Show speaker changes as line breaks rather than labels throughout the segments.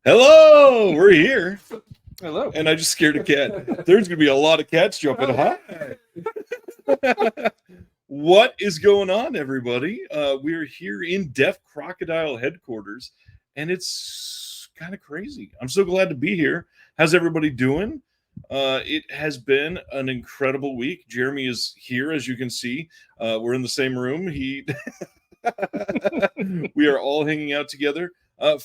Hello, we're here.
Hello.
And I just scared a cat. There's going to be a lot of cats jumping. Huh? What is going on, everybody? We're here in Deaf Crocodile headquarters, and it's kind of crazy. I'm so glad to be here. How's everybody doing? It has been an incredible week. Jeremy is here, as you can see. We're in the same room. We are all hanging out together.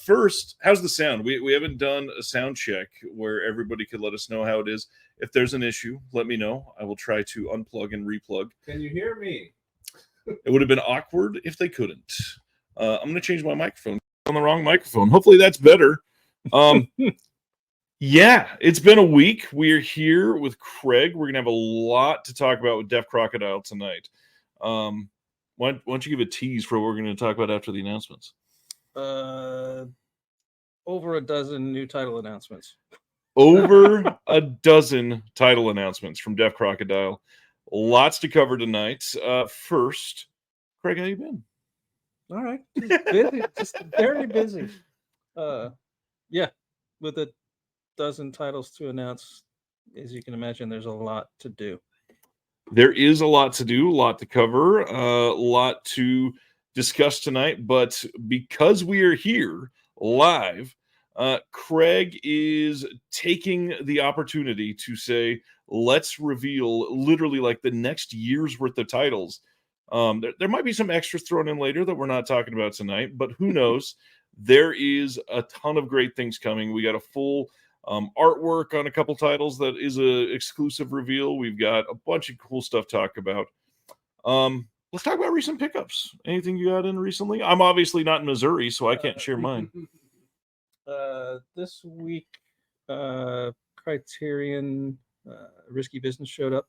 First, how's the sound? We haven't done a sound check where everybody could let us know how it is. If there's an issue, let me know. I will try to unplug and replug.
Can you hear me?
It would have been awkward if they couldn't. I'm going to change my microphone. On the wrong microphone. Hopefully that's better. Yeah, it's been a week. We're here with Craig. We're going to have a lot to talk about with Deaf Crocodile tonight. Why don't you give a tease for what we're going to talk about after the announcements?
Over a dozen new title announcements.
Over a dozen title announcements from Deaf Crocodile. Lots to cover tonight. First, Craig, how you been?
All right. Just busy. Just very busy. Yeah, with a dozen titles to announce, as you can imagine, there's a lot to do.
There is a lot to do, a lot to cover, a lot to discuss tonight, but because we are here live, Craig is taking the opportunity to say, let's reveal literally like the next year's worth of titles. There might be some extras thrown in later that we're not talking about tonight, but who knows? There is a ton of great things coming. We got a full artwork on a couple titles that is a exclusive reveal. We've got a bunch of cool stuff to talk about. Let's talk about recent pickups. Anything you got in recently? I'm obviously not in Missouri, so I can't share mine.
This week, Criterion Risky Business showed up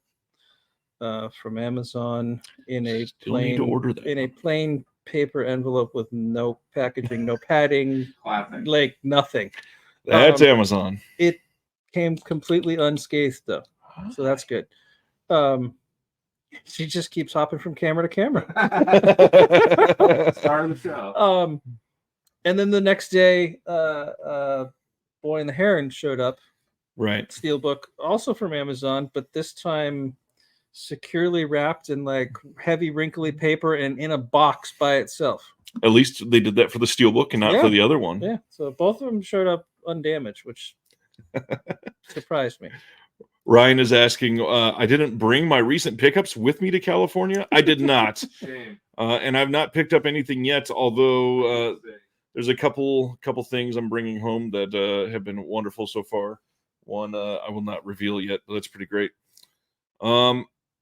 from Amazon in a
Still need to order that.
in a plain paper envelope with no packaging, no padding, like nothing.
That's Amazon.
It came completely unscathed though, so that's good. She just keeps hopping from camera to camera.
Start of the show.
And then the next day, Boy and the Heron showed up.
Right.
Steelbook, also from Amazon, but this time securely wrapped in like heavy wrinkly paper and in a box by itself.
At least they did that for the Steelbook and not for the other one.
Yeah. So both of them showed up undamaged, which surprised me.
Ryan is asking, I didn't bring my recent pickups with me to California. I did not.
Shame.
And I've not picked up anything yet, although there's a couple things I'm bringing home that have been wonderful so far. One I will not reveal yet, but that's pretty great.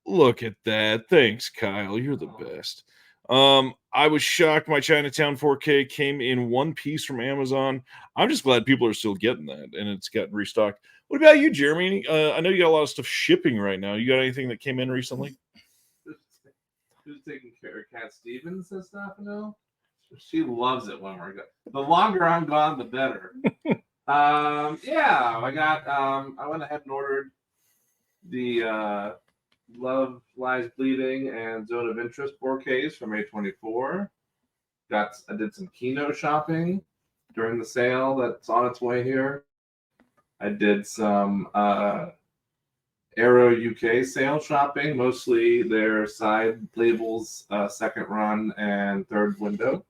Look at that. Thanks, Kyle. You're the best. I was shocked my Chinatown 4K came in one piece from Amazon. I'm just glad people are still getting that and it's gotten restocked. What about you, Jeremy? I know you got a lot of stuff shipping right now. You got anything that came in recently?
Who's taking care of Cat Stevens and stuff? No, she loves it when we're gone. The longer I'm gone, the better. Yeah, I got. I went ahead and ordered the Love Lies Bleeding and Zone of Interest 4Ks from A24. I did some Kino shopping during the sale that's on its way here. I did some Arrow UK sale shopping, mostly their side labels, second run and third window.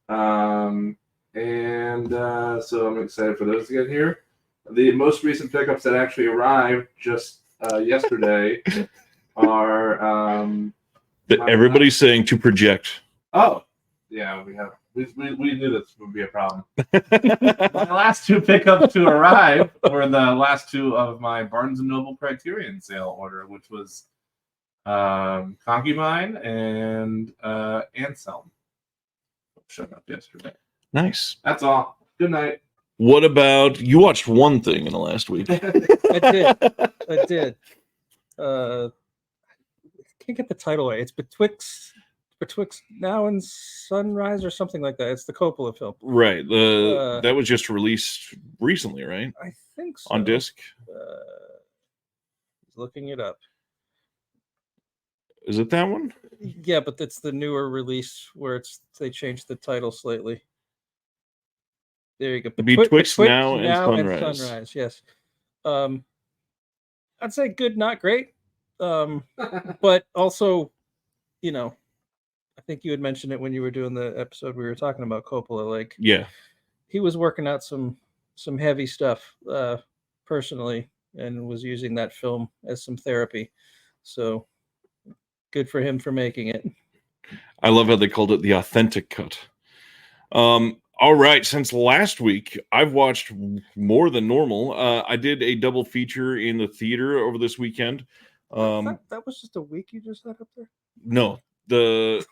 So I'm excited for those to get here. The most recent pickups that actually arrived just yesterday are
Everybody's saying to project.
Oh, yeah, we have. We knew this would be a problem. My last two pickups to arrive were the last two of my Barnes & Noble Criterion sale order, which was Concubine and Anselm. Showed up yesterday.
Nice.
That's all. Good night.
What about, you watched one thing in the last week?
I did. Can't get the title right. It's Betwixt Now and Sunrise or something like that. It's the Coppola film.
Right. That was just released recently, right?
I think so.
On disc?
Looking it up.
Is it that one?
Yeah, but it's the newer release where they changed the title slightly. There you go.
It'd be Betwixt Now and Sunrise.
Sunrise. Yes. I'd say good, not great. But also, you know, I think you had mentioned it when you were doing the episode we were talking about Coppola. Like,
Yeah,
he was working out some heavy stuff personally, and was using that film as some therapy. So good for him for making it.
I love how they called it the authentic cut. All right, since last week, I've watched more than normal. I did a double feature in the theater over this weekend.
That was just a week you just had up there?
No, these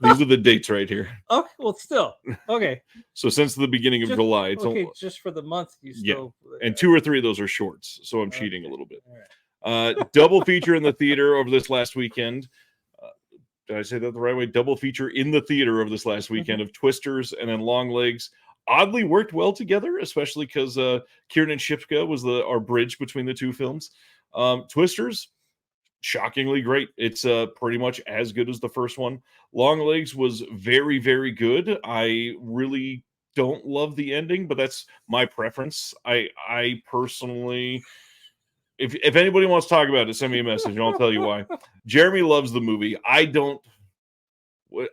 are the dates right here.
Okay, well, still. Okay.
So since the beginning of July, it's
okay, just for the month, you still...
Yeah, and 2 or 3 of those are shorts, so I'm cheating a little bit.
All right.
Double feature in the theater over this last weekend. Did I say that the right way? Double feature in the theater of this last weekend of Twisters and then Long Legs. Oddly worked well together, especially because Kiernan Shipka was our bridge between the two films. Twisters, shockingly great. It's pretty much as good as the first one. Long Legs was very, very good. I really don't love the ending, but that's my preference. I personally... If anybody wants to talk about it, send me a message and I'll tell you why. Jeremy loves the movie. I don't.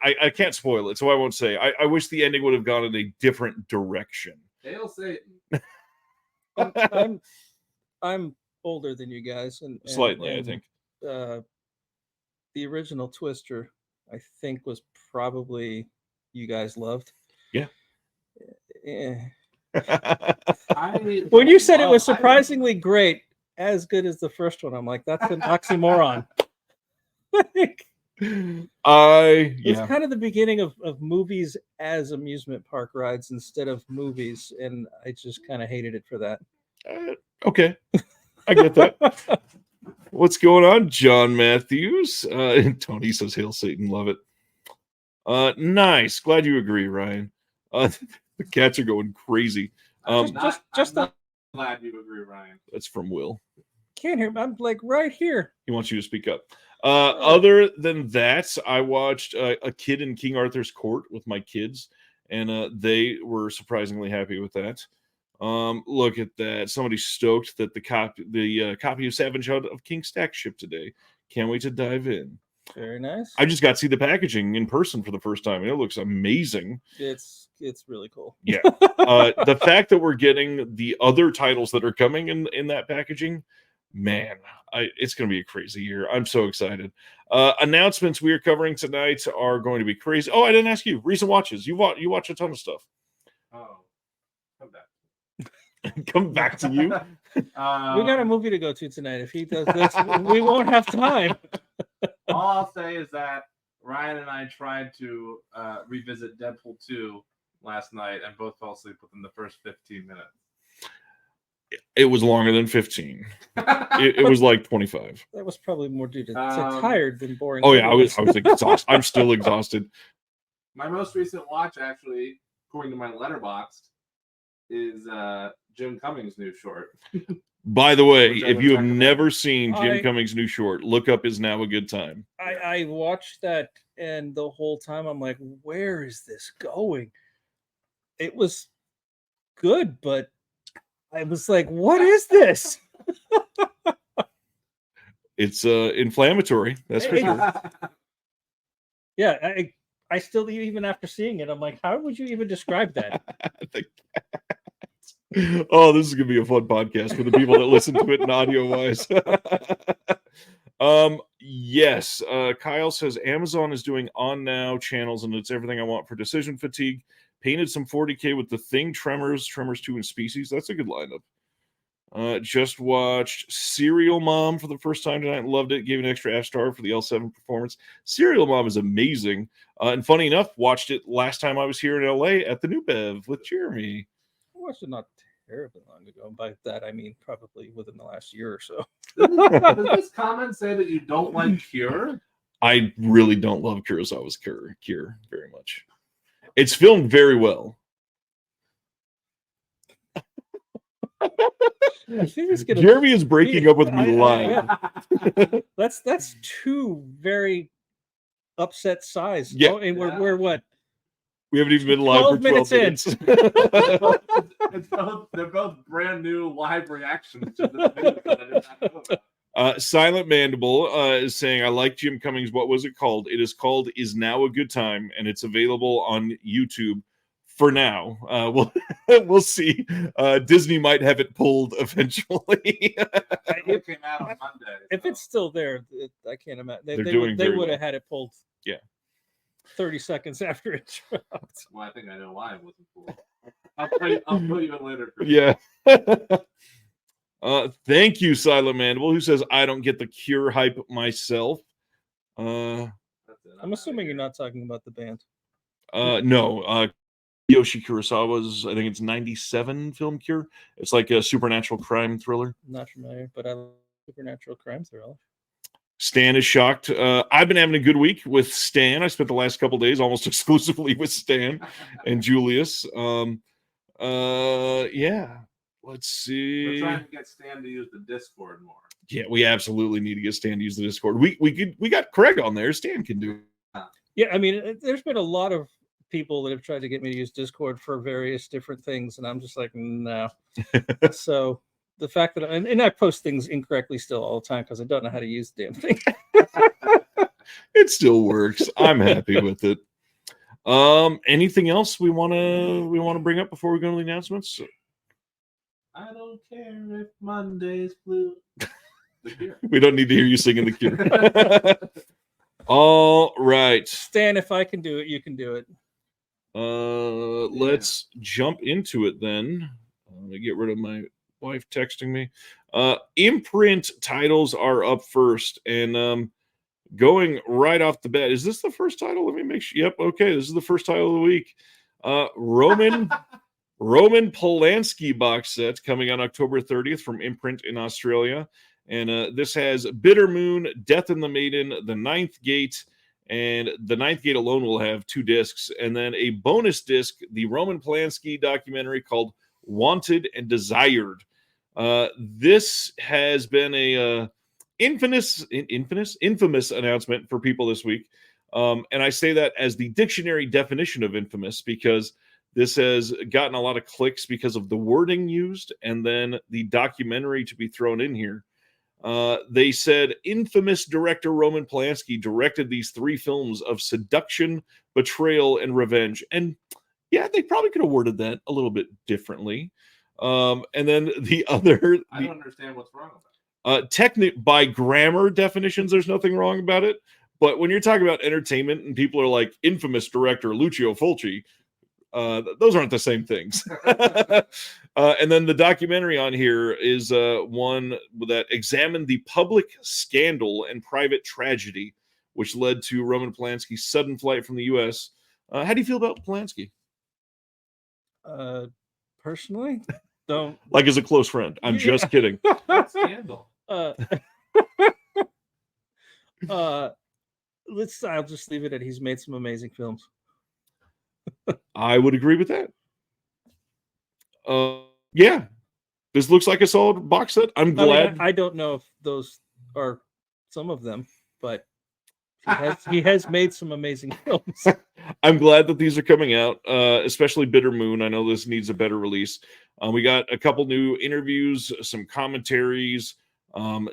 I can't spoil it, so I won't say. I wish the ending would have gone in a different direction.
Hail Satan.
I'm older than you guys, and
Slightly, I think.
The original Twister, I think, was probably you guys loved.
Yeah.
When you said it was surprisingly great, as good as the first one, I'm like, that's an oxymoron. It's kind of the beginning of movies as amusement park rides instead of movies, and I just kind of hated it for that.
Okay, I get that. What's going on, John Matthews? Tony says, "Hail Satan, love it." Nice, glad you agree, Ryan. The cats are going crazy.
I'm glad you agree, Ryan.
That's from Will.
Can't hear me. I'm like right here.
He wants you to speak up. Other than that, I watched A Kid in King Arthur's Court with my kids, and they were surprisingly happy with that. Look at that. Somebody's stoked that the copy of Savage Hunt of King Stack shipped today. Can't wait to dive in.
Very nice.
I just got to see the packaging in person for the first time, and it looks amazing.
It's really cool.
Yeah. The fact that we're getting the other titles that are coming in that packaging, man, it's going to be a crazy year. I'm so excited. Announcements we are covering tonight are going to be crazy. Oh, I didn't ask you. Recent watches. You watch a ton of stuff.
Oh, come back.
Come back to you.
We got a movie to go to tonight. If he does this, we won't have time.
All I'll say is that Ryan and I tried to revisit Deadpool 2 last night and both fell asleep within the first 15 minutes.
It was longer than 15. It was like 25.
That was probably more due to tired than boring.
Oh yeah, I was exhausted. I'm still exhausted.
My most recent watch, actually, according to my Letterboxd, is Jim Cummings' new short.
By the way, if you have never seen Jim Cummings' new short, look up Is Now a Good Time.
I watched that, and the whole time I'm like, where is this going? It was good, but I was like, what is this?
It's inflammatory, that's for sure.
Yeah, I still, even after seeing it, I'm like, how would you even describe that?
Oh, this is gonna be a fun podcast for the people that listen to it in audio wise. Yes, Kyle says Amazon is doing on now channels, and it's everything I want for decision fatigue. Painted some 40K with The Thing, Tremors 2, and Species. That's a good lineup. Just watched Serial Mom for the first time tonight. Loved it. Gave an extra F-star for the L7 performance. Serial Mom is amazing. And funny enough, watched it last time I was here in LA at the New Bev with Jeremy.
I watched it not terribly long ago. By that, I mean probably within the last year or so.
Does this comment say that you don't like Cure?
I really don't love Kurosawa's Cure very much. It's filmed very well. Jeremy is breaking up with me live.
That's two very upset sighs.
Yeah.
Oh, and we're what?
We haven't even been live for 12 minutes.
They're both brand new live reactions to this video that I did not know about.
Silent Mandible is saying, I like Jim Cummings. What was it called? It is called Is Now a Good Time, and it's available on YouTube for now. We'll see. Disney might have it pulled eventually.
It came out on Monday.
If it's still there, I can't imagine. They
very
would have
well.
had it pulled.
Yeah.
30 seconds after it dropped.
Well, I think I know why it wasn't pulled. I'll fill you in later. Chris.
Yeah. Thank you, Silent Mandible, who says, I don't get the Cure hype myself.
That's it.
I'm assuming you're not talking about the band.
No. Yoshi Kurosawa's, I think it's 97 film Cure. It's like a supernatural crime thriller.
Not familiar, but I love supernatural crime thriller.
Stan is shocked. I've been having a good week with Stan. I spent the last couple days almost exclusively with Stan and Julius. Yeah. Let's see.
We're trying to get Stan to use the Discord more.
Yeah, we absolutely need to get Stan to use the Discord. We got Craig on there. Stan can do it.
Yeah, I mean, there's been a lot of people that have tried to get me to use Discord for various different things, and I'm just like, no. So the fact that and I post things incorrectly still all the time because I don't know how to use the damn thing.
It still works. I'm happy with it. Anything else we want to bring up before we go to the announcements?
I don't care if Monday's blue.
We don't need to hear you singing the Cure. All right,
Stan, if I can do it, you can do it.
Let's jump into it then. Let me get rid of my wife texting me. Imprint titles are up first, and going right off the bat, is this the first title? Let me make sure. Yep, okay, this is the first title of the week. Roman Polanski box set coming on October 30th from Imprint in Australia. And this has Bitter Moon, Death in the Maiden, The Ninth Gate, and The Ninth Gate alone will have 2 discs. And then a bonus disc, the Roman Polanski documentary called Wanted and Desired. This has been a infamous announcement for people this week. And I say that as the dictionary definition of infamous because this has gotten a lot of clicks because of the wording used and then the documentary to be thrown in here. They said infamous director Roman Polanski directed these 3 films of seduction, betrayal, and revenge. And yeah, they probably could have worded that a little bit differently. And then the other...
I don't understand what's wrong with that.
By grammar definitions, there's nothing wrong about it. But when you're talking about entertainment and people are like infamous director Lucio Fulci, those aren't the same things. And then the documentary on here is one that examined the public scandal and private tragedy, which led to Roman Polanski's sudden flight from the U.S. How do you feel about Polanski?
Personally, don't
like as a close friend. I'm just kidding.
Scandal.
I'll just leave it at he's made some amazing films.
I would agree with that. Yeah, this looks like a solid box set. I'm glad.
I don't know if those are some of them, but he has made some amazing films.
I'm glad that these are coming out, especially Bitter Moon. I know this needs a better release. We got a couple new interviews, some commentaries,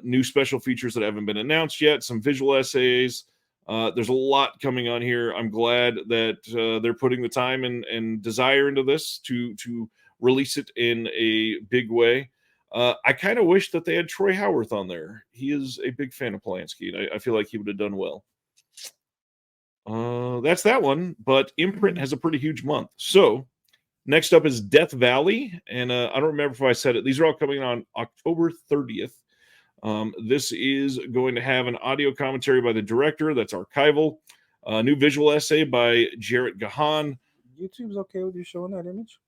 new special features that haven't been announced yet, some visual essays. There's a lot coming on here. I'm glad that they're putting the time and desire into this to release it in a big way. I kind of wish that they had Troy Howarth on there. He is a big fan of Polanski, and I feel like he would have done well. That's that one, but Imprint has a pretty huge month. So next up is Death Valley, and I don't remember if I said it. These are all coming on October 30th. This is going to have an audio commentary by the director. That's archival. A new visual essay by Jarrett Gahan.
YouTube's okay with you showing that image?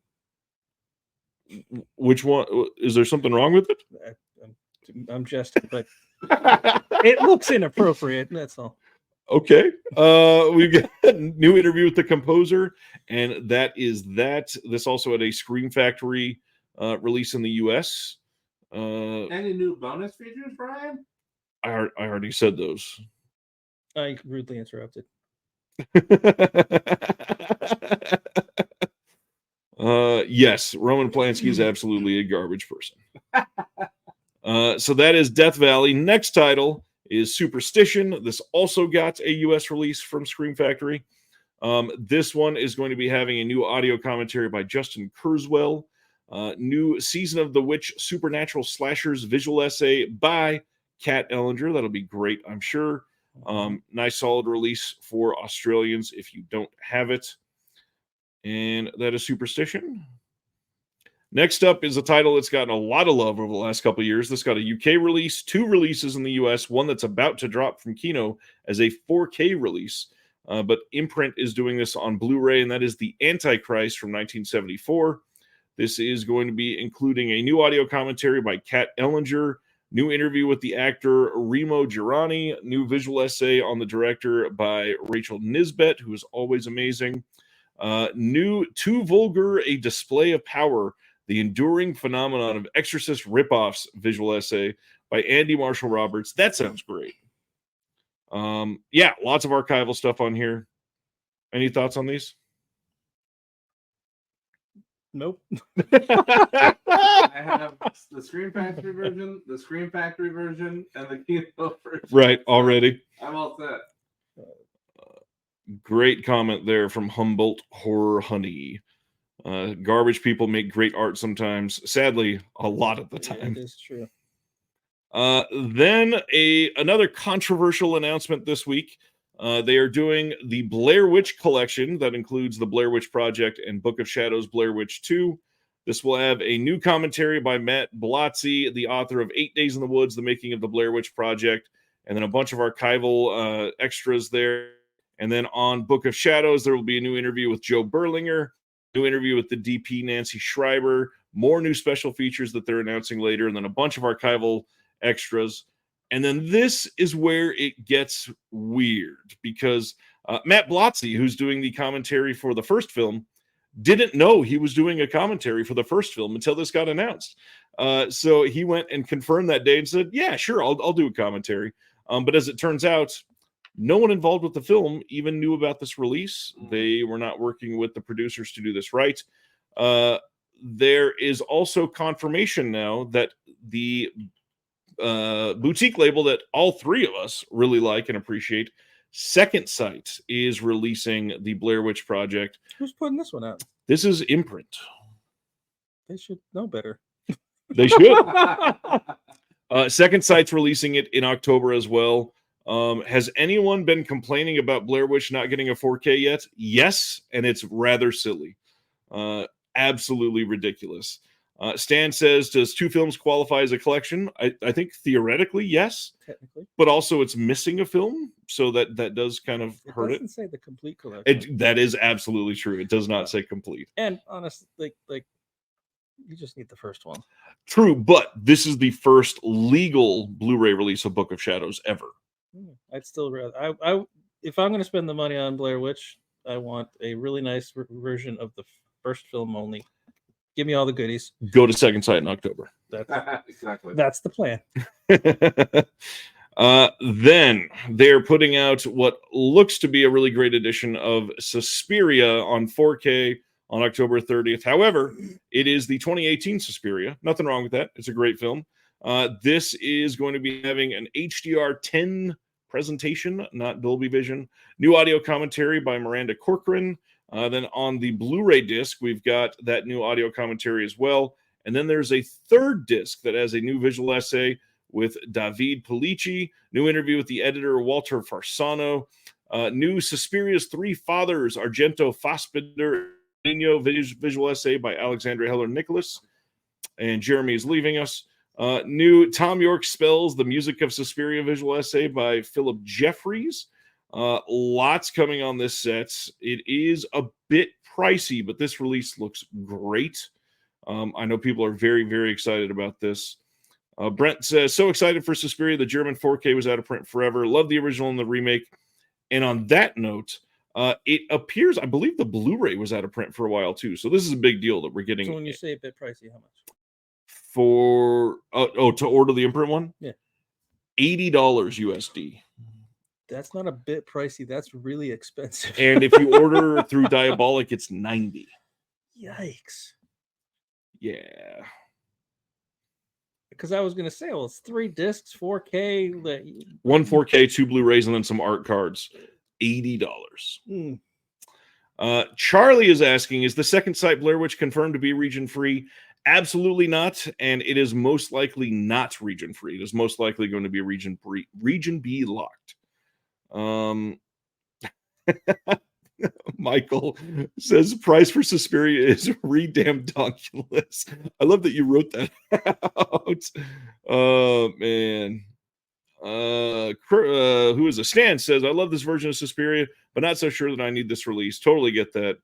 Which one? Is there something wrong with it?
I'm jesting, but it looks inappropriate. That's all.
Okay. We've got a new interview with the composer, and that is that. This also had a Scream Factory release in the U.S.
Any new bonus features, Brian?
I already said those.
I rudely interrupted.
Yes, Roman Polanski is absolutely a garbage person. So that is Death Valley. Next title is Superstition. This also got a U.S. release from Scream Factory. This one is going to be having a new audio commentary by Justin Kurzweil. New Season of the Witch Supernatural Slashers visual essay by Kat Ellinger. That'll be great, I'm sure. Nice solid release for Australians if you don't have it. And that is Superstition. Next up is a title that's gotten a lot of love over the last couple of years. This got a UK release, 2 releases in the US, one that's about to drop from Kino as a 4K release. But Imprint is doing this on Blu-ray, and that is The Antichrist from 1974. This is going to be including a new audio commentary by Kat Ellinger, new interview with the actor Remo Girani, new visual essay on the director by Rachel Nisbet, who is always amazing. New Too Vulgar, A Display of Power, the enduring phenomenon of Exorcist ripoffs visual essay by Andy Marshall Roberts. That sounds great. Yeah, lots of archival stuff on here. Any thoughts on these?
Nope.
I have the Scream Factory version, and the Kino version.
Right, already.
I'm all set.
Great comment there from Humboldt Horror Honey. Garbage people make great art sometimes. Sadly, a lot of the time.
It is true.
Then another controversial announcement this week. They are doing the Blair Witch collection that includes the Blair Witch Project and Book of Shadows Blair Witch 2. This will have a new commentary by Matt Blotzy, the author of 8 Days in the Woods, The Making of the Blair Witch Project, and then a bunch of archival extras there. And then on Book of Shadows, there will be a new interview with Joe Berlinger, new interview with the DP Nancy Schreiber, more new special features that they're announcing later, and then a bunch of archival extras. And then this is where it gets weird, because Matt Blotzy, who's doing the commentary for the first film, didn't know he was doing a commentary for the first film until this got announced. So he went and confirmed that day and said, yeah, sure, I'll do a commentary. But as it turns out, no one involved with the film even knew about this release. They were not working with the producers to do this right. There is also confirmation now that the boutique label that all three of us really like and appreciate, Second Sight, is releasing the Blair Witch Project.
Who's putting this one out?
This is Imprint.
They should know better.
They should. Second Sight's releasing it in October as well. Has anyone been complaining about Blair Witch not getting a 4K yet? Yes, and it's rather silly. Absolutely ridiculous. Stan says, does 2 films qualify as a collection? I think theoretically, yes.
Technically.
But also it's missing a film, so that does kind of hurt it.
It doesn't say the complete collection.
That is absolutely true. It does not say complete.
And honestly, like you just need the first one.
True, but this is the first legal Blu-ray release of Book of Shadows ever.
I'd still rather. I if I'm going to spend the money on Blair Witch, I want a really nice version of the first film only. Give me all the goodies.
Go to Second Sight in October.
Exactly.
That's the plan.
Then they're putting out what looks to be a really great edition of Suspiria on 4K on October 30th. However, it is the 2018 Suspiria. Nothing wrong with that. It's a great film. This is going to be having an HDR10 presentation, not Dolby Vision. New audio commentary by Miranda Corcoran. Then on the Blu-ray disc, we've got that new audio commentary as well. And then there's a third disc that has a new visual essay with David Pellici, new interview with the editor Walter Farsano, new Suspiria's 3 Fathers, Argento Fassbinder, visual essay by Alexandra Heller-Nicholas, and Jeremy is leaving us. New Tom York Spells, the Music of Suspiria visual essay by Philip Jeffries. Lots coming on this set. It is a bit pricey, but this release looks great. I know people are very, very excited about this. Brent says, so excited for Suspiria. The German 4K was out of print forever. Love the original and the remake. And on that note, it appears, I believe the Blu-ray was out of print for a while too. So this is a big deal that we're getting.
So when you say a bit pricey, how much?
For, to order the imprint one?
Yeah.
$80 USD.
That's not a bit pricey. That's really expensive.
And if you order through Diabolic, it's $90.
Yikes.
Yeah.
Because I was going to say, well, it's 3 discs, 4K.
One 4K, 2 Blu-rays, and then some art cards. $80. Charlie is asking, is the second site Blair Witch confirmed to be region-free? Absolutely not, and it is most likely not region-free. It is most likely going to be region B locked. Michael says price for Suspiria is redamn-donkulous. I love that you wrote that out. Oh, man. Who is a Stan says, I love this version of Suspiria, but not so sure that I need this release. Totally get that.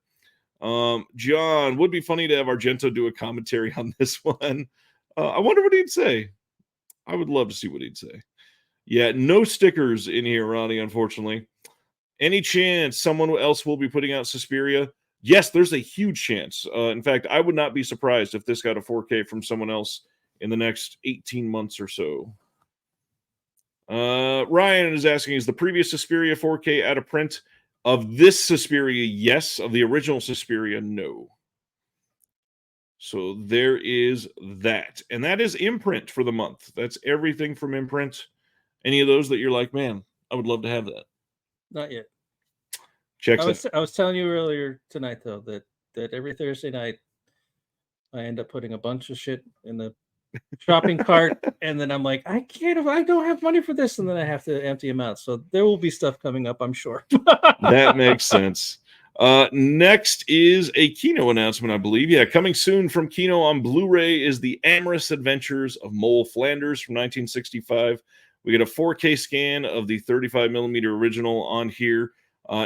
John, would be funny to have Argento do a commentary on this one. I wonder what he'd say. I would love to see what he'd say. Yeah, no stickers in here, Ronnie, unfortunately. Any chance someone else will be putting out Suspiria? Yes, there's a huge chance. In fact, I would not be surprised if this got a 4K from someone else in the next 18 months or so. Ryan is asking, is the previous Suspiria 4K out of print? Of this Suspiria, yes. Of the original Suspiria, no. So there is that. And that is imprint for the month. That's everything from imprint. Any of those that you're like, man, I would love to have that.
Not yet.
I
was telling you earlier tonight, though, that every Thursday night, I end up putting a bunch of shit in the shopping cart, and then I'm like, I don't have money for this, and then I have to empty them out. So there will be stuff coming up, I'm sure.
That makes sense. Next is a Kino announcement, I believe. Yeah, coming soon from Kino on Blu-ray is the Amorous Adventures of Mole Flanders from 1965. We get a 4K scan of the 35mm original on here.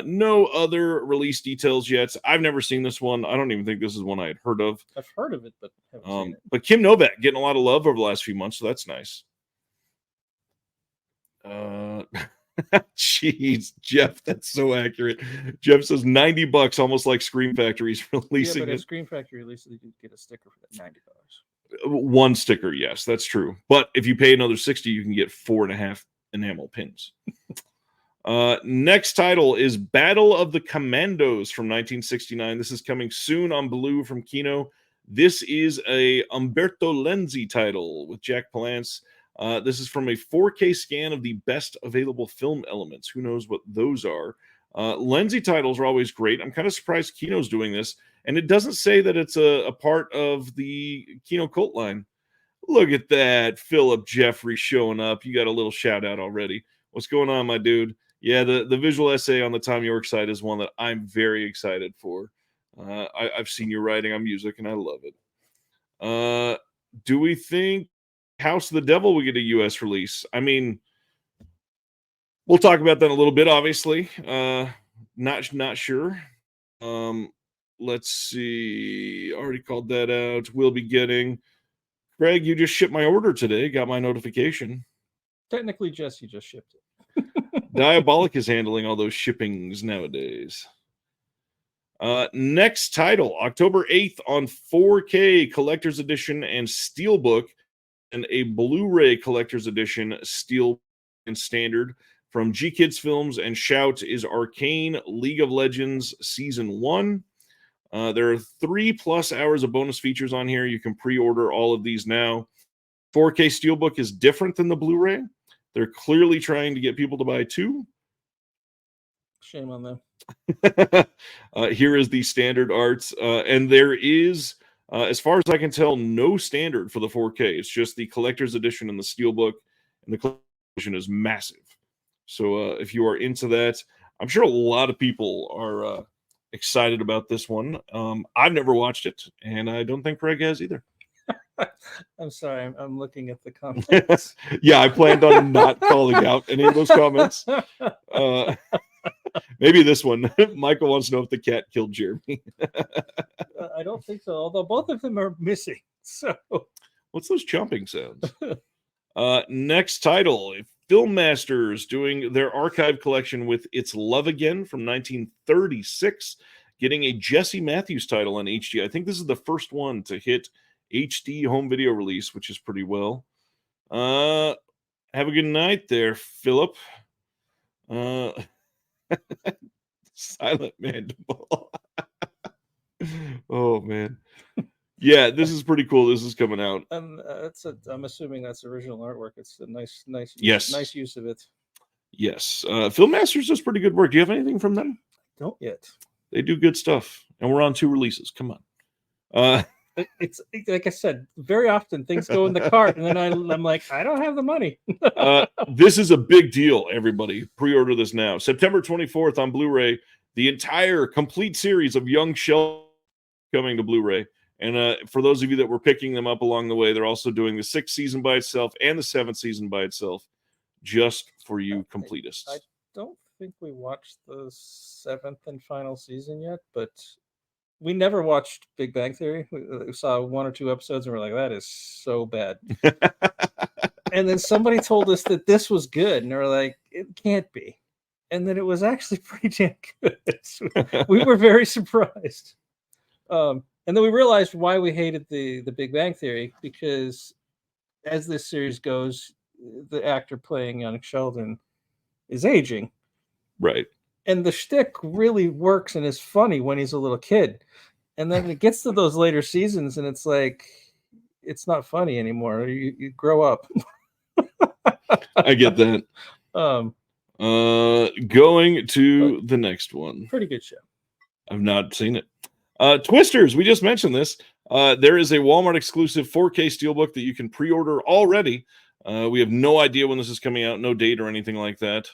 No other release details yet. I've never seen this one. I don't even think this is one I had heard of.
I've heard of it, but haven't seen it.
But Kim Novak getting a lot of love over the last few months, so that's nice. Jeez, Jeff, that's so accurate. Jeff says $90, almost like Scream Factory's releasing
but
it.
if Scream Factory releases it, you get a sticker for that $90.
One sticker, yes, that's true. But if you pay another $60, you can get 4.5 enamel pins. Next title is Battle of the Commandos from 1969. This is coming soon on Blue from Kino. This is a Umberto Lenzi title with Jack Palance. This is from a 4K scan of the best available film elements. Who knows what those are? Lenzi titles are always great. I'm kind of surprised Kino's doing this. And it doesn't say that it's a part of the Kino cult line. Look at that. Philip Jeffrey showing up. You got a little shout out already. What's going on, my dude? Yeah, the visual essay on the Tom York site is one that I'm very excited for. I've seen your writing on music, and I love it. Do we think House of the Devil will get a U.S. release? I mean, we'll talk about that in a little bit, obviously. Not sure. Let's see. Already called that out. We'll be getting... Greg, you just shipped my order today. Got my notification.
Technically, Jesse just shipped it.
Diabolic is handling all those shippings nowadays. Next title, October 8th on 4K Collector's Edition and Steelbook, and a Blu-ray Collector's Edition Steel and Standard from G Kids Films and Shout is Arcane League of Legends Season 1. There are 3+ hours of bonus features on here. You can pre-order all of these now. 4K Steelbook is different than the Blu-ray. They're clearly trying to get people to buy 2.
Shame on them.
Here is the standard arts. And there is, as far as I can tell, no standard for the 4K. It's just the collector's edition and the Steelbook. And the collector's edition is massive. So if you are into that, I'm sure a lot of people are excited about this one. I've never watched it, and I don't think Craig has either.
I'm sorry. I'm looking at the comments.
Yeah, I planned on not calling out any of those comments. Maybe this one. Michael wants to know if the cat killed Jeremy.
I don't think so, although both of them are missing. So,
what's those chomping sounds? Next title, Filmmasters doing their archive collection with It's Love Again from 1936, getting a Jesse Matthews title on HD. I think this is the first one to hit HD home video release, which is pretty well. Have a good night there, Philip. Silent Mandible. Oh, man. Yeah, this is pretty cool. This is coming out.
I'm assuming that's original artwork. It's a nice
Yes.
nice use of it.
Yes. Filmmasters does pretty good work. Do you have anything from them?
Don't yet.
They do good stuff. And we're on 2 releases. Come on.
It's like I said, very often things go in the cart, and then I'm like, I don't have the money.
This is a big deal, everybody. Pre-order this now. September 24th on Blu-ray. The entire complete series of Young Sheldon coming to Blu-ray. And for those of you that were picking them up along the way, they're also doing the 6th season by itself and the 7th season by itself, just for you completists.
I don't think we watched the 7th and final season yet, but we never watched Big Bang Theory. We saw 1 or 2 episodes and we're like, that is so bad. And then somebody told us that this was good, and we're like, it can't be. And then it was actually pretty damn good. So we were very surprised. And then we realized why we hated the Big Bang Theory, because as this series goes, the actor playing young Sheldon is aging.
Right.
And the shtick really works and is funny when he's a little kid. And then it gets to those later seasons and it's like, it's not funny anymore. You grow up.
I get that. Going to the next one.
Pretty good show.
I've not seen it. Twisters, we just mentioned this. There is a Walmart exclusive 4K steelbook that you can pre-order already. We have no idea when this is coming out, no date or anything like that.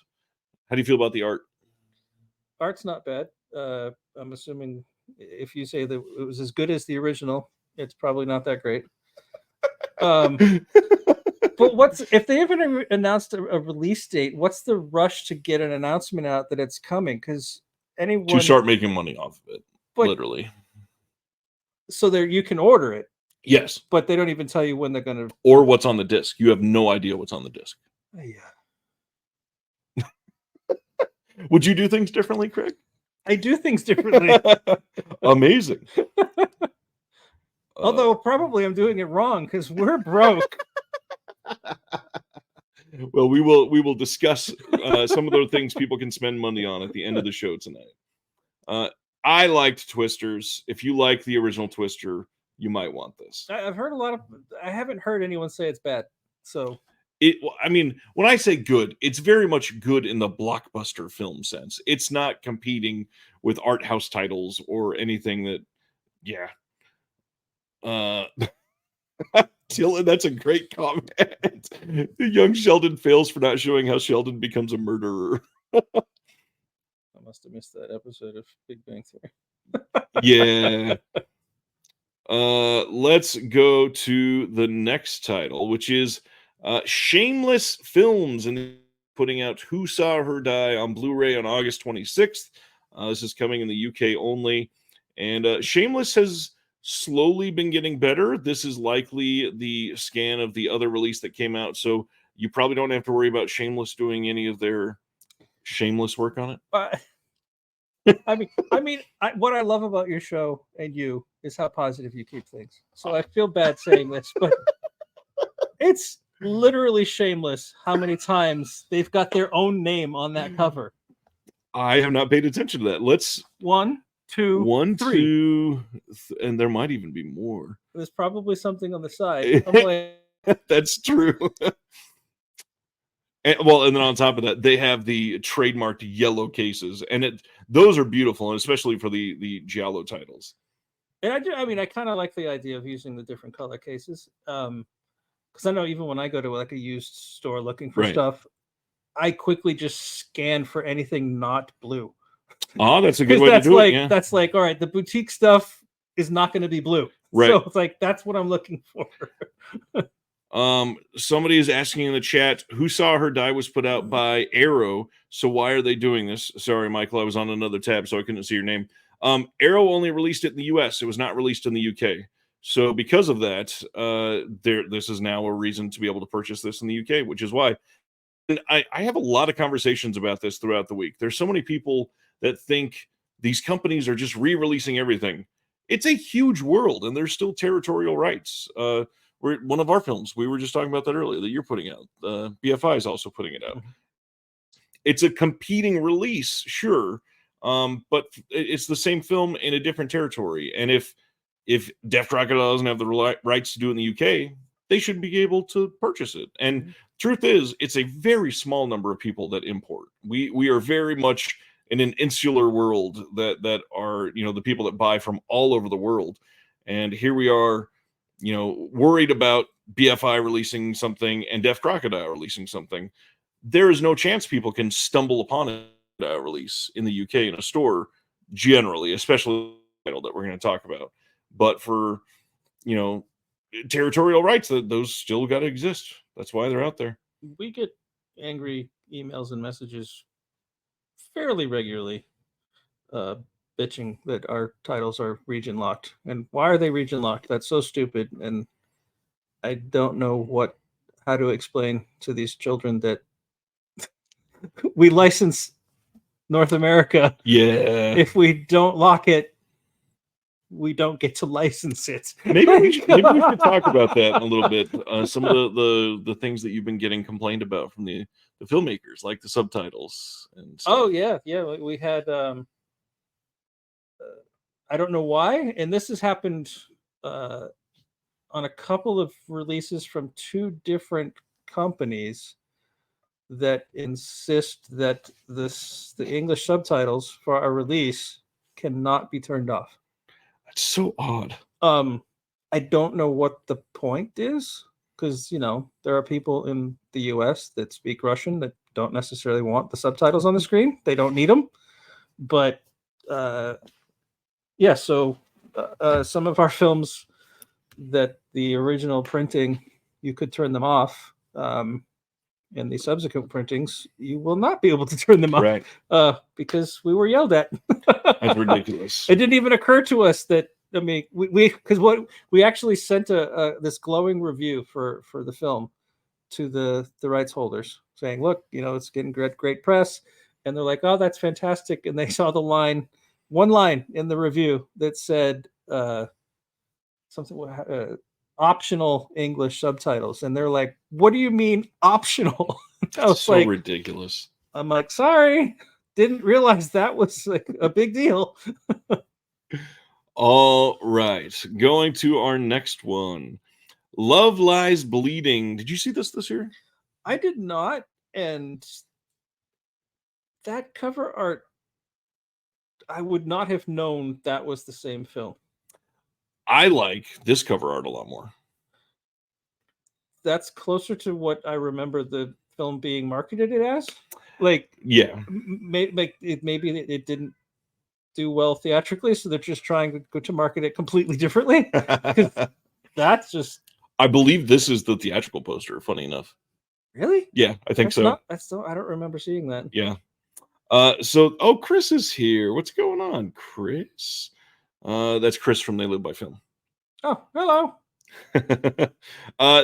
How do you feel about the art?
Art's not bad. I'm assuming if you say that it was as good as the original, it's probably not that great. But if they haven't announced a release date, what's the rush to get an announcement out that it's coming? Because anyone
to start making money off of it, literally.
So there, you can order it.
Yes,
but they don't even tell you when they're going to,
or what's on the disc. You have no idea what's on the disc.
Yeah.
Would you do things differently, Craig?
I do things differently.
Amazing.
Although probably I'm doing it wrong because we're broke.
Well, we will discuss some of the things people can spend money on at the end of the show tonight. I liked Twisters. If you like the original Twister, you might want this.
I've heard I haven't heard anyone say it's bad. So
I mean, when I say good, it's very much good in the blockbuster film sense. It's not competing with art house titles or anything that, yeah. Dylan, that's a great comment. Young Sheldon fails for not showing how Sheldon becomes a murderer.
I must have missed that episode of Big Bang Theory.
Yeah. Let's go to the next title, which is Shameless Films, and putting out Who Saw Her Die on Blu-ray on August 26th. This is coming in the UK only. And Shameless has slowly been getting better. This is likely the scan of the other release that came out, so you probably don't have to worry about Shameless doing any of their shameless work on
it. I mean, what I love about your show and you is how positive you keep things. So I feel bad saying this, but it's literally shameless how many times they've got their own name on that cover.
I have not paid attention to that. Let's
1, 2, 3.
2, and there might even be more.
There's probably something on the side. I'm like,
that's true. And then on top of that, they have the trademarked yellow cases, and those are beautiful, and especially for the Giallo titles.
And I kind of like the idea of using the different color cases, because I know even when I go to like a used store looking for stuff, I quickly just scan for anything not blue.
Oh, that's a good way to do it. Yeah.
That's like, all right, the boutique stuff is not going to be blue.
Right.
So it's like, that's what I'm looking for.
Somebody is asking in the chat, Who Saw Her Die was put out by Arrow. So why are they doing this? Sorry, Michael, I was on another tab, so I couldn't see your name. Arrow only released it in the US. It was not released in the UK. So because of that, this is now a reason to be able to purchase this in the UK, which is why. And I have a lot of conversations about this throughout the week. There's so many people that think these companies are just re-releasing everything. It's a huge world, and there's still territorial rights. One of our films, we were just talking about that earlier, that you're putting out. BFI is also putting it out. Mm-hmm. It's a competing release, sure, but it's the same film in a different territory. And if if Deaf Crocodile doesn't have the rights to do it in the UK, they should be able to purchase it. And truth is, it's a very small number of people that import. We are very much in an insular world that are, the people that buy from all over the world. And here we are, worried about BFI releasing something and Deaf Crocodile releasing something. There is no chance people can stumble upon a release in the UK in a store generally, especially the title that we're going to talk about. But for, territorial rights, those still got to exist. That's why they're out there.
We get angry emails and messages fairly regularly, bitching that our titles are region locked. And why are they region locked? That's so stupid. And I don't know how to explain to these children that we license North America.
Yeah.
If we don't lock it, we don't get to license it.
Maybe we should talk about that a little bit. Some of the things that you've been getting complained about from the filmmakers, like the subtitles. And stuff.
Oh yeah. We had. I don't know why, and this has happened on a couple of releases from two different companies that insist that the English subtitles for our release cannot be turned off.
That's so odd.
I don't know what the point is, because there are people in the US that speak Russian that don't necessarily want the subtitles on the screen. They don't need them. But yeah, so some of our films that the original printing, you could turn them off. In the subsequent printings, you will not be able to turn them off,
right?
Because we were yelled at.
That's ridiculous.
It didn't even occur to us that we actually sent this glowing review for the film to the rights holders, saying, "Look, it's getting great press," and they're like, "Oh, that's fantastic," and they saw one line in the review that said something. Optional English subtitles, and they're like, "What do you mean optional?" I was
so ridiculous.
I'm like, "Sorry, didn't realize that was like a big deal."
All right, going to our next one, Love Lies Bleeding. Did you see this year?
I did not, and that cover art, I would not have known that was the same film.
I like this cover art a lot more.
That's closer to what I remember the film being marketed it as. Like,
yeah,
maybe it didn't do well theatrically, so they're just trying to go to market it completely differently. That's just.
I believe this is the theatrical poster. Funny enough.
Really?
Yeah, I think so.
I don't remember seeing that.
Yeah. Chris is here. What's going on, Chris? That's Chris from They Live by Film.
Oh, hello.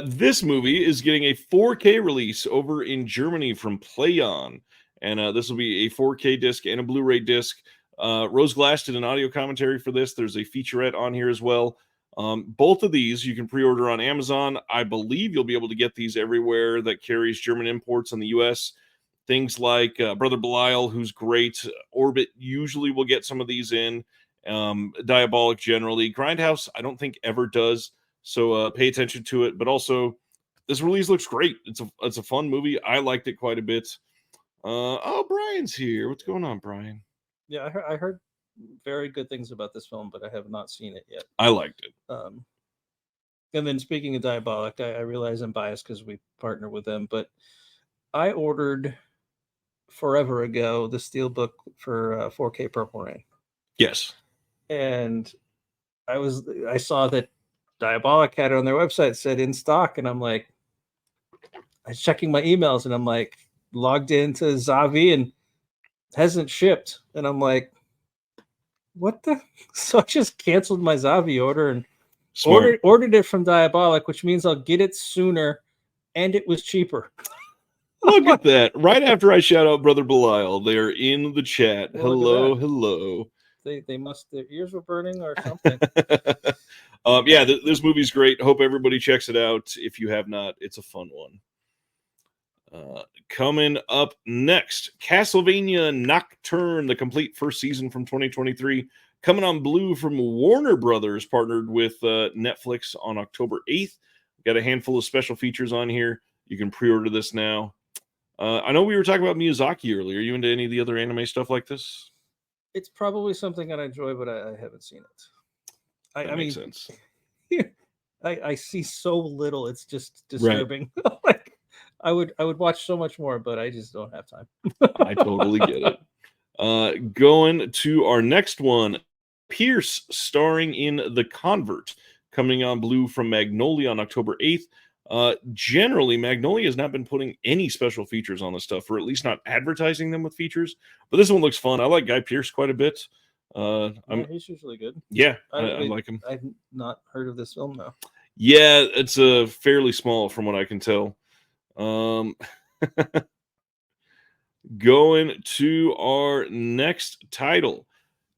This movie is getting a 4K release over in Germany from PlayOn, and this will be a 4K disc and a Blu-ray disc. Rose Glass did an audio commentary for this. There's a featurette on here as well. Both of these you can pre-order on Amazon. I believe you'll be able to get these everywhere that carries German imports in the US. Things like Brother Belial, who's great. Orbit usually will get some of these in. Diabolic generally. Grindhouse, I don't think ever does. So pay attention to it. But also, this release looks great. It's a fun movie. I liked it quite a bit. Brian's here. What's going on, Brian?
Yeah, I heard very good things about this film, but I have not seen it yet.
I liked it.
And then speaking of Diabolic, I realize I'm biased because we partner with them, but I ordered forever ago the Steelbook for 4K Purple Rain.
Yes.
And I saw that Diabolic had it on their website, said in stock, and I'm like, I was checking my emails, and I'm like, logged into Zavi, and hasn't shipped, and I'm like, what the? So I just canceled my Zavi order and ordered it from Diabolic, which means I'll get it sooner, and it was cheaper.
Look at that! Right after I shout out Brother Belial, they're in the chat.
Well,
hello.
They must, their ears were burning or something.
This movie's great. Hope everybody checks it out. If you have not, it's a fun one. Coming up next, Castlevania Nocturne, the complete first season from 2023. Coming on Blue from Warner Brothers, partnered with Netflix on October 8th. Got a handful of special features on here. You can pre-order this now. I know we were talking about Miyazaki earlier. Are you into any of the other anime stuff like this?
It's probably something I enjoy, but I haven't seen it.
That makes sense.
I see so little. It's just disturbing. Right. I would watch so much more, but I just don't have time.
I totally get it. Going to our next one, Pierce starring in The Convert, coming on Blue from Magnolia on October 8th. Generally, Magnolia has not been putting any special features on this stuff, or at least not advertising them with features. But this one looks fun. I like Guy Pearce quite a bit.
He's usually good.
Yeah, I like him.
I've not heard of this film though.
Yeah, it's fairly small from what I can tell. Going to our next title,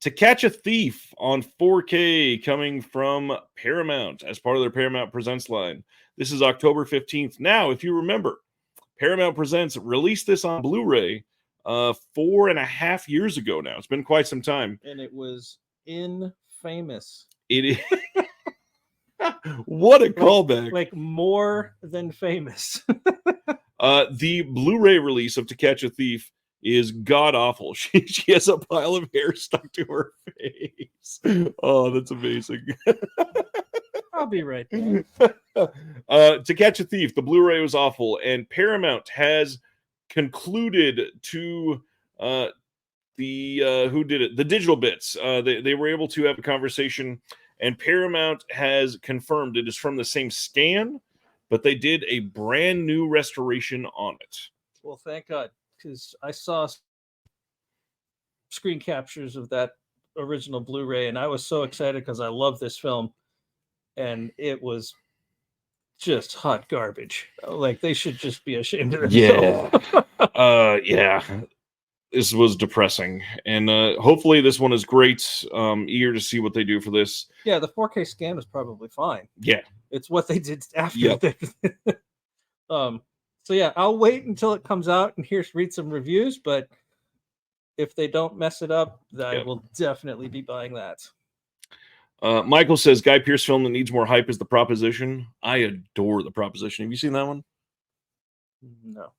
To Catch a Thief on 4K, coming from Paramount as part of their Paramount Presents line. This is October 15th. Now, if you remember, Paramount Presents released this on Blu-ray 4.5 years ago now. It's been quite some time.
And it was infamous.
It is. What a callback.
Like more than famous.
The Blu-ray release of To Catch a Thief is god-awful. She has a pile of hair stuck to her face. Oh, that's amazing.
I'll be right there.
To Catch a Thief, the Blu-ray was awful, and Paramount has concluded to who did it? The Digital Bits. They were able to have a conversation, and Paramount has confirmed it is from the same scan, but they did a brand new restoration on it.
Well, thank God, because I saw screen captures of that original Blu-ray, and I was so excited because I love this film, and it was just hot garbage. Like, they should just be ashamed of themselves.
Yeah. This was depressing, and hopefully this one is great. Eager to see what they do for this.
Yeah, the 4K scan was probably fine.
Yeah,
it's what they did after.
Yep.
So yeah, I'll wait until it comes out and read some reviews. But if they don't mess it up, I will definitely be buying that.
Michael says Guy Pearce film that needs more hype is The Proposition. I adore The Proposition. Have you seen that one?
No.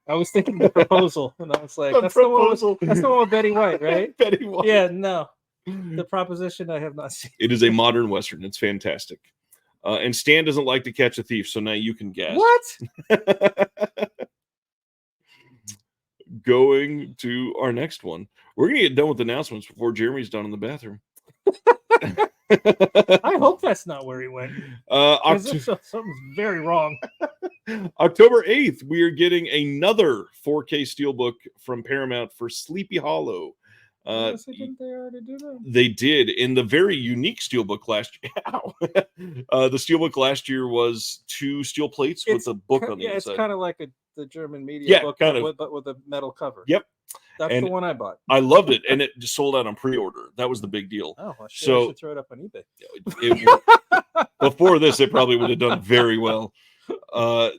I was thinking The Proposal, and I was like, that's the one with Betty White, right?
Betty White.
Yeah, no. The Proposition I have not seen.
It is a modern Western. It's fantastic. And Stan doesn't like To Catch a Thief, so now you can guess.
What?
Going to our next one. We're going to get done with announcements before Jeremy's done in the bathroom.
I hope that's not where he went. Something's very wrong.
October 8th, we are getting another 4K steelbook from Paramount for Sleepy Hollow.
Didn't they already do that?
They did in the very unique steelbook last year. The steelbook last year was 2 steel plates with a book on the inside.
It's kind of like the German media book, but with a metal cover.
Yep.
That's the one I bought.
I loved it, and it just sold out on pre-order. That was the big deal.
Oh, I should throw it up on eBay.
Before this, it probably would have done very well.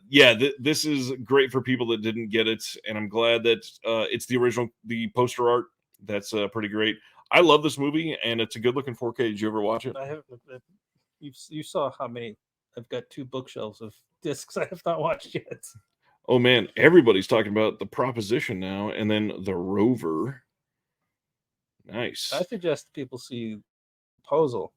This is great for people that didn't get it, and I'm glad that it's the original, the poster art. That's pretty great. I love this movie, and it's a good-looking 4K. Did you ever watch it?
I have. You saw how many? I've got 2 bookshelves of discs I have not watched yet.
Oh man, everybody's talking about The Proposition now, and then The Rover. Nice.
I suggest people see Proposal.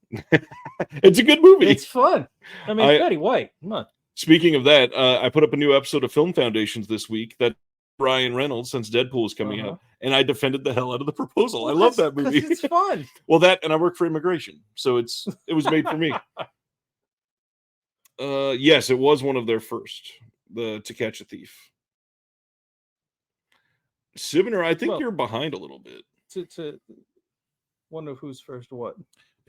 It's a good movie.
It's fun. I mean, Betty White. Come on.
Speaking of that, I put up a new episode of Film Foundations this week that Ryan Reynolds, since Deadpool is coming out, and I defended the hell out of The Proposal. I love that movie.
It's fun.
Well, that, and I work for immigration, so it was made for me. Yes, it was one of their first. To Catch a Thief. Sivner, I think you're behind a little bit.
To one of who's first what?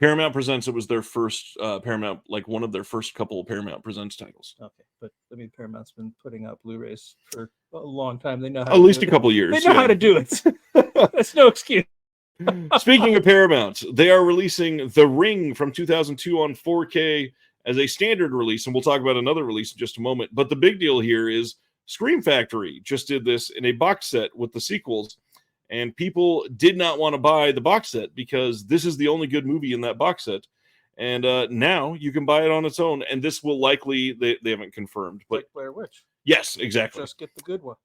Paramount Presents. It was their first Paramount, like one of their first couple of Paramount Presents titles.
Okay, but I mean, Paramount's been putting out Blu-rays for a long time. They know how
at least a couple years.
They know how to do it. That's no excuse.
Speaking of Paramount, they are releasing The Ring from 2002 on 4K as a standard release, and we'll talk about another release in just a moment. But the big deal here is Scream Factory just did this in a box set with the sequels, and people did not want to buy the box set because this is the only good movie in that box set. And now you can buy it on its own, and this will likely, they haven't confirmed, but
like Blair Witch.
Yes, exactly.
Just get the good one.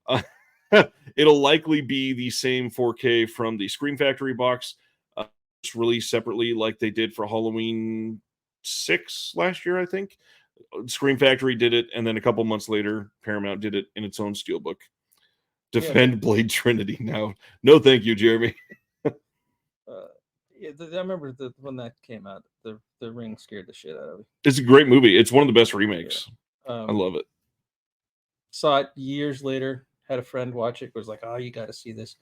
It'll likely be the same 4K from the Scream Factory box, released separately like they did for Halloween 6 last year, I think. Scream Factory did it, and then a couple months later, Paramount did it in its own steelbook. Defend Blade Trinity now. No, thank you, Jeremy.
I remember when that came out, the Ring scared the shit out of me.
It's a great movie. It's one of the best remakes.
Yeah.
I love it.
Saw it years later. Had a friend watch it. Was like, "Oh, you got to see this."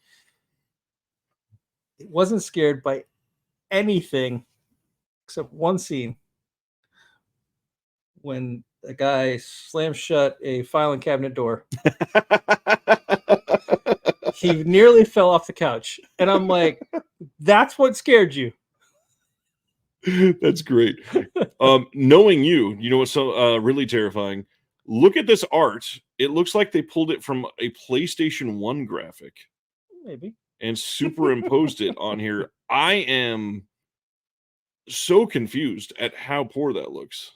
It wasn't scared by anything except one scene when a guy slams shut a filing cabinet door. He nearly fell off the couch, and I'm like, "That's what scared you."
That's great. Knowing you know what's so really terrifying? Look at this art. It looks like they pulled it from a PlayStation 1 graphic.
Maybe.
And superimposed it on here. I am so confused at how poor that looks.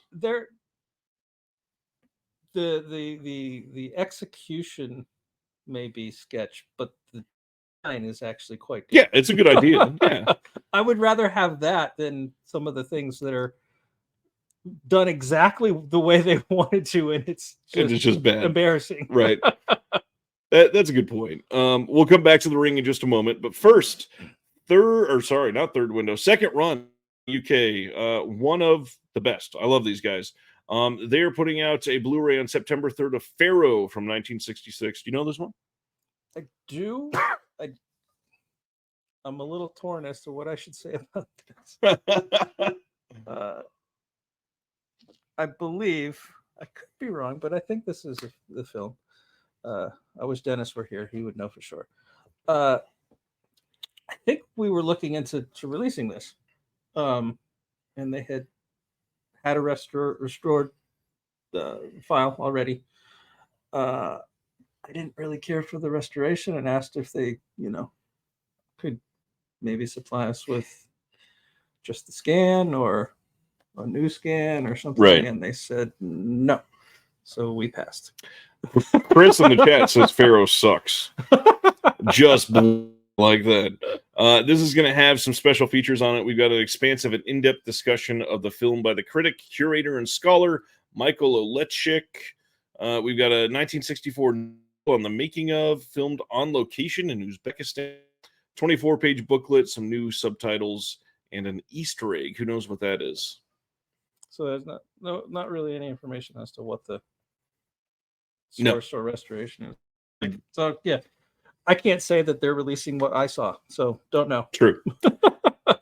The execution may be sketch, but the design is actually quite good.
Yeah, it's a good idea. Yeah.
I would rather have that than some of the things that are done exactly the way they wanted to, and it's
just bad,
embarrassing.
Right. That's a good point. We'll come back to the Ring in just a moment, but first, second run UK, one of the best. I love these guys. They are putting out a Blu-ray on September 3rd of Pharaoh from 1966. Do you know this one?
I do. I'm a little torn as to what I should say about this. I believe, I could be wrong, but I think this is the film. I wish Dennis were here. He would know for sure. I think we were looking into releasing this. And they had a restored file already. I didn't really care for the restoration and asked if they, could maybe supply us with just the scan or a new scan or something.
Right.
And they said no. So we passed.
Chris in the chat says Pharaoh sucks. Just like that. This is going to have some special features on it. We've got an expansive and in-depth discussion of the film by the critic, curator, and scholar Michael Olechik. We've got a 1964 on the making of, filmed on location in Uzbekistan. 24-page booklet, some new subtitles, and an Easter egg. Who knows what that is?
So there's not really any information as to what the source or restoration is. So yeah, I can't say that they're releasing what I saw, so don't know.
True.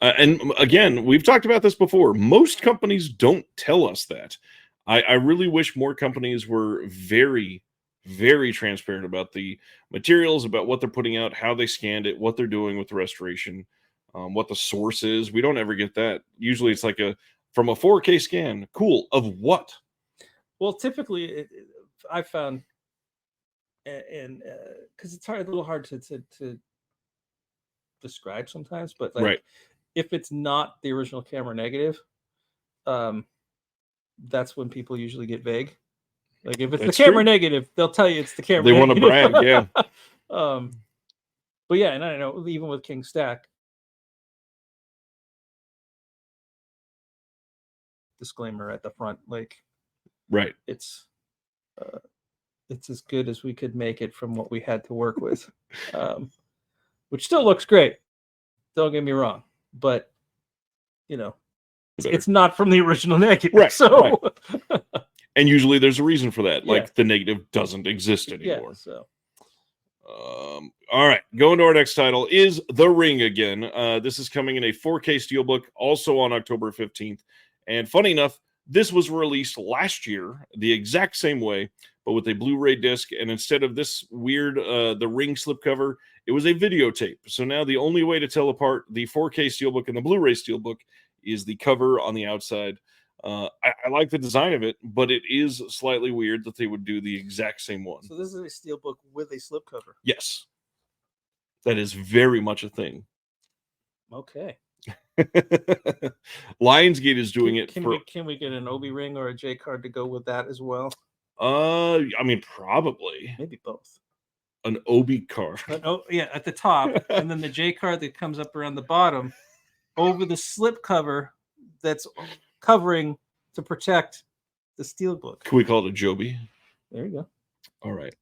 And again, we've talked about this before. Most companies don't tell us that. I really wish more companies were very, very transparent about the materials, about what they're putting out, how they scanned it, what they're doing with the restoration, what the source is. We don't ever get that. Usually it's like from a 4K scan. Cool. Of what?
Well, typically I found, and because it's a little hard to describe sometimes, but like,
right.
If it's not the original camera negative, that's when people usually get vague. Like if it's the camera negative, they'll tell you it's the camera.
They want to brag, yeah.
But yeah, and I know even with King Stack, disclaimer at the front, like,
right,
it's as good as we could make it from what we had to work with, which still looks great. Don't get me wrong, but it's not from the original negative,
right?
So,
right. And usually there's a reason for that. Like the negative doesn't exist anymore.
Yeah, so.
All right, going to our next title is The Ring again. This is coming in a 4K steelbook, also on October 15th. And funny enough, this was released last year the exact same way, but with a Blu-ray disc. And instead of this weird The Ring slipcover, it was a videotape. So now the only way to tell apart the 4K steelbook and the Blu-ray steelbook is the cover on the outside. I like the design of it, but it is slightly weird that they would do the exact same one.
So this is a steelbook with a slipcover.
Yes. That is very much a thing.
Okay.
Lionsgate is doing it for.
Can we get an Obi ring or a J card to go with that as well?
I mean, probably
Maybe both.
an Obi card.
Oh yeah, at the top, and then the J card that comes up around the bottom, over the slip cover that's covering to protect the steel book.
Can we call it a Joby?
There you go.
All right.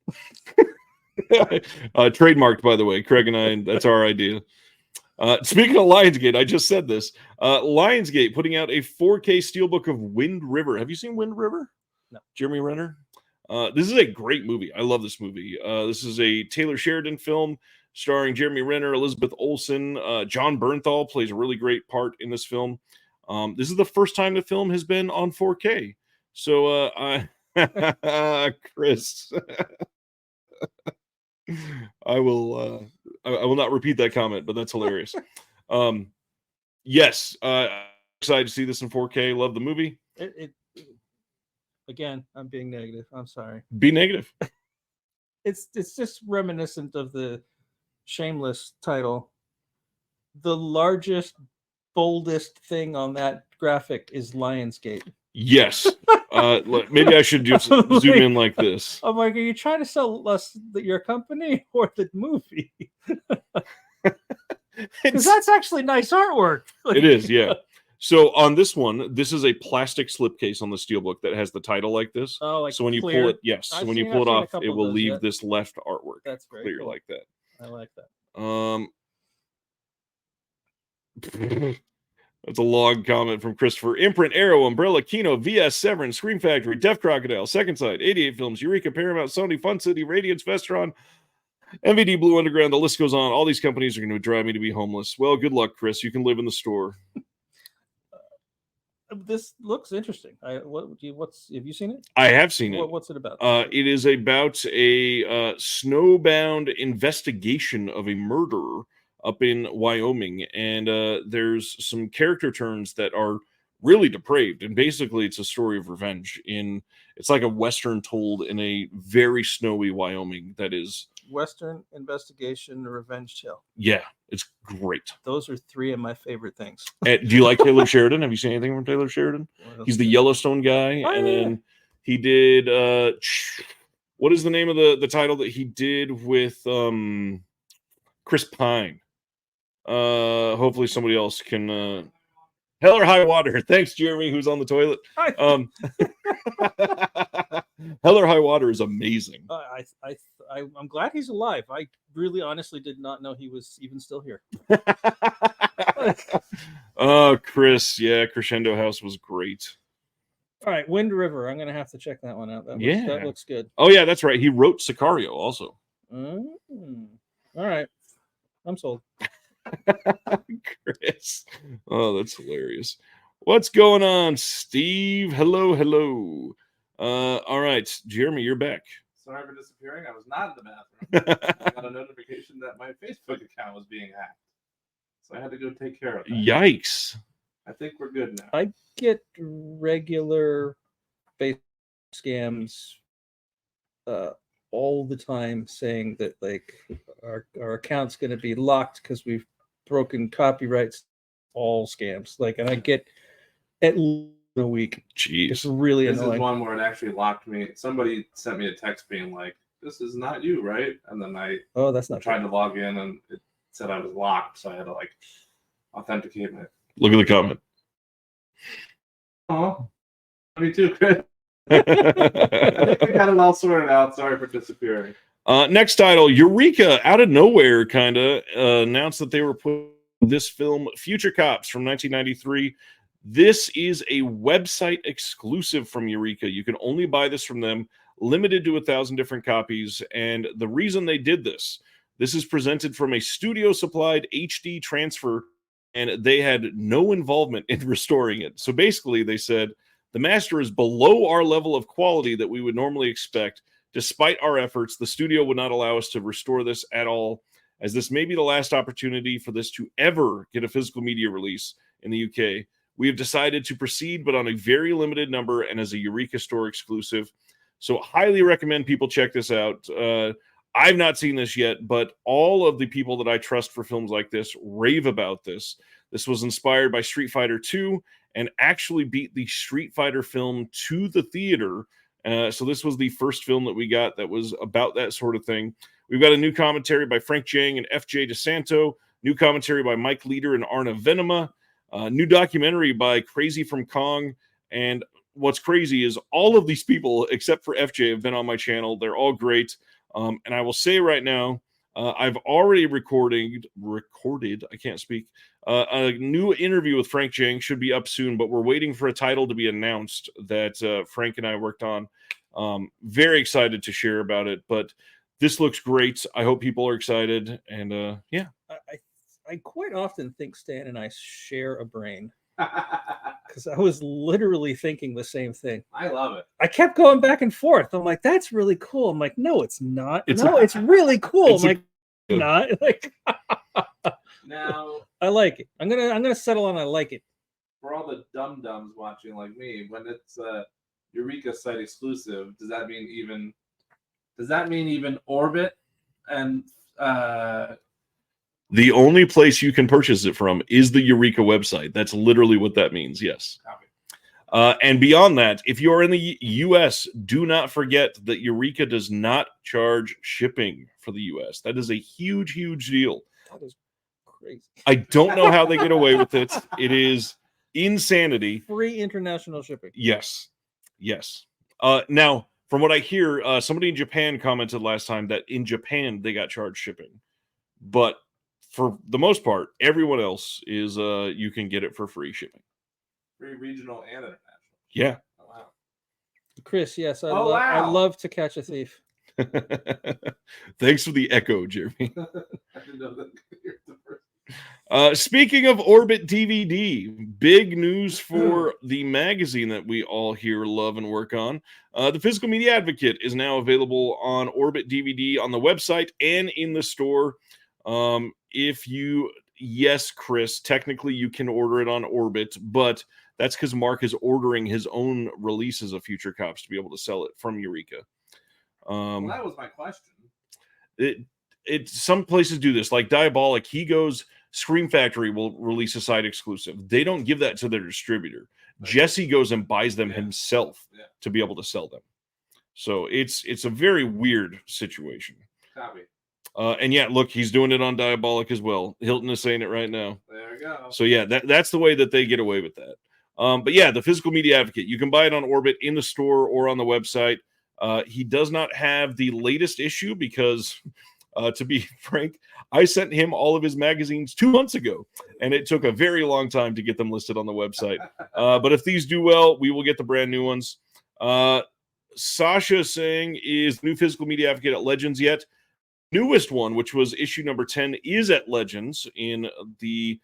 Trademarked, by the way. Craig and I, that's our idea. Speaking of Lionsgate, I just said this. Lionsgate putting out a 4K steelbook of Wind River. Have you seen Wind River?
No.
Jeremy Renner? This is a great movie. I love this movie. This is a Taylor Sheridan film starring Jeremy Renner, Elizabeth Olsen. John Bernthal plays a really great part in this film. This is the first time the film has been on 4K. So, Chris, I will not repeat that comment, but that's hilarious. Yes, I'm excited to see this in 4K. Love the movie.
Again, I'm being negative. I'm sorry.
Be negative.
It's just reminiscent of the Shameless title. The largest, boldest thing on that graphic is Lionsgate.
Yes. Maybe I should just zoom in like this.
I'm like, are you trying to sell us your company or the movie? Because that's actually nice artwork.
It is, yeah. So on this one, this is a plastic slipcase on the steelbook that has the title like this.
Oh, like
so when you
clear?
pull it, yes. So when you pull it off, it will leave
yet.
this left artwork
That's very
clear
cool.
like that.
I like that.
That's a long comment from Christopher. Imprint, Arrow, Umbrella, Kino, VS, Severin, Scream Factory, Deaf Crocodile, Second Sight, 88 Films, Eureka, Paramount, Sony, Fun City, Radiance, Vestron, MVD, Blue Underground. The list goes on. All these companies are going to drive me to be homeless. Well, good luck, Chris. You can live in the store.
This looks interesting. Have you seen it?
I have seen it.
What's it about?
It is about a snowbound investigation of a murder up in Wyoming, and there's some character turns that are really depraved, and basically it's a story of revenge. It's like a Western told in a very snowy Wyoming that is
Western investigation revenge tale.
Yeah, it's great.
Those are three of my favorite things.
Do you like Taylor Sheridan? Have you seen anything from Taylor Sheridan? He's the Yellowstone guy, then he did what is the name of the title that he did with Chris Pine? Hopefully somebody else can Hell or High Water. Thanks, Jeremy, who's on the toilet. Hell or High Water is amazing.
I'm glad he's alive. I really honestly did not know he was even still here.
Oh, Chris. Yeah, Crescendo House was great.
All right, Wind River. I'm going to have to check that one out. That looks good.
Oh, yeah, that's right. He wrote Sicario also.
All right. I'm sold.
Chris. Oh, that's hilarious. What's going on, Steve? Hello. All right, Jeremy, you're back.
Sorry for disappearing. I was not in the bathroom. I got a notification that my Facebook account was being hacked. So I had to go take care of that.
Yikes.
I think we're good now.
I get regular Facebook scams all the time saying that like our account's going to be locked because we've broken copyrights. All scams. And I get at least a week.
Jeez.
It's really annoying.
This is one where it actually locked me. Somebody sent me a text being like, "This is not you, right?" And then I
that's not
tried to log in and it said I was locked, so I had to authenticate my.
Look at the comment.
Oh, me too, Chris. I think we got it all sorted out. Sorry for disappearing.
Next title, Eureka, out of nowhere, kind of announced that they were putting this film, Future Cops, from 1993. This is a website exclusive from Eureka. You can only buy this from them, limited to 1,000 different copies. And the reason they did this is presented from a studio-supplied HD transfer, and they had no involvement in restoring it. So basically, they said, the master is below our level of quality that we would normally expect. Despite our efforts, the studio would not allow us to restore this at all, as this may be the last opportunity for this to ever get a physical media release in the UK. We have decided to proceed, but on a very limited number and as a Eureka store exclusive. So highly recommend people check this out. I've not seen this yet, but all of the people that I trust for films like this rave about this. This was inspired by Street Fighter 2 and actually beat the Street Fighter film to the theater. So this was the first film that we got that was about that sort of thing. We've got a new commentary by Frank Jang and F.J. DeSanto, new commentary by Mike Leader and Arna Venema, new documentary by Crazy from Kong. And what's crazy is all of these people, except for FJ, have been on my channel. They're all great. And I will say right now, I've already recorded, I can't speak, a new interview with Frank Jang should be up soon, but we're waiting for a title to be announced that Frank and I worked on. Very excited to share about it, but this looks great. I hope people are excited. And yeah.
I quite often think Stan and I share a brain. Because I was literally thinking the same thing.
I love it.
I kept going back and forth. I'm like, that's really cool. I'm like, no, it's not. It's really cool. I'm like, not. Like,
now
I like it. I'm gonna settle on I like it.
For all the dum-dums watching like me, when it's Eureka site exclusive, does that mean even Orbit and
the only place you can purchase it from is the Eureka website. That's literally what that means. Yes. And beyond that, if you're in the U.S., do not forget that Eureka does not charge shipping for the U.S. That is a huge, huge deal.
That is crazy.
I don't know how they get away with it. It is insanity.
Free international shipping.
Yes. Yes. Now, from what I hear, somebody in Japan commented last time that in Japan they got charged shipping. But for the most part, everyone else is you can get it for free shipping.
Free regional and international.
Yeah.
Oh, wow.
Chris, yes, I
wow.
love To Catch a Thief.
Thanks for the echo, Jeremy.
I didn't know that.
Speaking of Orbit DVD, big news for the magazine that we all here love and work on. The Physical Media Advocate is now available on Orbit DVD on the website and in the store. Yes, Chris, technically you can order it on Orbit, but that's because Mark is ordering his own releases of Future Cops to be able to sell it from Eureka.
Well, that was my question.
Some places do this, like Diabolic. He goes, Scream Factory will release a site exclusive. They don't give that to their distributor. Okay. Jesse goes and buys them himself to be able to sell them. So it's a very weird situation.
Copy.
And yeah, look, he's doing it on Diabolic as well. Hilton is saying it right now.
There we go.
So yeah, that's the way that they get away with that. But yeah, the Physical Media Advocate, you can buy it on Orbit in the store or on the website. He does not have the latest issue because, to be frank, I sent him all of his magazines 2 months ago, and it took a very long time to get them listed on the website. But if these do well, we will get the brand new ones. Sasha saying, is the new Physical Media Advocate at Legends yet? Newest one, which was issue number 10, is at Legends in the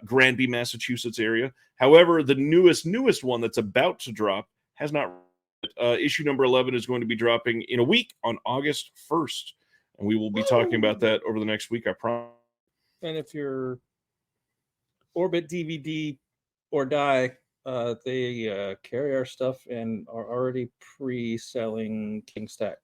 Granby, Massachusetts area. However, the newest one that's about to drop has not. Issue number 11 is going to be dropping in a week on August 1st. And we will be talking about that over the next week, I promise.
And if you're Orbit DVD or die, they carry our stuff and are already pre-selling King Stack.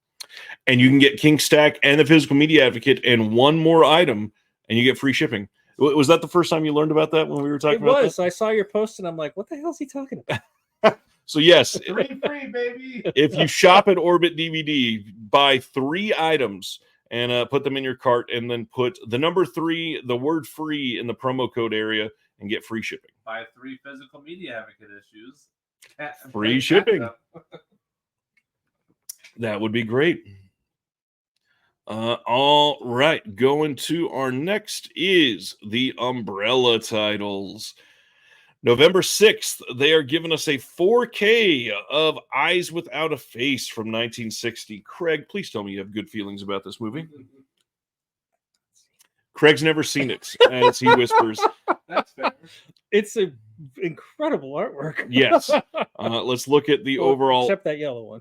And you can get King Stack and the Physical Media Advocate and one more item, and you get free shipping. Was that the first time you learned about that when we were talking about that? It was.
I saw your post, and I'm like, what the hell is he talking about?
So yes,
free, baby.
If you shop at Orbit DVD, buy 3 items and put them in your cart, and then put the number 3, the word free in the promo code area, and get free shipping.
Buy 3 Physical Media Advocate issues.
Free shipping. That would be great. All right, going to our next is the Umbrella titles. November 6th, they are giving us a 4K of Eyes Without a Face from 1960. Craig, please tell me you have good feelings about this movie. Craig's never seen it, as he whispers.
That's fair.
It's an incredible artwork.
Yes. Let's look at the overall.
Except that yellow one.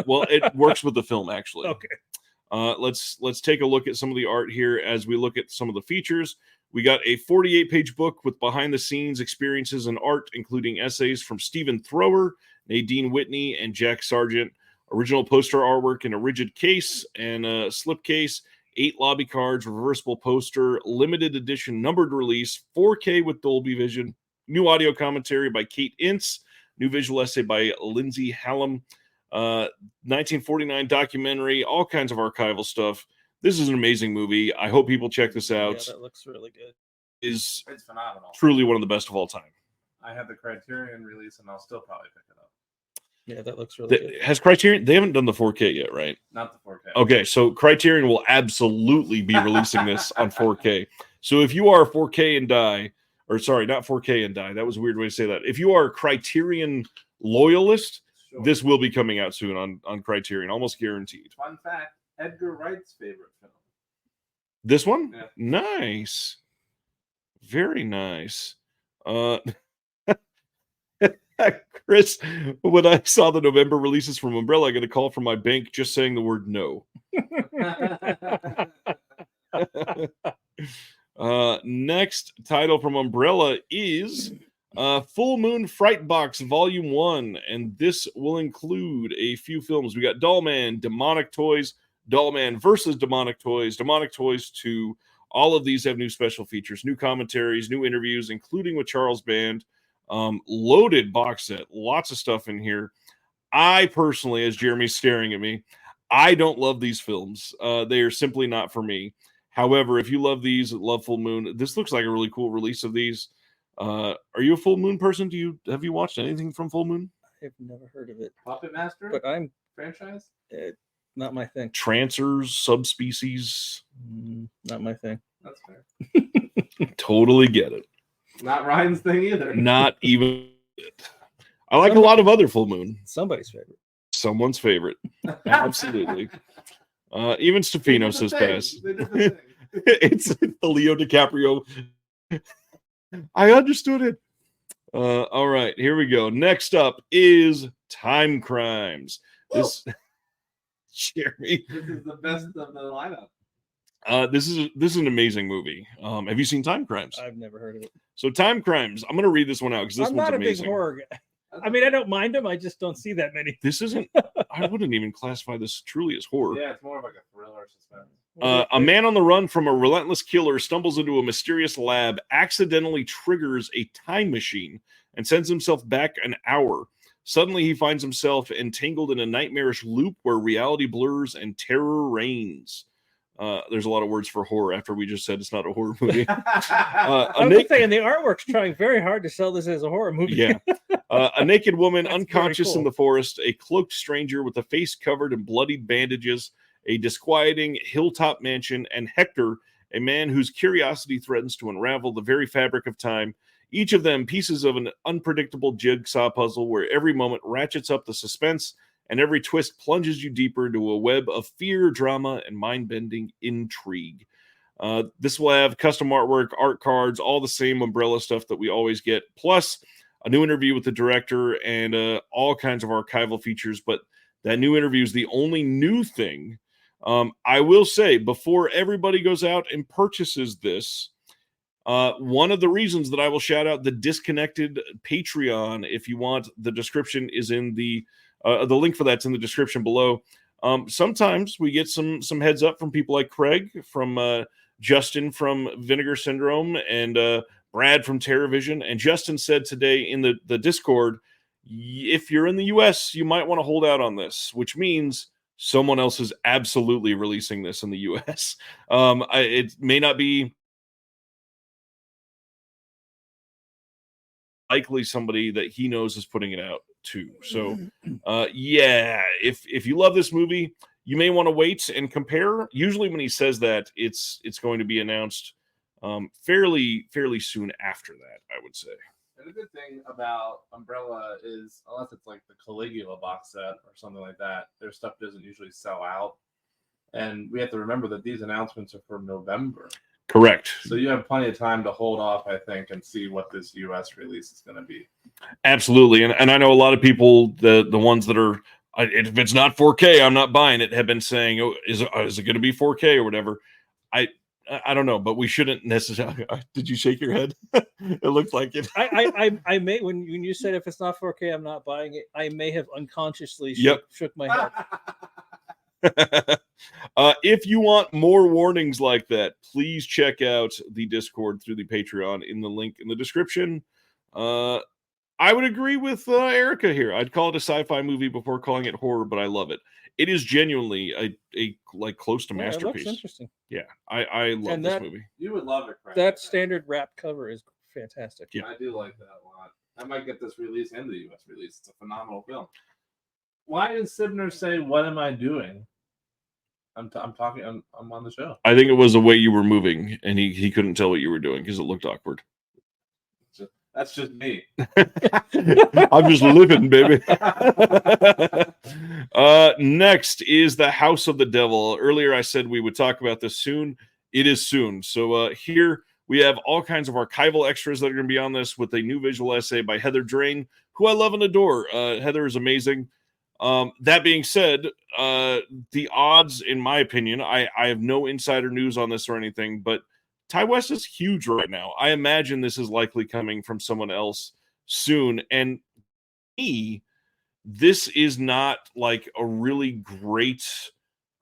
Well, it works with the film, actually.
Okay.
Let's take a look at some of the art here as we look at some of the features. We got a 48-page book with behind-the-scenes experiences and art, including essays from Stephen Thrower, Nadine Whitney, and Jack Sargent. original poster artwork in a rigid case and a slip case, 8 lobby cards, reversible poster, limited edition numbered release, 4K with Dolby Vision, new audio commentary by Kate Ince, new visual essay by Lindsay Hallam, 1949 documentary, all kinds of archival stuff. This is an amazing movie. I hope people check this out.
Yeah, that looks really good.
It's
phenomenal.
Truly one of the best of all time.
I have the Criterion release, and I'll still probably pick it up.
Yeah, that looks really good.
Has Criterion? They haven't done the 4K yet, right?
Not the 4K.
Okay, so Criterion will absolutely be releasing this on 4K. So if you are 4K and die, or sorry, not 4K and die, that was a weird way to say that. If you are a Criterion loyalist,
Sure.
this will be coming out soon on Criterion, almost guaranteed.
Fun fact, Edgar Wright's favorite film.
This one?
Yeah.
Nice. Very nice. Chris, when I saw the November releases from Umbrella, I got a call from my bank just saying the word no. Next title from Umbrella is Full Moon Fright Box Volume 1, and this will include a few films. We got Dollman, Demonic Toys, Dollman versus Demonic Toys 2. All of these have new special features, new commentaries, new interviews, including with Charles Band. Loaded box set, lots of stuff in here. I personally, as Jeremy's staring at me, I don't love these films. They are simply not for me. However, if you love these, love Full Moon, this looks like a really cool release of these. Are you a Full Moon person? Have you watched anything from Full Moon?
I've never heard of it.
Puppet Master?
But I'm
franchise?
Not my thing.
Trancers, subspecies.
Not my thing.
That's fair.
Totally get it.
Not Ryan's thing either.
Not even it. I like a lot of other Full Moon.
Somebody's favorite.
Someone's favorite. Absolutely. Even Stefano says pass. It's the Leo DiCaprio. I understood it. All right, here we go. Next up is Time Crimes. This Jeremy.
This is the best of the lineup.
This is an amazing movie. Have you seen Time Crimes?
I've never heard of it.
So Time Crimes. I'm going to read this one out because this
I'm
one's
not a
amazing.
big horror guy. I mean, I don't mind them. I just don't see that many.
This isn't. I wouldn't even classify this truly as horror.
Yeah, it's more of like a thriller suspense.
A man on the run from a relentless killer stumbles into a mysterious lab, accidentally triggers a time machine, and sends himself back an hour. Suddenly, he finds himself entangled in a nightmarish loop where reality blurs and terror reigns. There's a lot of words for horror after we just said it's not a horror movie.
I'm just saying the artwork's trying very hard to sell this as a horror movie.
Yeah. A naked woman
That's
unconscious
very cool.
in the forest, a cloaked stranger with a face covered in bloodied bandages, a disquieting hilltop mansion, and Hector, a man whose curiosity threatens to unravel the very fabric of time. Each of them pieces of an unpredictable jigsaw puzzle where every moment ratchets up the suspense and every twist plunges you deeper into a web of fear, drama, and mind-bending intrigue. This will have custom artwork, art cards, all the same Umbrella stuff that we always get, plus a new interview with the director and all kinds of archival features. But that new interview is the only new thing. I will say, before everybody goes out and purchases this, one of the reasons that I will shout out the Disconnected Patreon, if you want, the description is in the link for that's in the description below. Sometimes we get some heads up from people like Craig, from Justin from Vinegar Syndrome, and Brad from TerraVision. And Justin said today in the Discord, if you're in the US, you might want to hold out on this, which means someone else is absolutely releasing this in the US. It may not be likely somebody that he knows is putting it out too. So yeah, if you love this movie, you may want to wait and compare. Usually when he says that, it's going to be announced fairly soon after that, I would say.
And the good thing about Umbrella is, unless it's like the Caligula box set or something like that, their stuff doesn't usually sell out. And we have to remember that these announcements are for November.
Correct.
So you have plenty of time to hold off, I think, and see what this US release is going to be.
Absolutely. And I know a lot of people, the ones that are, if it's not 4K, I'm not buying it, have been saying, oh, is it going to be 4K or whatever. I don't know, but we shouldn't necessarily. Did you shake your head? It looked like it.
I may when you said if it's not 4K, I'm not buying it. I may have unconsciously shook my head.
If you want more warnings like that, please check out the Discord through the Patreon in the link in the description. I would agree with Erica here. I'd call it a sci-fi movie before calling it horror, but I love it. It is genuinely a like close to masterpiece.
It looks interesting.
Yeah, I love this movie.
You would love it, Craig.
That standard wrap cover is fantastic.
Yeah,
I do like that a lot. I might get this release and the U.S. release. It's a phenomenal film. Why did Sibner say, "What am I doing"? I'm talking. I'm on the show.
I think it was the way you were moving, and he couldn't tell what you were doing because it looked awkward.
That's just me.
I'm just living, baby. Next is The House of the Devil. Earlier I said we would talk about this soon. It is soon. So here we have all kinds of archival extras that are going to be on this with a new visual essay by Heather Drain, who I love and adore. Heather is amazing. That being said, the odds, in my opinion, I have no insider news on this or anything, but Ty West is huge right now. I imagine this is likely coming from someone else soon. And this is not like a really great,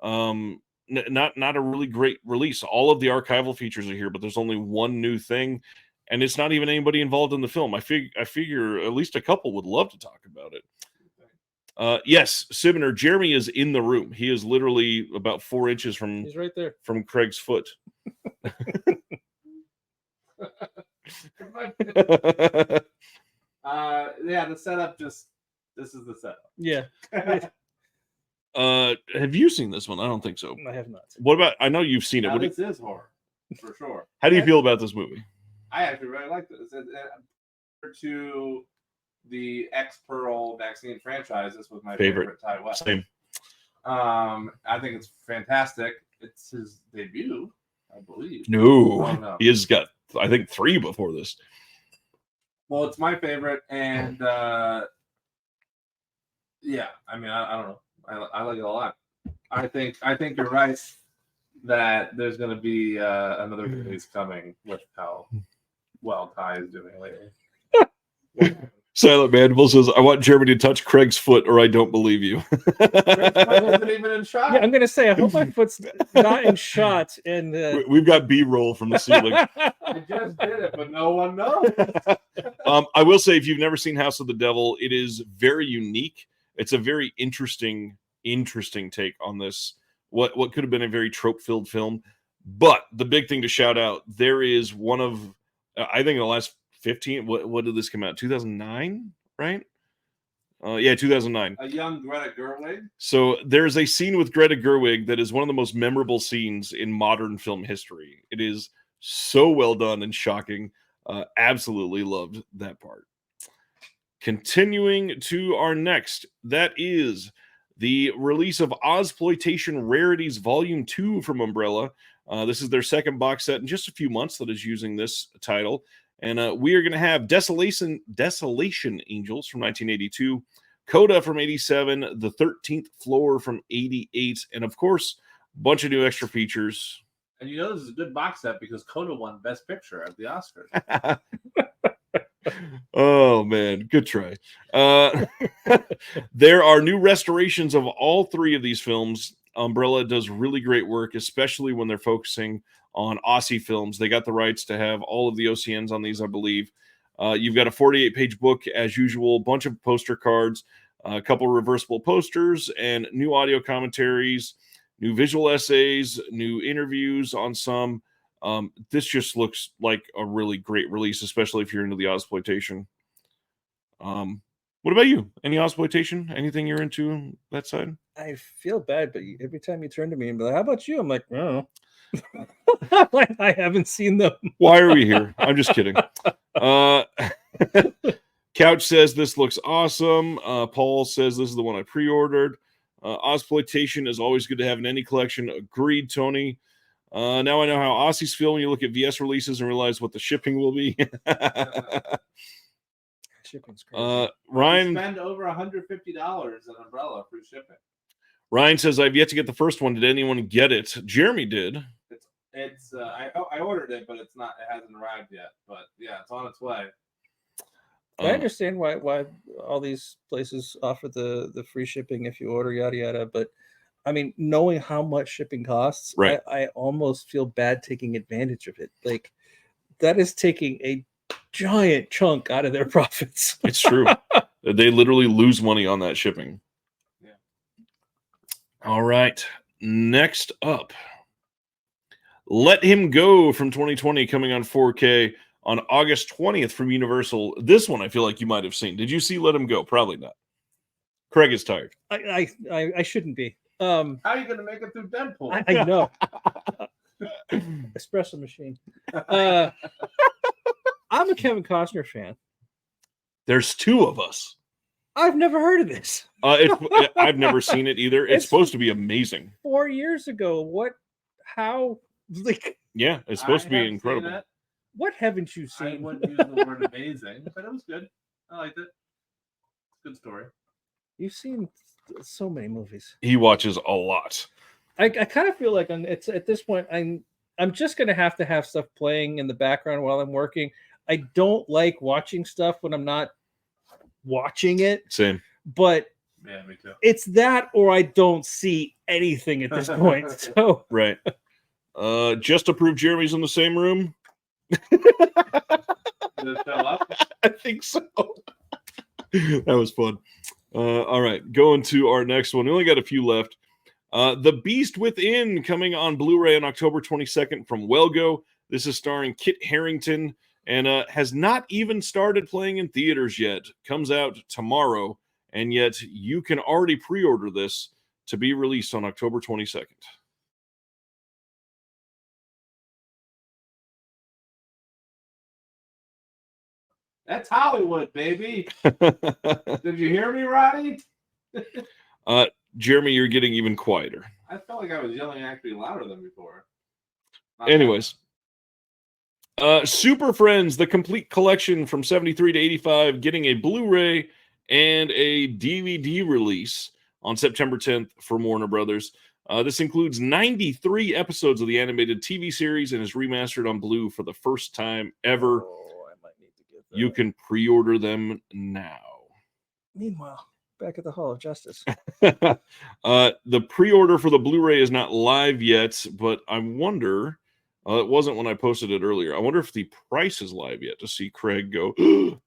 not a really great release. All of the archival features are here, but there's only one new thing, and it's not even anybody involved in the film. I figure at least a couple would love to talk about it. Yes, Sibner, Jeremy is in the room. He is literally about 4 inches from.
He's right there
from Craig's foot.
Yeah, the setup this is the setup.
Yeah.
Have you seen this one? I don't think so.
I have not.
What about? I know you've seen it.
Now, this is horror for sure.
How do you feel about this movie?
I actually really like this. To the X-Pearl vaccine franchise, this was my favorite Ty West.
Same.
I think it's fantastic. It's his debut, I believe.
No. He has got, I think, 3 before this.
Well, it's my favorite, and yeah, I mean, I don't know, I like it a lot. I think you're right that there's going to be another release coming with how well Ty is doing lately.
Silent Mandible says, I want Jeremy to touch Craig's foot or I don't believe you.
Wasn't even in shot.
Yeah, I'm going to say, I hope my foot's not in shot. And
we've got B-roll from the ceiling.
I just did it, but no one knows.
I will say, if you've never seen House of the Devil, it is very unique. It's a very interesting take on this. What could have been a very trope-filled film. But the big thing to shout out, there is one of, I think in the last 15, what did this come out? 2009, right? Yeah, 2009.
A young Greta Gerwig.
So there's a scene with Greta Gerwig that is one of the most memorable scenes in modern film history. It is so well done and shocking. Absolutely loved that part. Continuing to our next, that is the release of Ozploitation Rarities Volume 2 from Umbrella. This is their second box set in just a few months that is using this title. And we are going to have Desolation Angels from 1982, Coda from 87, The 13th Floor from 88, and of course, a bunch of new extra features.
And you know this is a good box set because Coda won Best Picture at the Oscars.
Oh, man. Good try. There are new restorations of all 3 of these films. Umbrella does really great work, especially when they're focusing on Aussie films. They got the rights to have all of the OCNs on these, I believe. You've got a 48-page book, as usual, bunch of poster cards, a couple reversible posters, and new audio commentaries, new visual essays, new interviews on some. This just looks like a really great release, especially if you're into the Ozploitation. What about you? Any Ozploitation? Anything you're into on that side?
I feel bad, but every time you turn to me and be like, how about you? I'm like, oh. I haven't seen them.
Why are we here? I'm just kidding. Couch says this looks awesome. Paul says this is the one I pre-ordered. Ozploitation is always good to have in any collection. Agreed, Tony. Now I know how Aussies feel when you look at VS releases and realize what the shipping will be.
Shipping's crazy.
Ryan,
spend over $150 on Umbrella free shipping.
Ryan says, I've yet to get the first one. Did anyone get it? Jeremy did.
It's It's I ordered it, but it's not. It hasn't arrived yet. But yeah, it's on its way.
I understand why all these places offer the free shipping if you order yada yada, but I mean, knowing how much shipping costs,
Right.
I almost feel bad taking advantage of it. Like that is taking a giant chunk out of their profits.
It's true. They literally lose money on that shipping.
Yeah.
All right. Next up, Let Him Go from 2020 coming on 4K on August 20th from Universal. This one I feel like you might have seen. Did you see Let Him Go? Probably not. Craig is tired.
I shouldn't be.
How are you gonna make it through Deadpool?
I know. Espresso machine. I'm a Kevin Costner fan.
There's two of us.
I've never heard of this.
I've never seen it either. It's supposed to be amazing.
4 years ago. What? How? Like,
Yeah, it's supposed to be
I have
incredible.
seen it.
what haven't you
I
seen?
wouldn't use the word amazing, but it was good. I liked it. Good story.
You've seen so many movies.
He watches a lot.
I kind of feel like it's at this point I'm just gonna have to have stuff playing in the background while I'm working. I don't like watching stuff when I'm not watching it,
Same.
but
Yeah, me too.
it's that or I don't see anything at this point. So
Right. Just to prove Jeremy's in the same room.
Did it show up?
I think so. That was fun. All right, going to our next one. We only got a few left. The Beast Within coming on Blu-ray on October 22nd from Wellgo. This is starring Kit Harington and has not even started playing in theaters yet. Comes out tomorrow, and yet you can already pre-order this to be released on October 22nd.
That's Hollywood, baby. Did you hear me, Roddy?
Jeremy, you're getting even quieter.
I felt like I was yelling actually louder than before.
Anyways, Super Friends, the complete collection from 73 to 85, getting a Blu-ray and a DVD release on September 10th from Warner Brothers. This includes 93 episodes of the animated TV series and is remastered on Blu for the first time ever.
I might need to get that.
You can pre-order them now.
Meanwhile, back at the Hall of Justice.
The pre-order for the Blu-ray is not live yet, but I wonder. It wasn't when I posted it earlier. I wonder if the price is live yet to see Craig go.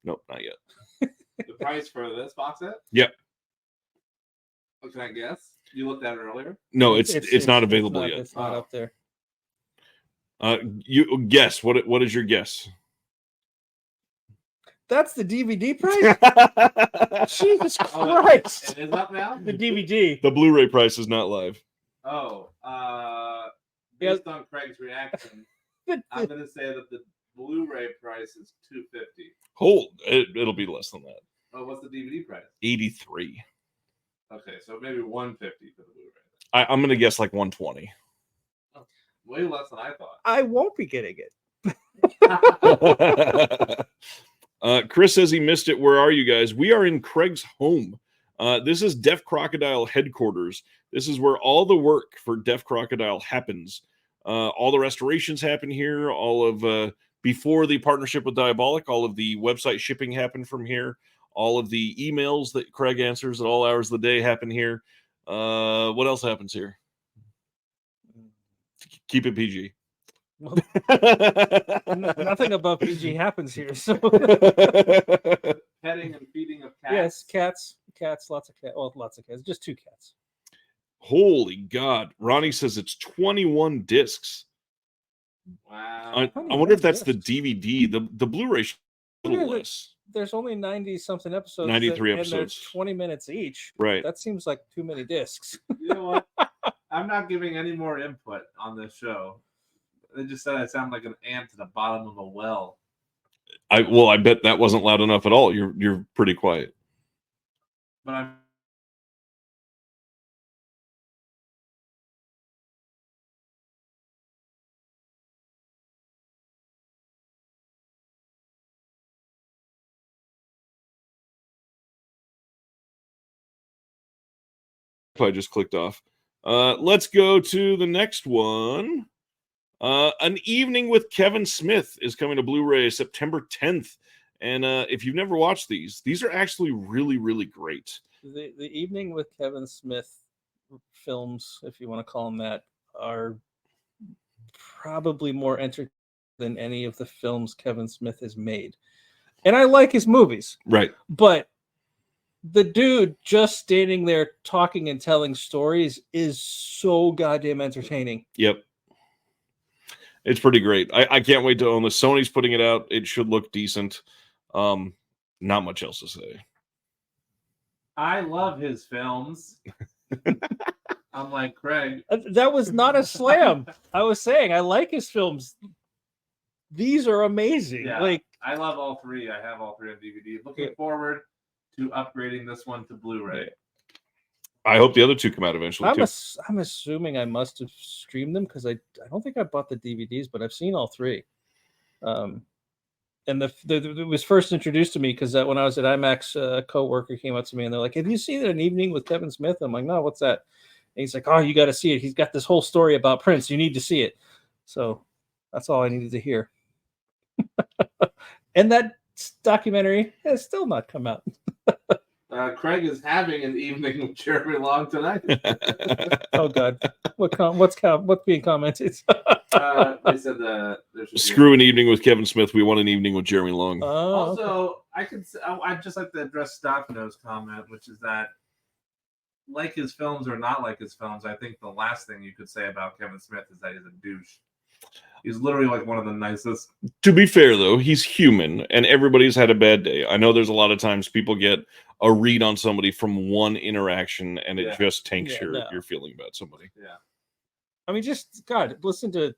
Nope, not yet.
The price for this box set?
Yep.
What can I guess? You looked at it earlier.
No, it's not available yet.
It's not up there.
You guess what is your guess?
That's the DVD price? Jesus Christ.
It is up now?
The DVD.
The Blu-ray price is not live.
Oh, based on Craig's reaction, I'm going to say that the Blu-ray price is $250.
Hold, it'll be less than that.
Oh, what's the DVD price?
83.
Okay, so maybe $150 for the Blu-ray.
I'm going to guess like 120.
Oh, way less than I thought.
I won't be getting it.
Chris says he missed it. Where are you guys? We are in Craig's home. This is Deaf Crocodile headquarters. This is where all the work for Deaf Crocodile happens. All the restorations happen here. All of before the partnership with Diabolic, all of the website shipping happened from here. All of the emails that Craig answers at all hours of the day happen here. What else happens here? Keep it PG.
Well, nothing above PG happens here. So
Petting and feeding of
yes,
cats.
cats, lots of cats. Well, lots of cats. Just 2 cats.
Holy God. Ronnie says it's 21 discs.
Wow.
I wonder if that's the DVD. The Blu-ray is a little less.
There's only 90-something episodes.
93
and
episodes.
There's 20 minutes each.
Right.
That seems like too many discs.
You know what? I'm not giving any more input on this show. They just said I sound like an ant at the bottom of a well.
I bet that wasn't loud enough at all. You're pretty quiet.
But I'm
I just clicked off. Let's go to the next one. An Evening with Kevin Smith is coming to Blu-ray September 10th. And if you've never watched these are actually really, really great.
The Evening with Kevin Smith films, if you want to call them that, are probably more entertaining than any of the films Kevin Smith has made. And I like his movies.
Right.
But the dude just standing there talking and telling stories is so goddamn entertaining.
Yep. It's pretty great. I can't wait to own this. Sony's putting it out. It should look decent. Not much else to say.
I love his films. Unlike Craig.
That was not a slam. I was saying I like his films. These are amazing.
Yeah,
Like,
I love all three. I have all three on DVD. Looking forward to upgrading this one to Blu-ray.
I hope the other two come out eventually.
I'm assuming I must have streamed them because I don't think I bought the DVDs, but I've seen all three. And it was first introduced to me because when I was at IMAX, a coworker came up to me and they're like, "Have you seen An Evening with Kevin Smith?" I'm like, "No, what's that?" And he's like, "Oh, you got to see it. He's got this whole story about Prince. You need to see it." So that's all I needed to hear. And that documentary has still not come out.
Craig is having an evening with Jeremy Long tonight.
Oh God, what's being commented?
They said
screw An Evening with Kevin Smith. We want An Evening with Jeremy Long.
Also, I'd just like to address Stefano's comment, which is that, like his films or not like his films, I think the last thing you could say about Kevin Smith is that he's a douche. He's literally like one of the nicest.
To be fair, though, he's human, and everybody's had a bad day. I know there's a lot of times people get a read on somebody from one interaction, and it just tanks your feeling about somebody.
Yeah.
I mean, just, God, listen to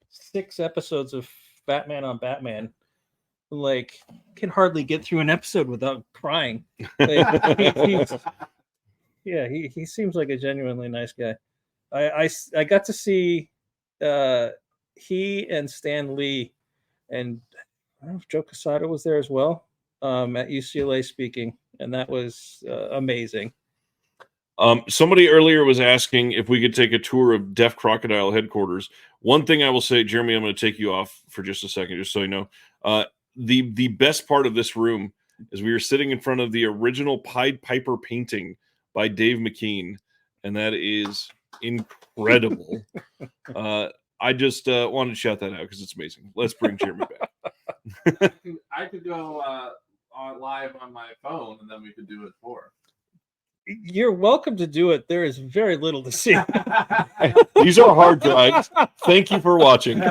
6 episodes of Batman on Batman. Like, can hardly get through an episode without crying. Like, he seems like a genuinely nice guy. I got to see he and Stan Lee, and I don't know if Joe Quesada was there as well, at UCLA speaking, and that was amazing.
Somebody earlier was asking if we could take a tour of Deaf Crocodile headquarters. One thing I will say, Jeremy, I'm going to take you off for just a second, just so you know. The best part of this room is we were sitting in front of the original Pied Piper painting by Dave McKean, and that is incredible. I just wanted to shout that out because it's amazing. Let's bring Jeremy back.
I could go live on my phone, and then we could do it for.
You're welcome to do it. There is very little to see.
These are hard drives. Thank you for watching.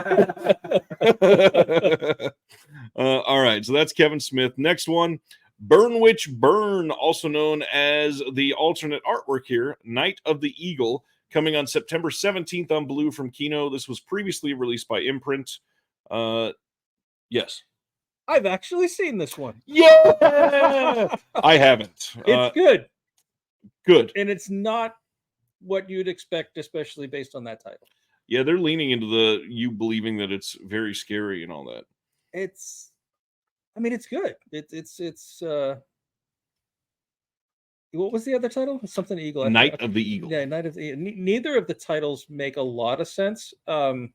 All right, so that's Kevin Smith. Next one, Burn Witch Burn, also known as the alternate artwork here, Night of the Eagle, coming on September 17th on Blue from Kino. This was previously released by Imprint. Yes.
I've actually seen this one.
Yeah! I haven't.
It's good.
Good.
And it's not what you'd expect, especially based on that title.
Yeah, they're leaning into you believing that it's very scary and all that.
It's good. It's what was the other title? Something Eagle.
Night of the Eagle.
Yeah, Night of the Eagle. Neither of the titles make a lot of sense. Burn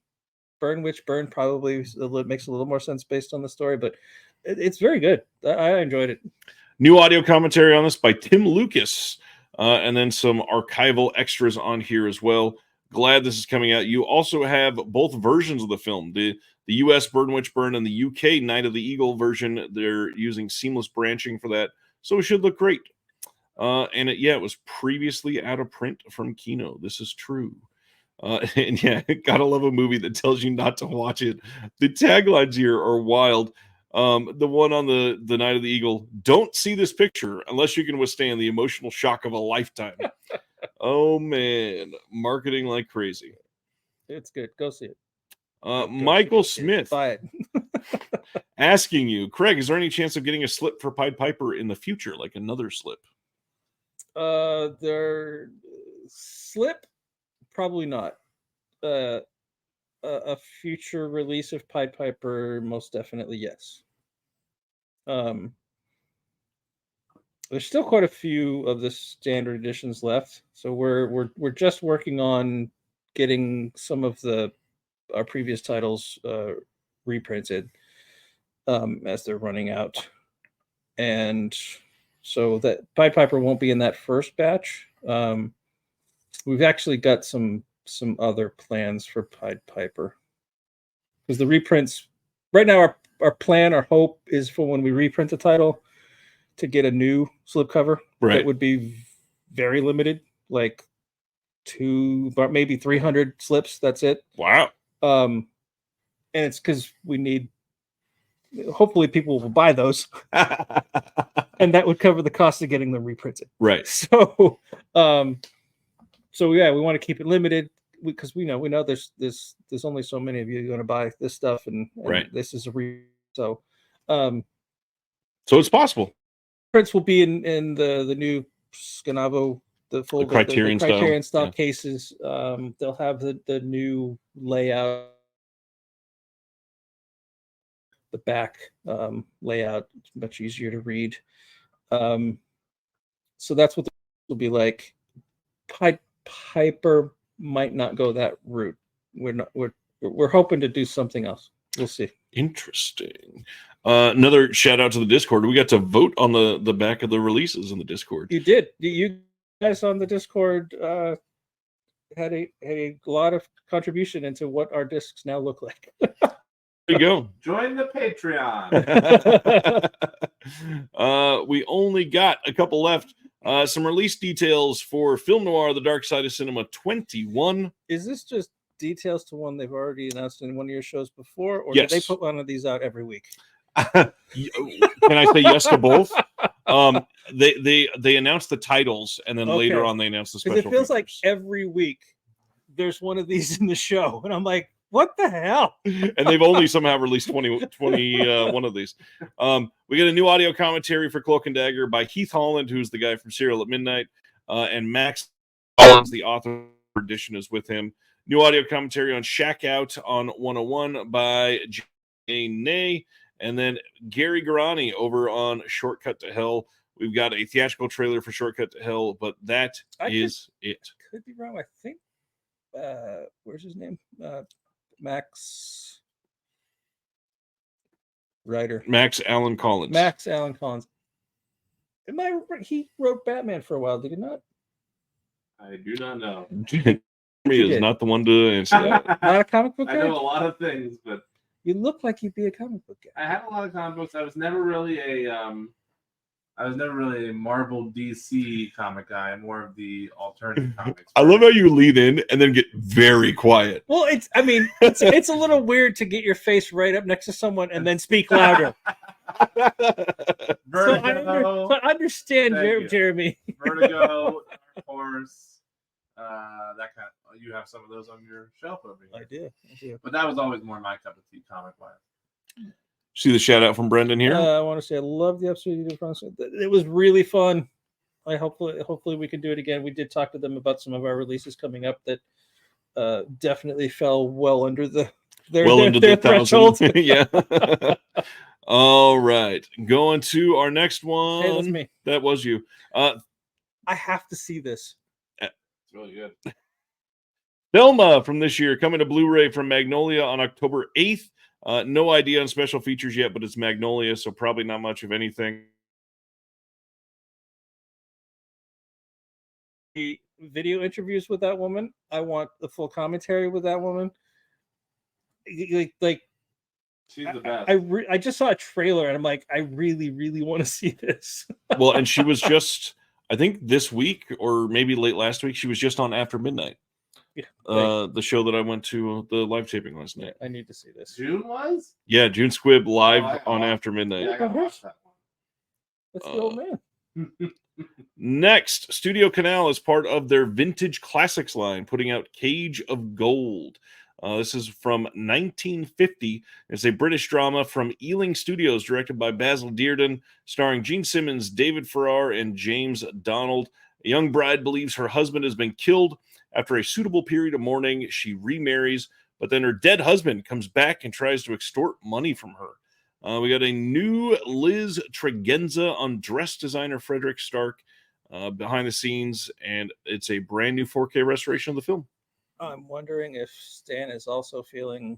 Witch Burn probably makes a little more sense based on the story, but it's very good. I enjoyed it.
New audio commentary on this by Tim Lucas, and then some archival extras on here as well. Glad this is coming out. You also have both versions of the film, the US Burn Witch Burn and the UK Night of the Eagle version. They're using seamless branching for that, so it should look great. And it was previously out of print from Kino. This is true. And yeah, gotta love a movie that tells you not to watch it. The taglines here are wild. The one on the Night of the Eagle, don't see this picture unless you can withstand the emotional shock of a lifetime. Oh man, marketing like crazy.
It's good. Go see it.
Michael Smith
buy it.
asking you, Craig, is there any chance of getting a slip for Pied Piper in the future, like another slip?
Their slip, probably not. A future release of Pied Piper, most definitely yes. There's still quite a few of the standard editions left, so we're just working on getting some of the our previous titles reprinted as they're running out, and so that Pied Piper won't be in that first batch. We've actually got some other plans for Pied Piper, because the reprints right now, our plan, our hope is for when we reprint the title to get a new slipcover that would be very limited, like 200, but maybe 300 slips. That's it.
Wow.
And it's because we need. Hopefully, people will buy those, and that would cover the cost of getting them reprinted.
Right.
So, yeah, we want to keep it limited because we know there's only so many of you going to buy this stuff, and this is so.
So it's possible.
Prints will be in the new Scanavo, the full Criterion style cases. They'll have the new layout, the back layout. It's much easier to read. So that's what will be like. Pied Piper might not go that route. We're hoping to do something else. We'll see.
Interesting. Another shout out to the Discord. We got to vote on the back of the releases in the Discord.
You did. You guys on the Discord had a lot of contribution into what our discs now look like.
There you go.
Join the Patreon.
We only got a couple left. Some release details for Film Noir: The Dark Side of Cinema 21.
Is this just details to one they've already announced in one of your shows before, or
yes.
do they put one of these out every week?
Can I say yes to both? They announced the titles, and then later on they announced the special.
It feels like every week there's one of these in the show, and I'm like, what the hell?
And they've only somehow released 21 of these. We get a new audio commentary for Cloak and Dagger by Heath Holland, who's the guy from Serial at Midnight, and Max Collins, the author edition, is with him. New audio commentary on Shack Out on 101 by Jay Nay, and then Gary Garani over on Shortcut to Hell. We've got a theatrical trailer for Shortcut to Hell, but that is it.
Could be wrong. I think where's his name? Max
Allen Collins.
Max Allen Collins. He wrote Batman for a while, did he not?
I do not know.
He is not the one to answer that.
Not a comic book guy?
I know a lot of things, but
you look like you'd be a comic book guy.
I had a lot of comic books. I was never really a Marvel DC comic guy. I'm more of the alternative comics.
I love how you lean in and then get very quiet.
Well, it's a little weird to get your face right up next to someone and then speak louder.
Vertigo.
So I understand, Jeremy.
Vertigo, Dark Horse, that kind of. You have some of those on your shelf over here.
I do.
But that was always more my cup of tea, comic wise.
See the shout out from Brendan here.
I want to say I love the episode you did. It was really fun. Hopefully we can do it again. We did talk to them about some of our releases coming up that definitely fell well under their threshold.
Yeah. All right, going to our next one.
Hey, that's me.
That was you.
I have to see this.
It's really good.
Thelma from this year coming to Blu-ray from Magnolia on October 8th. No idea on special features yet, but it's Magnolia, so probably not much of anything.
The video interviews with that woman. I want the full commentary with that woman. Like
she's the best.
I just saw a trailer and I'm like, I really, really want to see this.
Well, and she was just, I think this week or maybe late last week, she was just on After Midnight.
Yeah,
the show that I went to the live taping last night.
I need to see this.
June was?
Yeah, June Squibb live on After Midnight.
Yeah, I gotta watch that one.
That's the old man.
Next, Studio Canal is part of their Vintage Classics line, putting out Cage of Gold. This is from 1950. It's a British drama from Ealing Studios, directed by Basil Dearden, starring Gene Simmons, David Farrar, and James Donald. A young bride believes her husband has been killed. After a suitable period of mourning, she remarries, but then her dead husband comes back and tries to extort money from her. We got a new Liz Tregenza on dress designer Frederick Stark behind the scenes, and it's a brand new 4K restoration of the film.
I'm wondering if Stan is also feeling,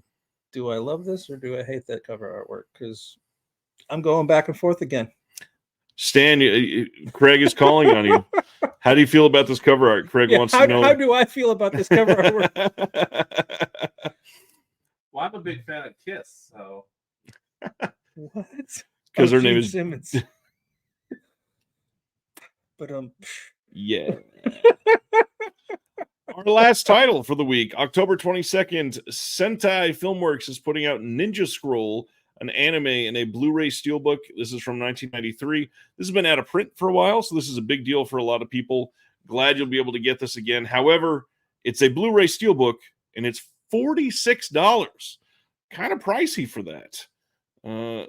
do I love this or do I hate that cover artwork? Because I'm going back and forth again.
Stan, Craig is calling on you. How do you feel about this cover art? Craig wants to know.
How do I feel about this cover artwork?
Well, I'm a big fan of Kiss, so.
What?
Because her name
Gene
is
Simmons. But
yeah. Our last title for the week, October 22nd, Sentai Filmworks is putting out Ninja Scroll, an anime in a Blu-ray steelbook. This is from 1993. This has been out of print for a while, so this is a big deal for a lot of people. Glad you'll be able to get this again. However, it's a Blu-ray steelbook, and it's $46. Kind of pricey for that.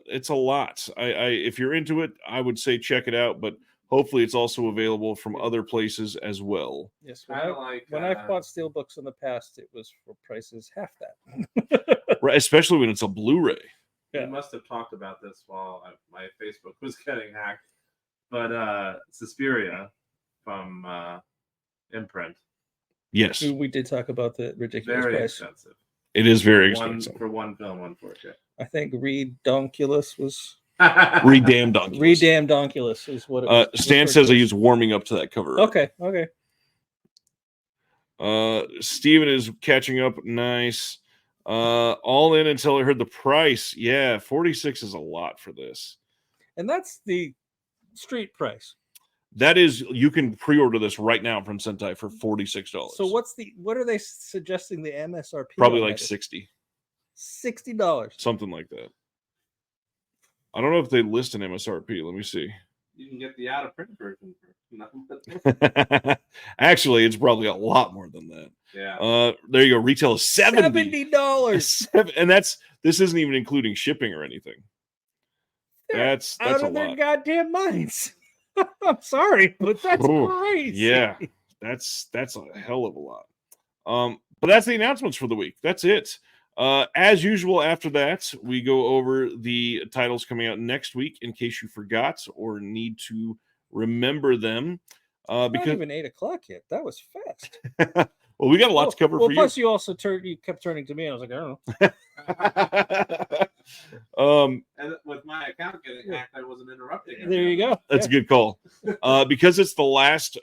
It's a lot. If you're into it, I would say check it out, but hopefully it's also available from other places as well.
yes,
When
I've bought steelbooks in the past, it was for prices half that.
Right, especially when it's a Blu-ray.
Yeah.
We must have talked about this while my Facebook was getting hacked. But Suspiria from Imprint.
Yes.
We did talk about the ridiculous
Very
price.
expensive.
It is very expensive.
For one film on 4K.
I think Redonkulous was
Redamned.
Redamnedonkulous is what it was.
Stan says I use warming up to that cover.
Okay.
Steven is catching up. Nice. All in until I heard the price. Yeah, 46 is a lot for this.
And that's the street price.
That is, you can pre-order this right now from Sentai for $46.
So what are they suggesting the MSRP?
Probably like 60.
$60.
Something like that. I don't know if they list an MSRP. Let me see.
You can get the out of print version for nothing but
Actually, it's probably a lot more than that.
Yeah.
There you go. Retail is $70.
$70.
And this isn't even including shipping or anything. That's
out
a
of their
lot.
goddamn minds. I'm sorry, but that's crazy.
Yeah, that's a hell of a lot. But that's the announcements for the week. That's it. As usual, after that, we go over the titles coming out next week in case you forgot or need to remember them.
Because
because
not even 8:00 yet. That was fast.
well, we got a lot to cover for you.
Plus, you also you kept turning to me. I was like, I don't know.
And with my account getting hacked, I wasn't interrupting.
There you go.
That's a good call. Because it's the last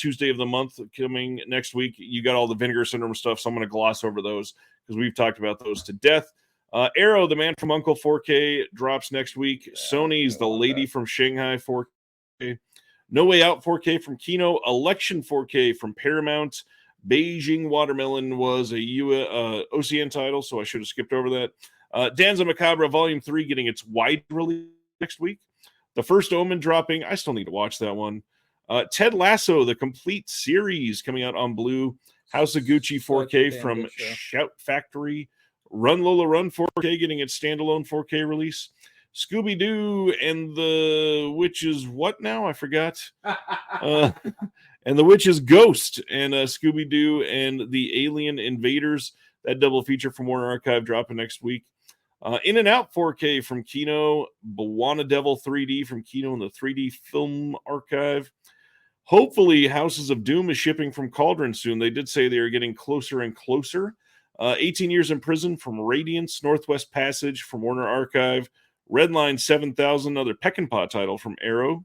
Tuesday of the month coming next week. You got all the Vinegar Syndrome stuff, so I'm going to gloss over those because we've talked about those to death. Arrow, the Man from U.N.C.L.E. 4K drops next week.
Yeah,
Sony's The Lady from Shanghai 4K. No Way Out 4K from Kino. Election 4K from Paramount. Beijing Watermelon was a OCN title, so I should have skipped over that. Danza Macabre Volume 3 getting its wide release next week. The First Omen dropping. I still need to watch that one. Ted Lasso, the complete series coming out on Blue. House of Gucci 4K from Shout Factory. Run Lola Run 4K getting its standalone 4K release. Scooby-Doo and the Witch's what now? I forgot. And the Witch's Ghost and Scooby-Doo and the Alien Invaders. That double feature from Warner Archive dropping next week. In and Out 4K from Kino. Bawana Devil 3D from Kino and the 3D Film Archive. Hopefully, Houses of Doom is shipping from Cauldron soon. They did say they are getting closer and closer. 18 Years in Prison from Radiance. Northwest Passage from Warner Archive. Redline 7000, another Peckinpah title from Arrow.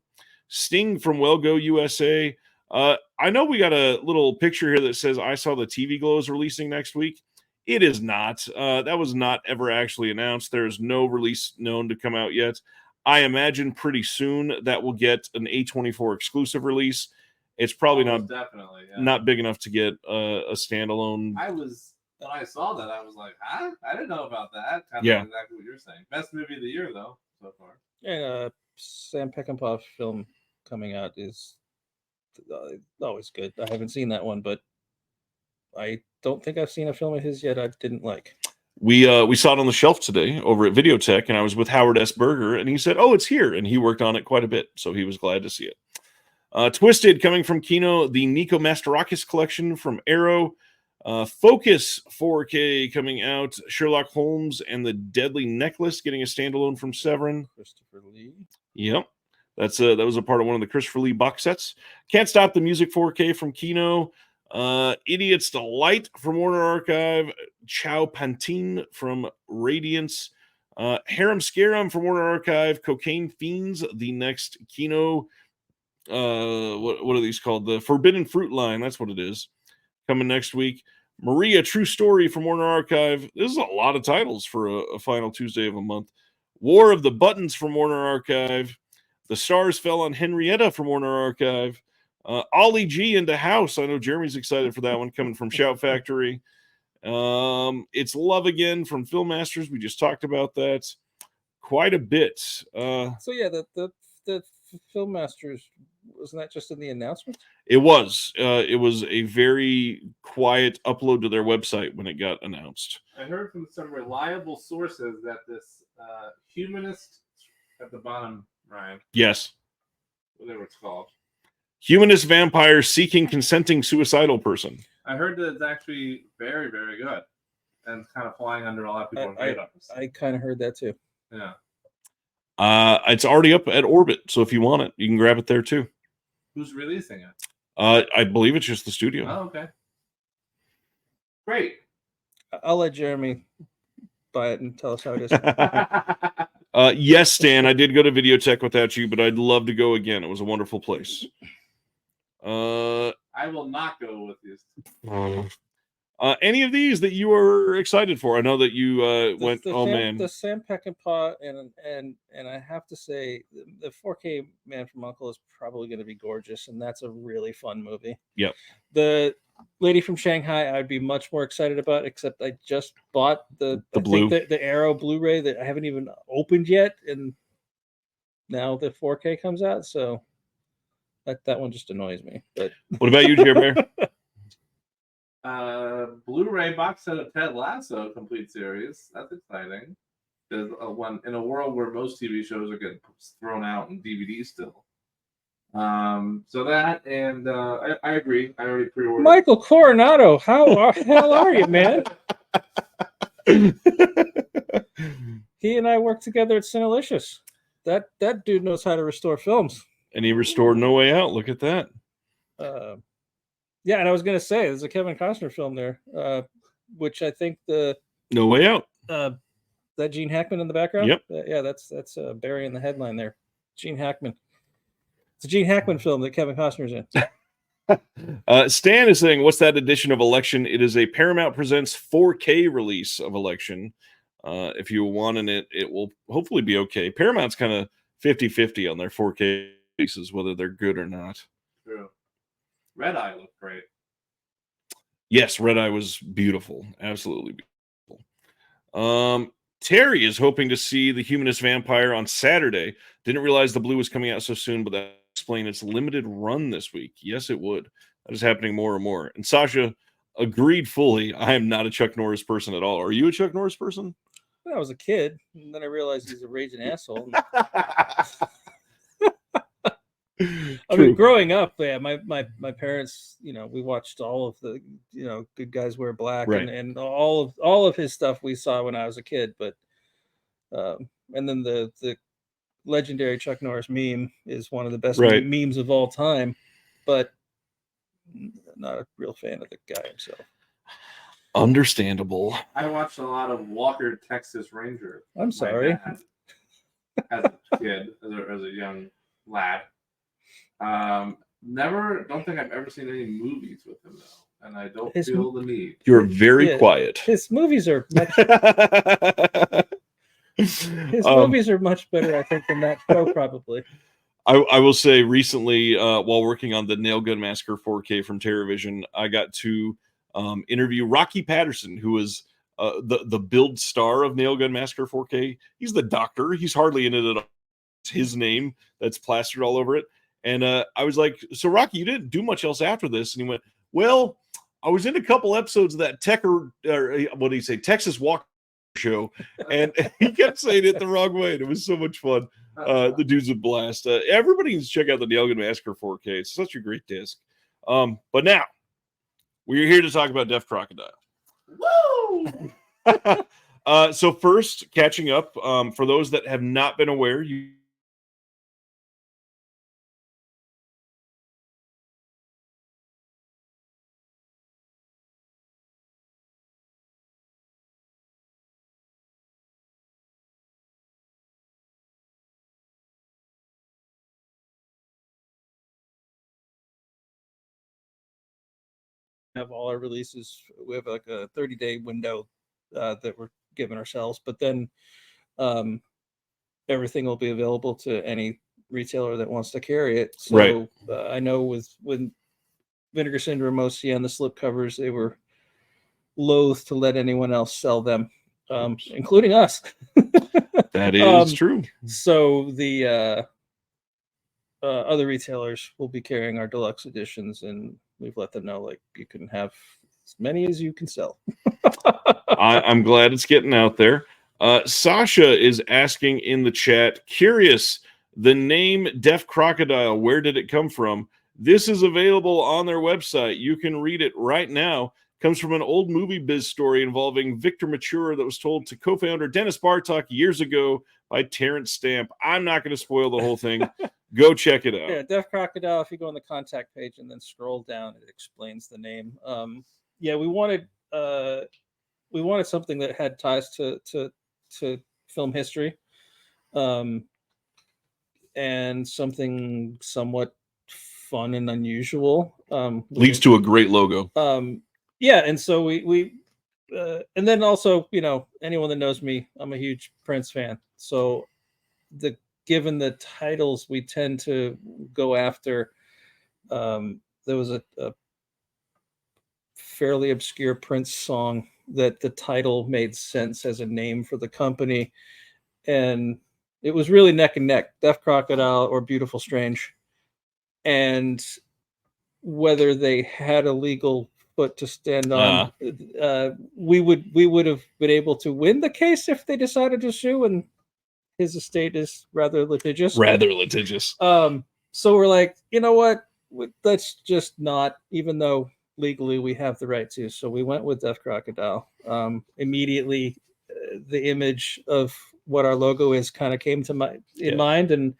Sting from Wellgo USA. I know we got a little picture here that says I Saw the TV Glow is releasing next week. It is not. That was not ever actually announced. There's no release known to come out yet. I imagine pretty soon that will get an A24 exclusive release. It's probably not big enough to get a standalone.
When I saw that, I was like, huh? I didn't know about that.
Yeah.
Exactly what you're saying. Best movie of the year, though, so far.
Yeah, Sam Peckinpah film coming out is always good. I haven't seen that one, but I don't think I've seen a film of his yet I didn't like.
We saw it on the shelf today over at Videotech, and I was with Howard S. Berger, and he said, oh, it's here, and he worked on it quite a bit, so he was glad to see it. Twisted, coming from Kino, the Nico Masterakis collection from Arrow. Focus 4K coming out. Sherlock Holmes and the Deadly Necklace getting a standalone from Severin.
Christopher Lee.
Yep. That was a part of one of the Christopher Lee box sets. Can't Stop the Music 4K from Kino. Idiot's Delight from Warner Archive, Chow Pantine from Radiance, Harem Scarum from Warner Archive, Cocaine Fiends, the next Kino, what are these called? The Forbidden Fruit line, that's what it is, coming next week. Maria True Story from Warner Archive. This is a lot of titles for a final Tuesday of a month. War of the Buttons from Warner Archive. The Stars Fell on Henrietta from Warner Archive. Ollie G into House. I know Jeremy's excited for that one, coming from Shout Factory. It's Love Again from Filmmasters. We just talked about that quite a bit.
So yeah, the Filmmasters, wasn't that just in the announcement?
It was a very quiet upload to their website when it got announced.
I heard from some reliable sources that this humanist at the bottom, Ryan.
Yes.
Whatever it's called.
Humanist vampire seeking consenting suicidal person.
I heard that it's actually very, very good. And it's kind of flying under a lot of people's radars.
I kind of heard that too.
Yeah.
It's already up at Orbit, so if you want it, you can grab it there too.
Who's releasing it?
I believe it's just the studio.
Oh, okay. Great.
I'll let Jeremy buy it and tell us how it is.
Yes, Stan, I did go to Videotech without you, but I'd love to go again. It was a wonderful place.
I will not go with you.
Any of these that you are excited for? I know that you went. Man,
the Sam Peckinpah and I have to say the 4K Man from U.N.C.L.E. is probably going to be gorgeous, and that's a really fun movie.
Yep.
The Lady from Shanghai, I'd be much more excited about. Except I just bought the Arrow Blu-ray that I haven't even opened yet, and now the 4K comes out, so that one just annoys me. But
what about you, Jer Bear?
Blu-ray box set of Ted Lasso complete series. That's exciting. There's one in a world where most TV shows are getting thrown out in DVD still. So that, and I agree. I already pre-ordered.
Michael Coronado, how hell are you, man? He and I worked together at Cinelicious. That dude knows how to restore films.
And he restored No Way Out. Look at that.
Yeah, and I was going to say, there's a Kevin Costner film there, which I think the
No Way Out.
That Gene Hackman in the background.
Yep.
Yeah, that's Barry in the headline there. Gene Hackman. It's a Gene Hackman film that Kevin Costner's in.
Stan is saying, what's that edition of Election? It is a Paramount Presents 4K release of Election. If you want it, it will hopefully be okay. Paramount's kind of 50-50 on their 4K releases, whether they're good or not.
True. Red Eye looked great.
Yes, Red Eye was beautiful. Absolutely beautiful. Terry is hoping to see The Humanist Vampire on Saturday. Didn't realize the blue was coming out so soon, but that explains its limited run this week. Yes, it would. That is happening more and more. And Sasha agreed fully. I am not a Chuck Norris person at all. Are you a Chuck Norris person?
When I was a kid, and then I realized he's a raging asshole. I mean, growing up, yeah, my parents, we watched all of the, Good Guys Wear Black,
right,
and all of his stuff we saw when I was a kid. But and then the legendary Chuck Norris meme is one of the best memes of all time, but not a real fan of the guy himself.
Understandable.
I watched a lot of Walker, Texas Ranger.
I'm sorry.
As a kid, as a young lad. Don't think I've ever seen any movies with him though, and I don't feel the need.
You're very quiet.
His movies are much. Movies are much better, I think, than that show probably.
I will say recently, while working on the Nail Gun Massacre 4K from TerraVision, I got to interview Rocky Patterson, who is the build star of Nail Gun Massacre 4K. He's the doctor. He's hardly in it at all. It's his name that's plastered all over it. And I was like, so Rocky, you didn't do much else after this? And he went, well, I was in a couple episodes of that what do you say, Texas Walk show. And he kept saying it the wrong way. And it was so much fun. The dude's a blast. Everybody needs to check out the Nail Gun Massacre 4K. It's such a great disc. But now, we're here to talk about Deaf Crocodile.
Woo!
So first, catching up, for those that have not been aware,
have all our releases. We have like a 30-day window that we're giving ourselves, but then everything will be available to any retailer that wants to carry it. So
Right.
I know when Vinegar Syndrome OCN, the slip covers, they were loath to let anyone else sell them, including us.
That is true.
So the other retailers will be carrying our deluxe editions, and we've let them know like you can have as many as you can sell.
I'm glad it's getting out there. Sasha is asking in the chat, curious, the name Deaf Crocodile, where did it come from? This is available on their website. You can read it right now. Comes from an old movie biz story involving Victor Mature that was told to co-founder Dennis Bartok years ago by Terrence Stamp. I'm not going to spoil the whole thing. Go check it out.
Yeah, Deaf Crocodile. If you go on the contact page and then scroll down, it explains the name. Yeah, we wanted something that had ties to film history, and something somewhat fun and unusual.
Leads to a great logo.
Yeah, and so we and then also, anyone that knows me, I'm a huge Prince fan. So given the titles we tend to go after, there was a fairly obscure Prince song that the title made sense as a name for the company, and it was really neck and neck, Deaf Crocodile or Beautiful Strange. And whether they had a legal foot to stand on, we would have been able to win the case if they decided to sue, and his estate is rather litigious. So we're like, you know what? Let's just not, even though legally we have the right to. So we went with Deaf Crocodile. Immediately, the image of what our logo is kind of came to mind, and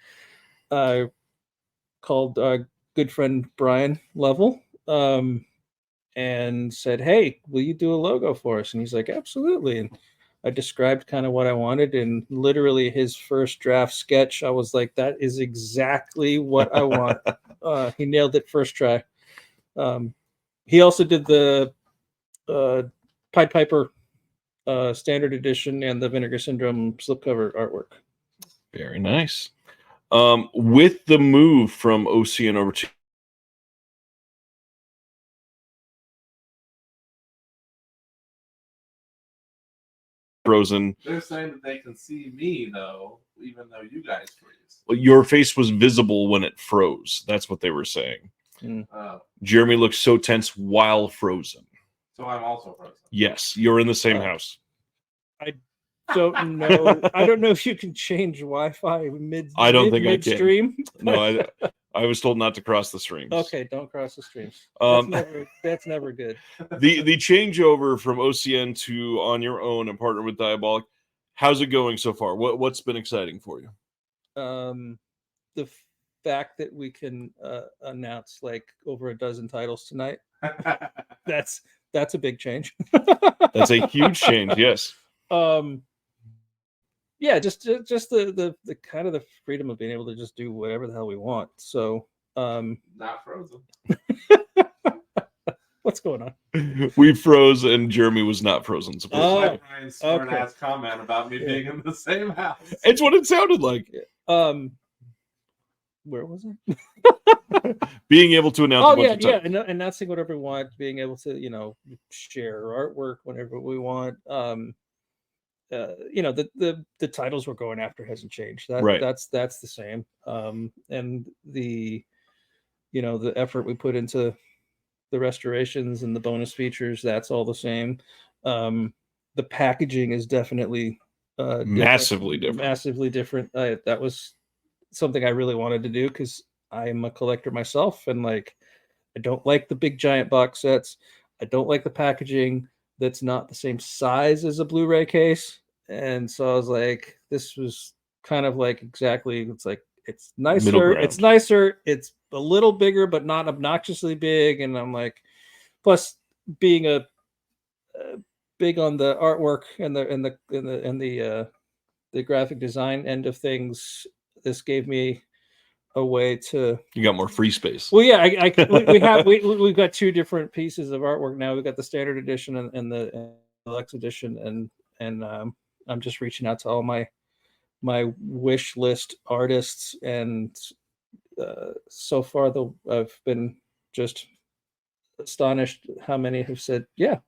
called our good friend Brian Level, and said, "Hey, will you do a logo for us?" And he's like, "Absolutely." And I described kind of what I wanted, and literally his first draft sketch, I was like, "That is exactly what I want." He nailed it first try. He also did the Pied Piper standard edition and the Vinegar Syndrome slipcover artwork.
Very nice. With the move from OCN over to Frozen,
They're saying that they can see me though, even though you guys freeze.
your face was visible when it froze. That's what they were saying. Jeremy looks so tense while frozen.
So I'm also frozen.
Yes, you're in the same house.
I don't know. I don't know if you can change Wi-Fi
I don't think
midstream.
I can. No, I was told not to cross the streams.
Okay, don't cross the streams. That's never good.
The changeover from OCN to on your own and partner with Diabolic, how's it going so far? What's been exciting for you?
The fact that we can announce like over a dozen titles tonight. That's a big change.
That's a huge change. Yes.
Yeah, just the kind of the freedom of being able to just do whatever the hell we want. So
not frozen.
What's going on?
We froze and Jeremy was not frozen.
Brian's smart-ass comment about me being in the same house.
It's what it sounded like.
Where was it?
Being able to announce.
And announcing whatever we want, being able to share artwork whenever we want. The titles we're going after hasn't changed. That's the same. And the effort we put into the restorations and the bonus features, that's all the same. The packaging is definitely
massively different.
That was something I really wanted to do because I'm a collector myself, and I don't like the big giant box sets. I don't like the packaging that's not the same size as a Blu-ray case. And so I was like, this was kind of like exactly, it's nicer. It's nicer. It's a little bigger, but not obnoxiously big. And I'm like, plus being a big on the artwork and the graphic design end of things, this gave me a way to.
You got more free space.
Well, yeah, we've got two different pieces of artwork now. We've got the standard edition and the deluxe edition, and I'm just reaching out to all my wish list artists, and so far I've been just astonished how many have said yeah.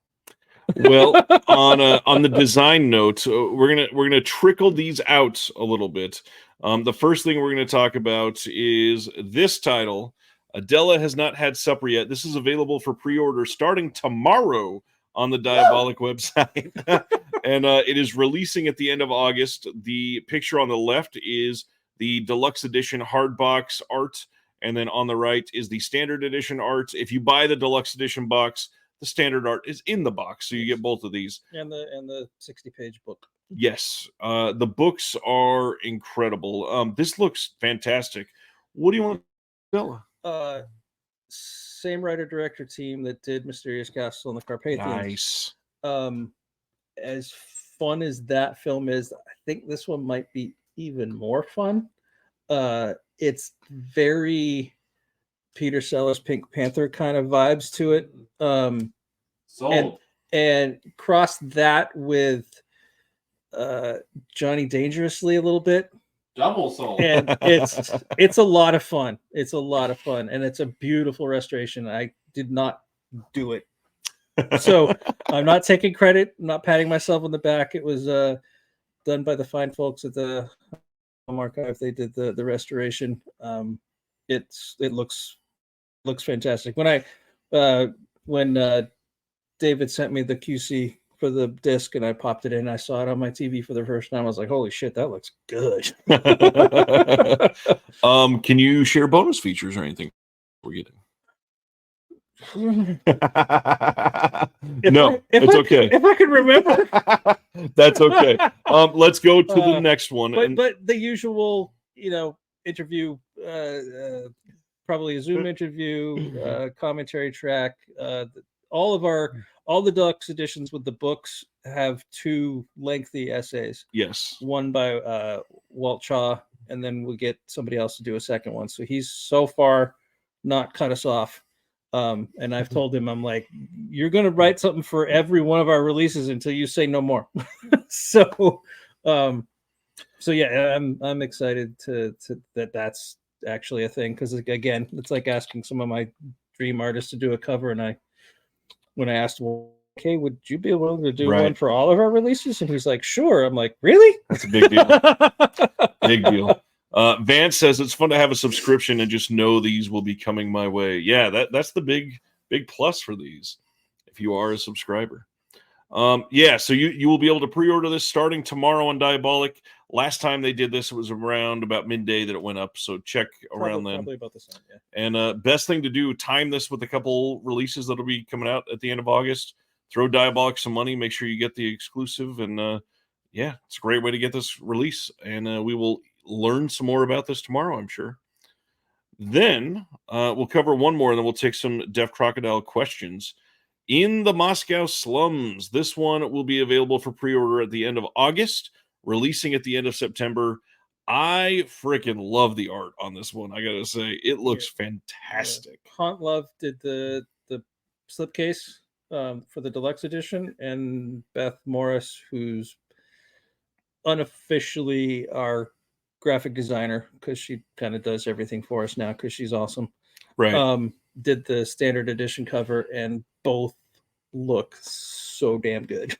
Well, on the design note, we're gonna trickle these out a little bit. The first thing we're going to talk about is this title. Adela has not had supper yet. This is available for pre-order starting tomorrow on the Diabolic website, and it is releasing at the end of August. The picture on the left is the deluxe edition hardbox art, and then on the right is the standard edition art. If you buy the deluxe edition box, the standard art is in the box, so you get both of these.
And the 60-page book.
Yes, the books are incredible. This looks fantastic. What do you want, Bella?
Same writer-director team that did Mysterious Castle and the Carpathians.
Nice.
As fun as that film is, I think this one might be even more fun. It's very Peter Sellers Pink Panther kind of vibes to it. And cross that with Johnny Dangerously a little bit.
Double sold.
And it's a lot of fun. It's a lot of fun, and it's a beautiful restoration. I did not do it, so I'm not taking credit. I'm not patting myself on the back. It was done by the fine folks at the Home Archive. They did the restoration. It looks fantastic. When David sent me the QC for the disc and I popped it in, I saw it on my TV for the first time. I was like, holy shit, that looks good.
Can you share bonus features or anything we're getting? It's okay.
If I could remember.
That's okay. Let's go to the next one.
But the usual, interview, probably a Zoom interview, commentary track, all the deluxe editions with the books have two lengthy essays.
Yes.
One by Walt Chaw, and then we'll get somebody else to do a second one. So he's so far not cut us off. And I've told him, I'm like, you're going to write something for every one of our releases until you say no more. So yeah, I'm excited to that's actually a thing. Cause again, it's like asking some of my dream artists to do a cover. And when I asked, well, okay, would you be willing to do one for all of our releases? And he's like, sure. I'm like, really?
That's a big deal. Big deal. Vance says it's fun to have a subscription and just know these will be coming my way. Yeah, that's the big plus for these if you are a subscriber. So you will be able to pre-order this starting tomorrow on Diabolic. Last time they did this, it was around about midday that it went up. So check around then.
Probably about the same, yeah.
And best thing to do, time this with a couple releases that'll be coming out at the end of August. Throw Diabolic some money. Make sure you get the exclusive. And it's a great way to get this release. And we will learn some more about this tomorrow, I'm sure. Then we'll cover one more, and then we'll take some Deaf Crocodile questions. In the Moscow Slums, this one will be available for pre-order at the end of August, releasing at the end of September. I freaking love the art on this one. I gotta say, it looks fantastic.
Haunt Love did the slipcase for the deluxe edition, and Beth Morris, who's unofficially our graphic designer because she kind of does everything for us now because she's awesome.
Right.
Did the standard edition cover, and both look so damn good.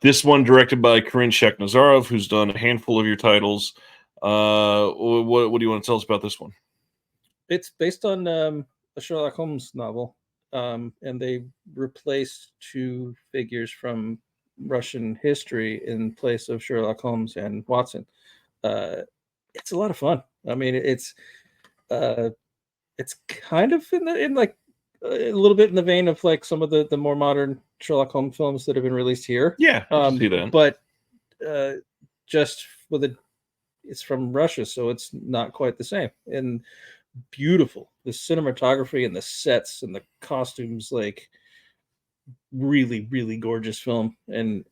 This one directed by Corinne Shekhnazarov, who's done a handful of your titles. What do you want to tell us about this one?
It's based on a Sherlock Holmes novel, and they replaced two figures from Russian history in place of Sherlock Holmes and Watson. It's a lot of fun. I mean, it's kind of in like a little bit in the vein of like some of the more modern Sherlock Holmes films that have been released here.
Yeah, I can see that.
But just with it's from Russia, so it's not quite the same. And beautiful, the cinematography and the sets and the costumes, like really, really gorgeous film. And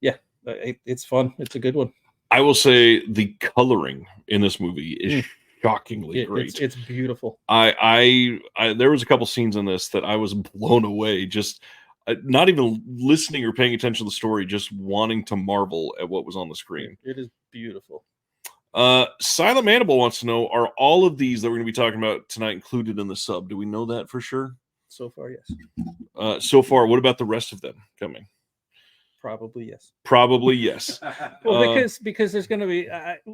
yeah, it's fun. It's a good one.
I will say the coloring in this movie is shockingly great.
It's beautiful.
I there was a couple scenes in this that I was blown away. Just not even listening or paying attention to the story, just wanting to marvel at what was on the screen.
It is beautiful.
Silent Mandible wants to know: are all of these that we're going to be talking about tonight included in the sub? Do we know that for sure?
So far, yes.
So far, what about the rest of them coming?
Probably yes.
Probably yes.
Well, because there's going to be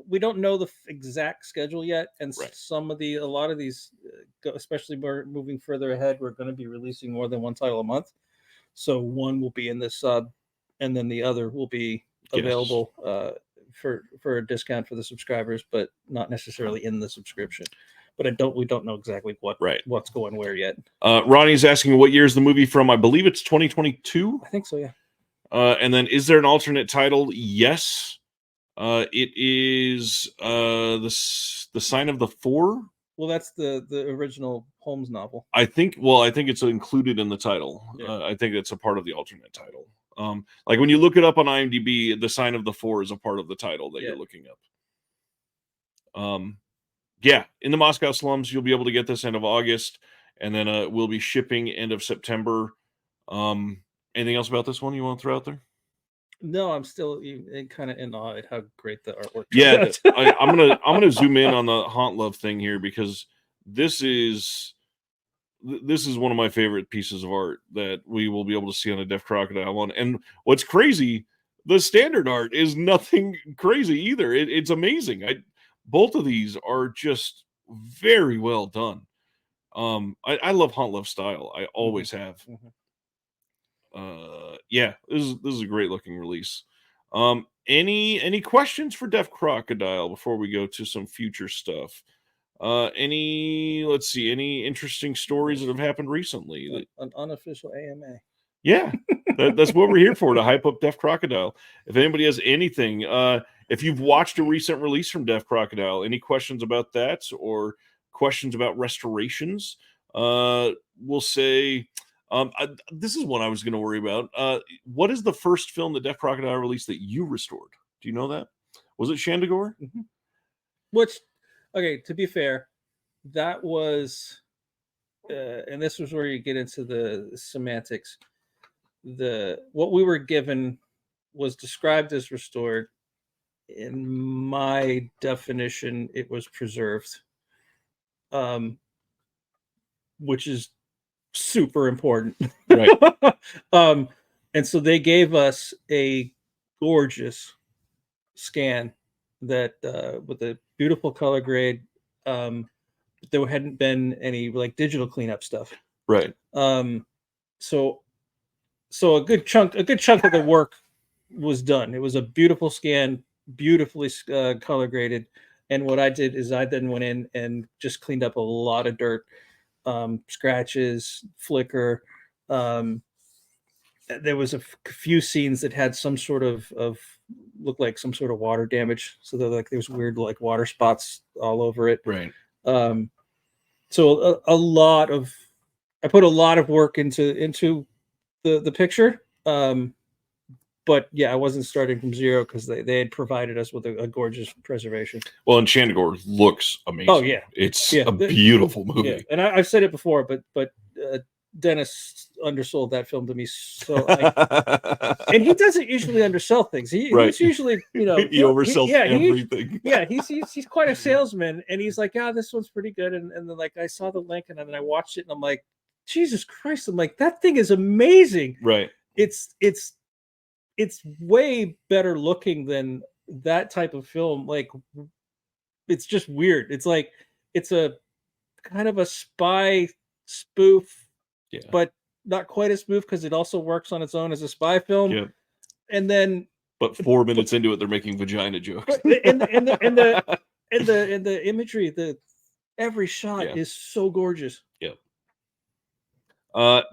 we don't know the exact schedule yet, and
Right.
a lot of these, especially moving further ahead, we're going to be releasing more than one title a month. So one will be in this sub, and then the other will be available for a discount for the subscribers, but not necessarily in the subscription. But we don't know exactly what's going where yet.
Ronnie's asking what year is the movie from? I believe it's 2022.
I think so, yeah.
And then is there an alternate title? Yes. It is the Sign of the Four.
Well, that's the original Holmes novel.
I think it's included in the title.
Yeah.
I think it's a part of the alternate title. Like when you look it up on IMDb, the Sign of the Four is a part of the title that you're looking up. Yeah, in the Moscow slums, you'll be able to get this end of August, and then we'll be shipping end of September. Anything else about this one you want to throw out there?
No, I'm still kind of in awe at how great the artwork.
Yeah, I'm gonna zoom in on the Haunt Love thing here because this is one of my favorite pieces of art that we will be able to see on a Deaf Crocodile one. And what's crazy, the standard art is nothing crazy either. It's amazing. Both of these are just very well done. I love Haunt Love style. I always have. Yeah, this is a great looking release. Any questions for Deaf Crocodile before we go to some future stuff? Any interesting stories that have happened recently?
An unofficial AMA.
Yeah, that's what we're here for, to hype up Deaf Crocodile. If anybody has anything, if you've watched a recent release from Deaf Crocodile, any questions about that or questions about restorations, we'll say, this is one I was going to worry about. What is the first film that Deaf Crocodile released that you restored? Do you know that? Was it Shandagore?
Mm-hmm. Which, okay, to be fair, that was, and this was where you get into the semantics. What we were given was described as restored. In my definition, it was preserved, which is super important.
Right.
And so they gave us a gorgeous scan that with a beautiful color grade. There hadn't been any like digital cleanup stuff.
Right.
So a good chunk of the work was done. It was a beautiful scan, beautifully color graded. And what I did is I then went in and just cleaned up a lot of dirt, scratches, flicker. There was a few scenes that had some sort of looked like some sort of water damage. So there was weird like water spots all over it.
Right.
So I put a lot of work into the picture. But yeah, I wasn't starting from zero because they had provided us with a gorgeous preservation.
Well, and Shandagore looks amazing.
Oh yeah,
it's a beautiful movie.
Yeah. And I've said it before, but Dennis undersold that film to me. So, and he doesn't usually undersell things. He's usually,
he oversells everything.
He's quite a salesman, and he's like, yeah, this one's pretty good. And then like I saw the link, and then I watched it, and I'm like, Jesus Christ! I'm like, that thing is amazing.
Right.
It's way better looking than that type of film. Like, it's just weird. It's like it's a kind of a spy spoof, but not quite as spoof because it also works on its own as a spy film.
Yeah.
And then,
but 4 minutes into it, they're making vagina jokes.
And the imagery, every shot is so gorgeous.
Yeah.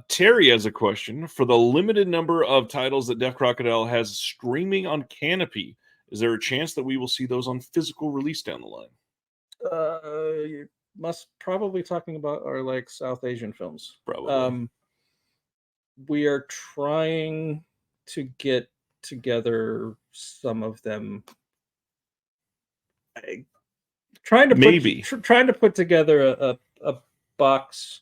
Terry has a question. For the limited number of titles that Deaf Crocodile has streaming on Canopy, is there a chance that we will see those on physical release down the line?
You must probably talking about our like South Asian films.
Probably.
We are trying to get together some of them. trying to
Maybe.
trying to put together a box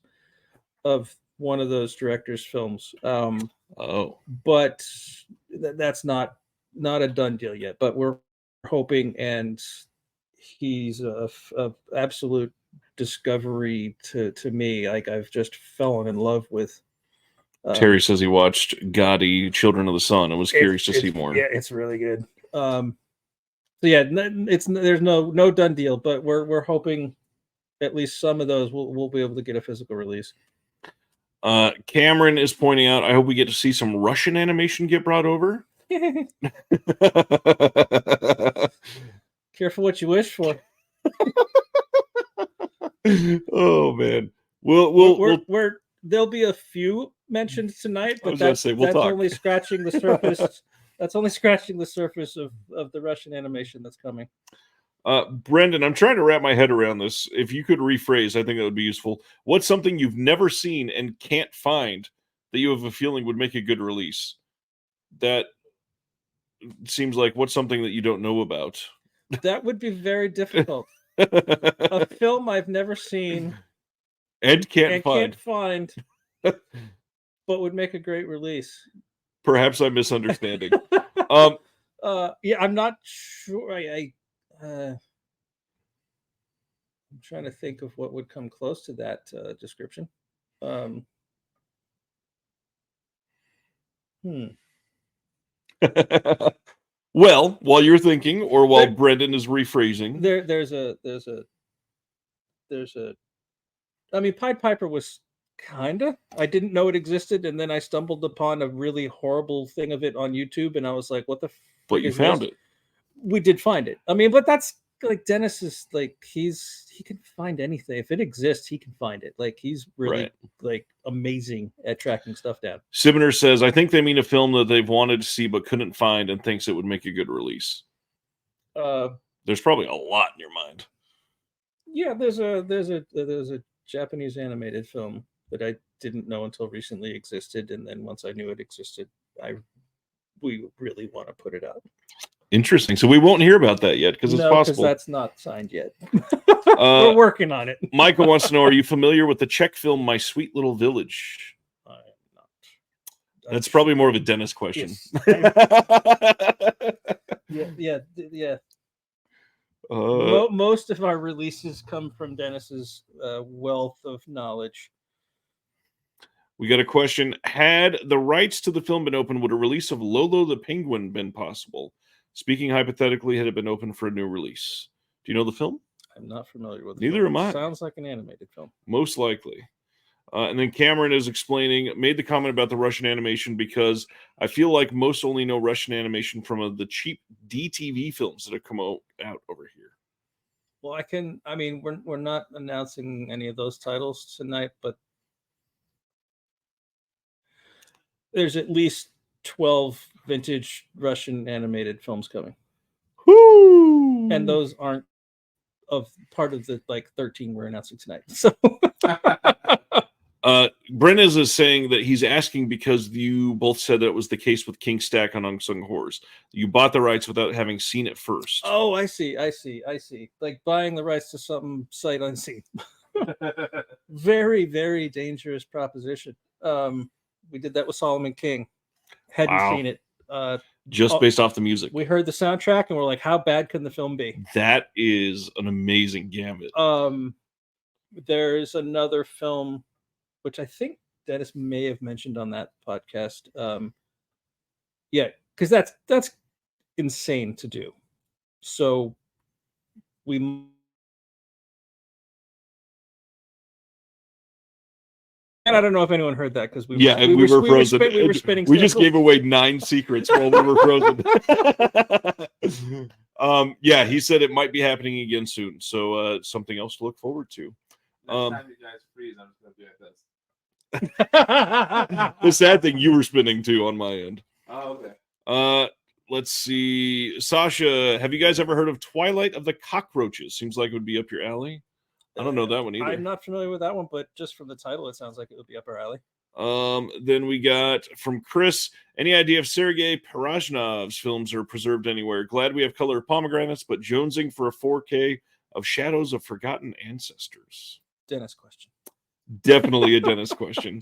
of one of those directors' films. But that's not a done deal yet. But we're hoping, and he's a absolute discovery to me. Like, I've just fallen in love with.
Terry says he watched Gotti, Children of the Sun, and was curious to see more.
Yeah, it's really good. So yeah, there's no done deal, but we're hoping at least some of those we'll be able to get a physical release.
Cameron is pointing out, I hope we get to see some Russian animation get brought over.
Careful what you wish for.
Oh man,
there'll be a few mentioned tonight, but that's
talk.
only scratching the surface. That's only scratching the surface of the Russian animation that's coming.
Brendan, I'm trying to wrap my head around this. If you could rephrase, I think that would be useful. What's something you've never seen and can't find that you have a feeling would make a good release? That seems like what's something that you don't know about?
That would be very difficult. A film I've never seen
and can't
find, but would make a great release.
Perhaps I'm misunderstanding.
Yeah, I'm not sure. I'm trying to think of what would come close to that description.
Well, while you're thinking, or while Brendan is rephrasing,
there's a. I mean, Pied Piper was kinda. I didn't know it existed, and then I stumbled upon a really horrible thing of it on YouTube, and I was like, "What the?"
But you found it.
We did find it. I mean, but that's like Dennis is like he can find anything. If it exists, he can find it. Like, he's really like amazing at tracking stuff down.
Sibner says, I think they mean a film that they've wanted to see but couldn't find and thinks it would make a good release. There's probably a lot in your mind.
Yeah, there's a Japanese animated film that I didn't know until recently existed, and then once I knew it existed, we really want to put it out.
Interesting. So we won't hear about that yet because it's possible.
That's not signed yet. We're working on it.
Michael wants to know, are you familiar with the Czech film My Sweet Little Village?
I am not.
That's probably more of a Dennis question.
Yes. Yeah. Most of our releases come from Dennis's wealth of knowledge.
We got a question. Had the rights to the film been open, would a release of Lolo the Penguin been possible? Speaking hypothetically, had it been open for a new release? Do you know the film?
I'm not familiar with it.
Neither am I.
Sounds like an animated film.
Most likely. And then Cameron is explaining, made the comment about the Russian animation because I feel like most only know Russian animation from the cheap DTV films that have come out over here.
Well, we're not announcing any of those titles tonight, but there's at least 12 vintage Russian animated films coming.
Woo!
And those aren't part of the 13 we're announcing tonight. So
Brennan is saying that he's asking because you both said that it was the case with King Stack on Unsung Horrors. You bought the rights without having seen it first.
Oh, I see. Like buying the rights to something sight unseen. Very, very dangerous proposition. We did that with Solomon King. Hadn't seen it.
Just based off the music.
We heard the soundtrack and we're like, how bad can the film be?
That is an amazing gambit.
There's another film, which I think Dennis may have mentioned on that podcast. Yeah, because that's insane to do. So we... And I don't know if anyone heard that because we were frozen. We were spinning.
We just gave away 9 secrets while we were frozen. Yeah, he said it might be happening again soon. So something else to look forward to.
Next time you guys freeze, I'm just going to be like this.
The sad thing, you were spinning too on my end.
Oh, okay.
Let's see. Sasha, have you guys ever heard of Twilight of the Cockroaches? Seems like it would be up your alley. I don't know that one either.
I'm not familiar with that one, but just from the title, it sounds like it would be up our alley.
Then we got from Chris, any idea if Sergei Parajnov's films are preserved anywhere? Glad we have color pomegranates, but jonesing for a 4K of Shadows of Forgotten Ancestors?
Dennis question.
Definitely a Dennis question.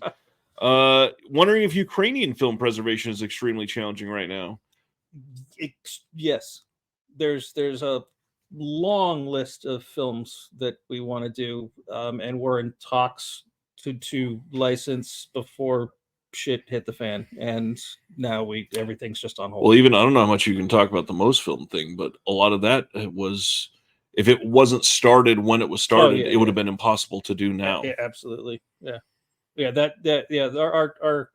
Wondering if Ukrainian film preservation is extremely challenging right now.
Yes, there's a long list of films that we want to do, and we're in talks to license before shit hit the fan, and now everything's just on hold.
Well, even I don't know how much you can talk about the Most Film thing, but a lot of that was, if it wasn't started when it was started, it would have been impossible to do now.
Yeah, absolutely. Yeah. Our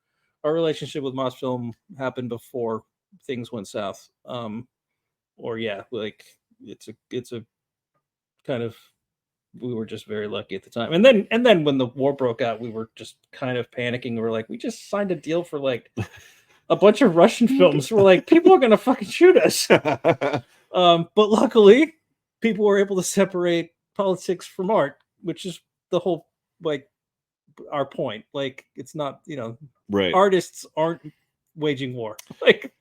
relationship with Mosfilm happened before things went south. It's a kind of, we were just very lucky at the time. And then when the war broke out, we were just kind of panicking. We were like, we just signed a deal for like a bunch of Russian films. We're like, people are gonna fucking shoot us. But luckily, people were able to separate politics from art, which is the whole, like, our point. Like, it's not,
right.
Artists aren't waging war. Like,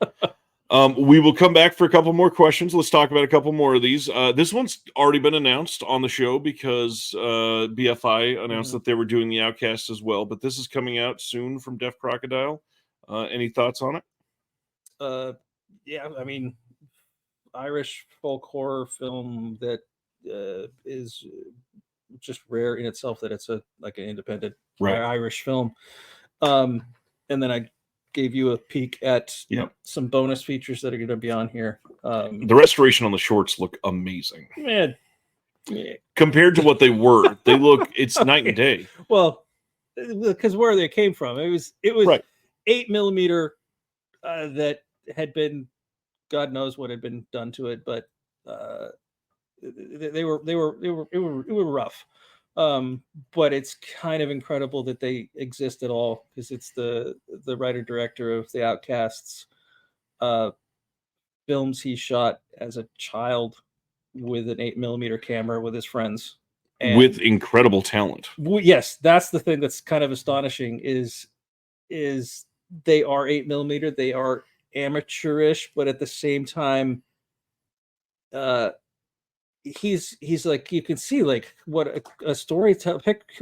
we will come back for a couple more questions. Let's talk about a couple more of these. This one's already been announced on the show because BFI announced that they were doing the Outcast as well. But this is coming out soon from Deaf Crocodile. Any thoughts on it?
Yeah, I mean, Irish folk horror film that is just rare in itself, that it's an independent Irish film. And then I gave you a peek at some bonus features that are going to be on here.
The restoration on the shorts look amazing.
Man,
compared to what they were, it's night and day.
Well, because where they came from, it was
right.
8mm that had been, God knows what had been done to it, but they were rough. But it's kind of incredible that they exist at all, because it's the writer director of the Outcasts films he shot as a child with an 8mm camera with his friends, and
with incredible talent.
Yes, that's the thing that's kind of astonishing is they are 8mm, they are amateurish, but at the same time, he's like, you can see like what a story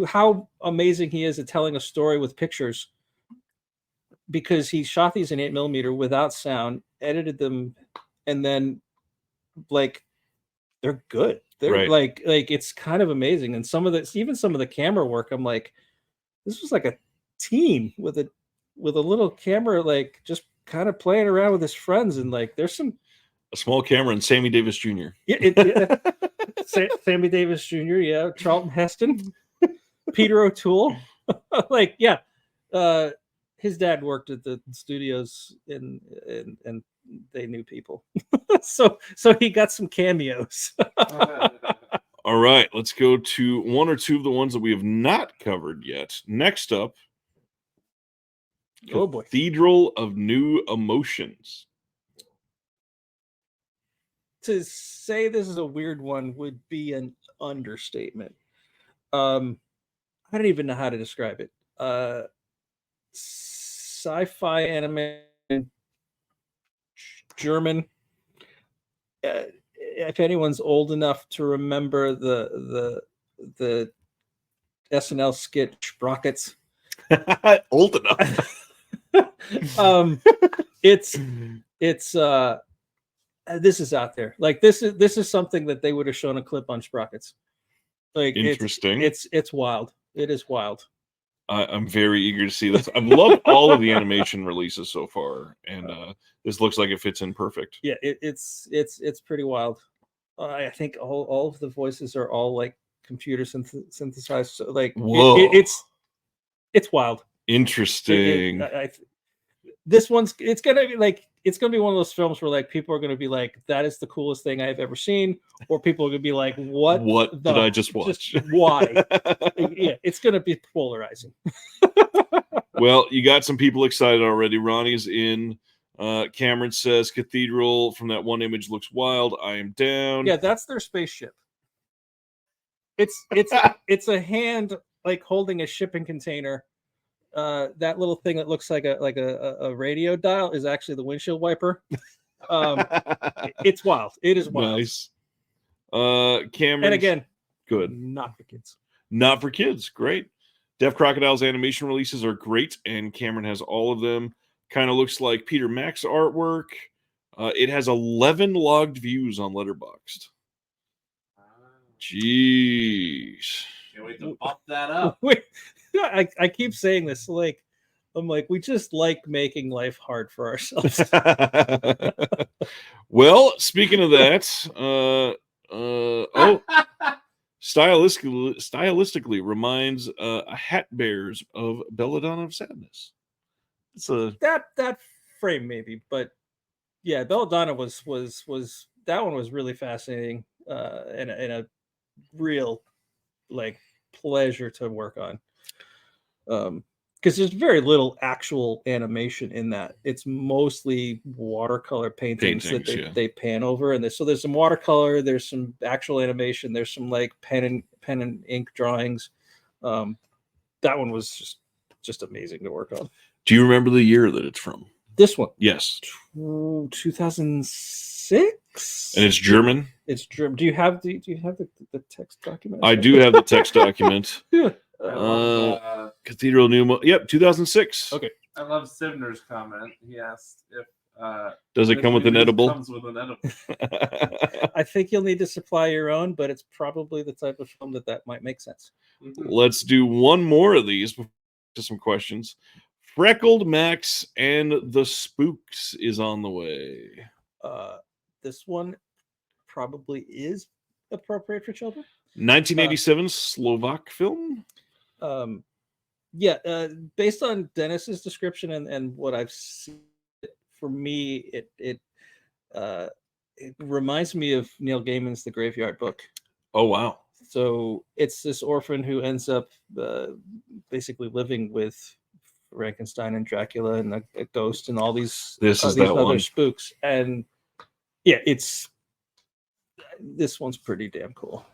how amazing he is at telling a story with pictures, because he shot these in 8mm without sound, edited them, and then like they're good. They're like it's kind of amazing. And some of the camera work, I'm like, this was like a team with a little camera, like just kind of playing around with his friends, and like there's
a small camera and Sammy Davis Jr.
Sammy Davis Jr. Charlton Heston, Peter O'Toole, his dad worked at the studios and they knew people, so he got some cameos.
All right, let's go to one or two of the ones that we have not covered yet. Next up,
oh boy,
Cathedral of New Emotions.
To say this is a weird one would be an understatement. I don't even know how to describe it. Sci-fi anime, German. If anyone's old enough to remember the SNL skit Sprockets,
old enough.
It's this is out there. Like this is something that they would have shown a clip on Sprockets. Like,
interesting.
It's wild. It is wild.
I'm very eager to see this. I've loved all of the animation releases so far, and this looks like it fits in perfect.
Yeah, it's pretty wild. I think all of the voices are all like computer synthesized. So like, it's wild.
Interesting.
This one's it's gonna be one of those films where like people are gonna be like, that is the coolest thing I've ever seen, or people are gonna be like, what
did I just watch?
Why? Yeah, it's gonna be polarizing.
Well, you got some people excited already. Ronnie's in. Cameron says Cathedral from that one image looks wild. I am down.
Yeah, that's their spaceship. It's a hand like holding a shipping container. That little thing that looks like a radio dial is actually the windshield wiper. It's wild. It is wild.
Nice. Cameron.
And again,
good.
Not for kids.
Not for kids. Great. Deaf Crocodile's animation releases are great, and Cameron has all of them. Kind of looks like Peter Mack's artwork. It has 11 logged views on Letterboxd. Jeez.
Can't wait to pop that up.
Wait, I keep saying this. Like, I'm like, we just like making life hard for ourselves.
Well, speaking of that, stylistically reminds Hat Bears of Belladonna of Sadness. It's a
that frame maybe, but yeah, Belladonna was that one was really fascinating and a real like pleasure to work on. Because there's very little actual animation in that. It's mostly watercolor paintings that they pan over, and so there's some watercolor, there's some actual animation, there's some like pen and ink drawings. That one was just amazing to work on.
Do you remember the year that it's from?
This one,
yes,
2006,
and it's German.
It's German. Do you have the text document?
I do have the text document.
Yeah.
Cathedral Pneumo. Yep, 2006.
Okay.
I love Sivner's comment. He asked if
does it come with an edible?
Comes with an edible.
I think you'll need to supply your own, but it's probably the type of film that might make sense.
Let's do one more of these before to some questions. Freckled Max and the Spooks is on the way.
This one probably is appropriate for children.
1987 Slovak film.
Based on Dennis's description and what I've seen, for me, it reminds me of Neil Gaiman's The Graveyard Book.
Oh wow!
So it's this orphan who ends up basically living with Frankenstein and Dracula and a ghost and all these other spooks. And yeah, this one's pretty damn cool.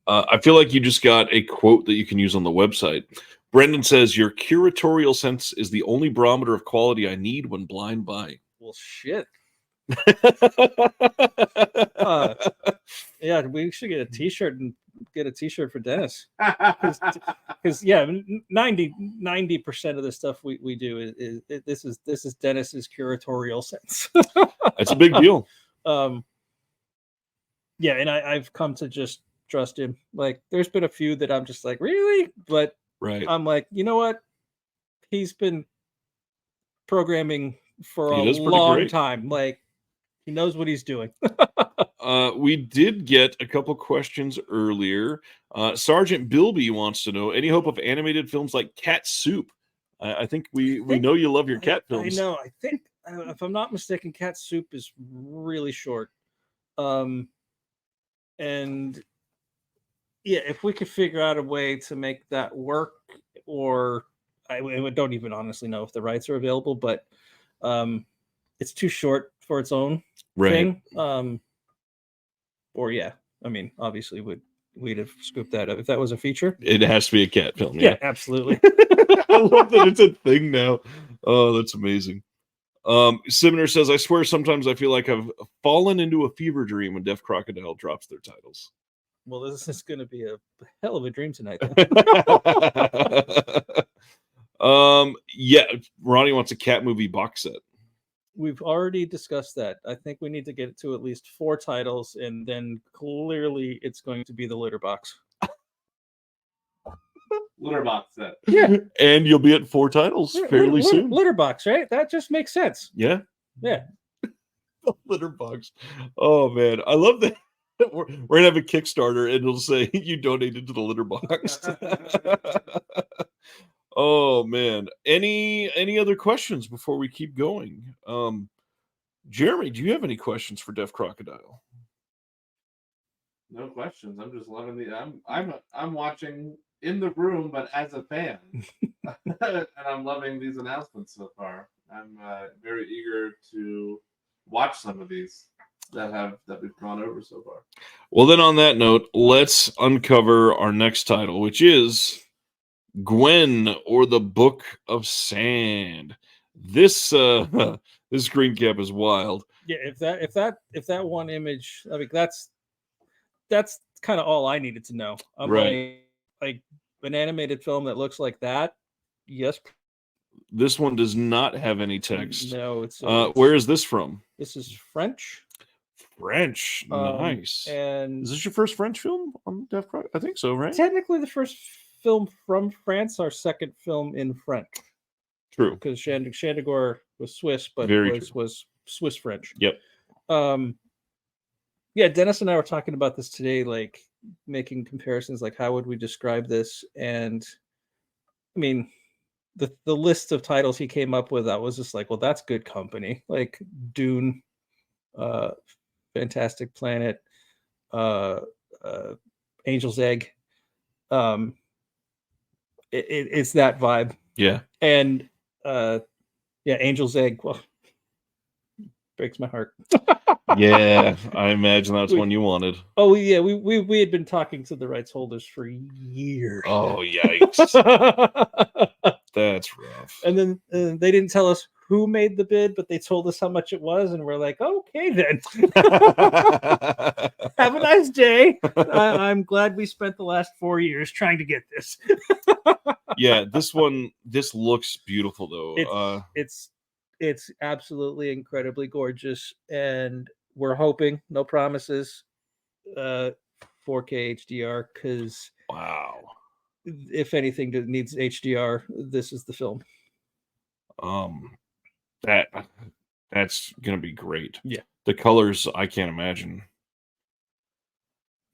I feel like you just got a quote that you can use on the website. Brendan says, "Your curatorial sense is the only barometer of quality I need when blind buying."
Well, shit. Yeah, we should get a T-shirt and get a T-shirt for Dennis. Because 90% of the stuff we do is this is Dennis's curatorial sense.
That's a big deal.
And I've come to just trust him. Like, there's been a few that I'm just like, really? But
right.
I'm like, you know what? He's been programming for a long time. Like, he knows what he's doing.
We did get a couple questions earlier. Sergeant Bilby wants to know, any hope of animated films like Cat Soup? I think we know you love your cat films.
I know. I think, if I'm not mistaken, Cat Soup is really short. And yeah, if we could figure out a way to make that work, or I don't even honestly know if the rights are available, but it's too short for its own thing. Or yeah, I mean, obviously we'd have scooped that up if that was a feature.
It has to be a cat film.
Yeah, absolutely.
I love that it's a thing now. Oh, that's amazing. Simner says, I swear sometimes I feel like I've fallen into a fever dream when Deaf Crocodile drops their titles.
Well, this is going to be a hell of a dream tonight.
Yeah, Ronnie wants a cat movie box set.
We've already discussed that. I think we need to get it to at least 4 titles, and then clearly it's going to be the litter box.
Litter box set.
Yeah.
And you'll be at 4 titles fairly soon.
Litter box, right? That just makes sense.
Yeah.
Yeah.
Litter box. Oh, man. I love that. We're going to have a Kickstarter, and it'll say you donated to the litter box. Oh, man. Any other questions before we keep going? Jeremy, do you have any questions for Deaf Crocodile?
No questions. I'm just loving I'm watching in the room, but as a fan. And I'm loving these announcements so far. I'm very eager to watch some of these that we've gone over so far.
Well, then on that note, let's uncover our next title, which is Gwen, or the Book of Sand. This screen cap is wild.
Yeah, if that one image, I mean, that's that's kind of all I needed to know. I'm
Right.
like an animated film that looks like that. Yes.
This one does not have any text.
No, it's
where is this from?
This is French.
French. Nice.
And
is this your first French film on Deaf Crocodile? I think so, right?
Technically, the first film from France, our second film in French.
True.
Because Shandagor was Swiss, but was Swiss French.
Yep.
Yeah, Dennis and I were talking about this today, like making comparisons, like how would we describe this? And I mean, the list of titles he came up with, I was just like, well, that's good company. Like Dune, Fantastic Planet, Angel's Egg. It's that vibe.
Yeah.
And Angel's Egg. Well, breaks my heart.
Yeah, I imagine that's one you wanted.
Oh yeah, we had been talking to the rights holders for years.
Oh yikes. That's rough.
And then they didn't tell us who made the bid, but they told us how much it was, and we're like, okay then. Have a nice day. I'm glad we spent the last 4 years trying to get this.
Yeah, this looks beautiful though.
It's absolutely incredibly gorgeous, and we're hoping, no promises, 4K HDR, because
wow,
if anything that needs HDR, this is the film.
That's gonna be great.
Yeah,
the colors, I can't imagine.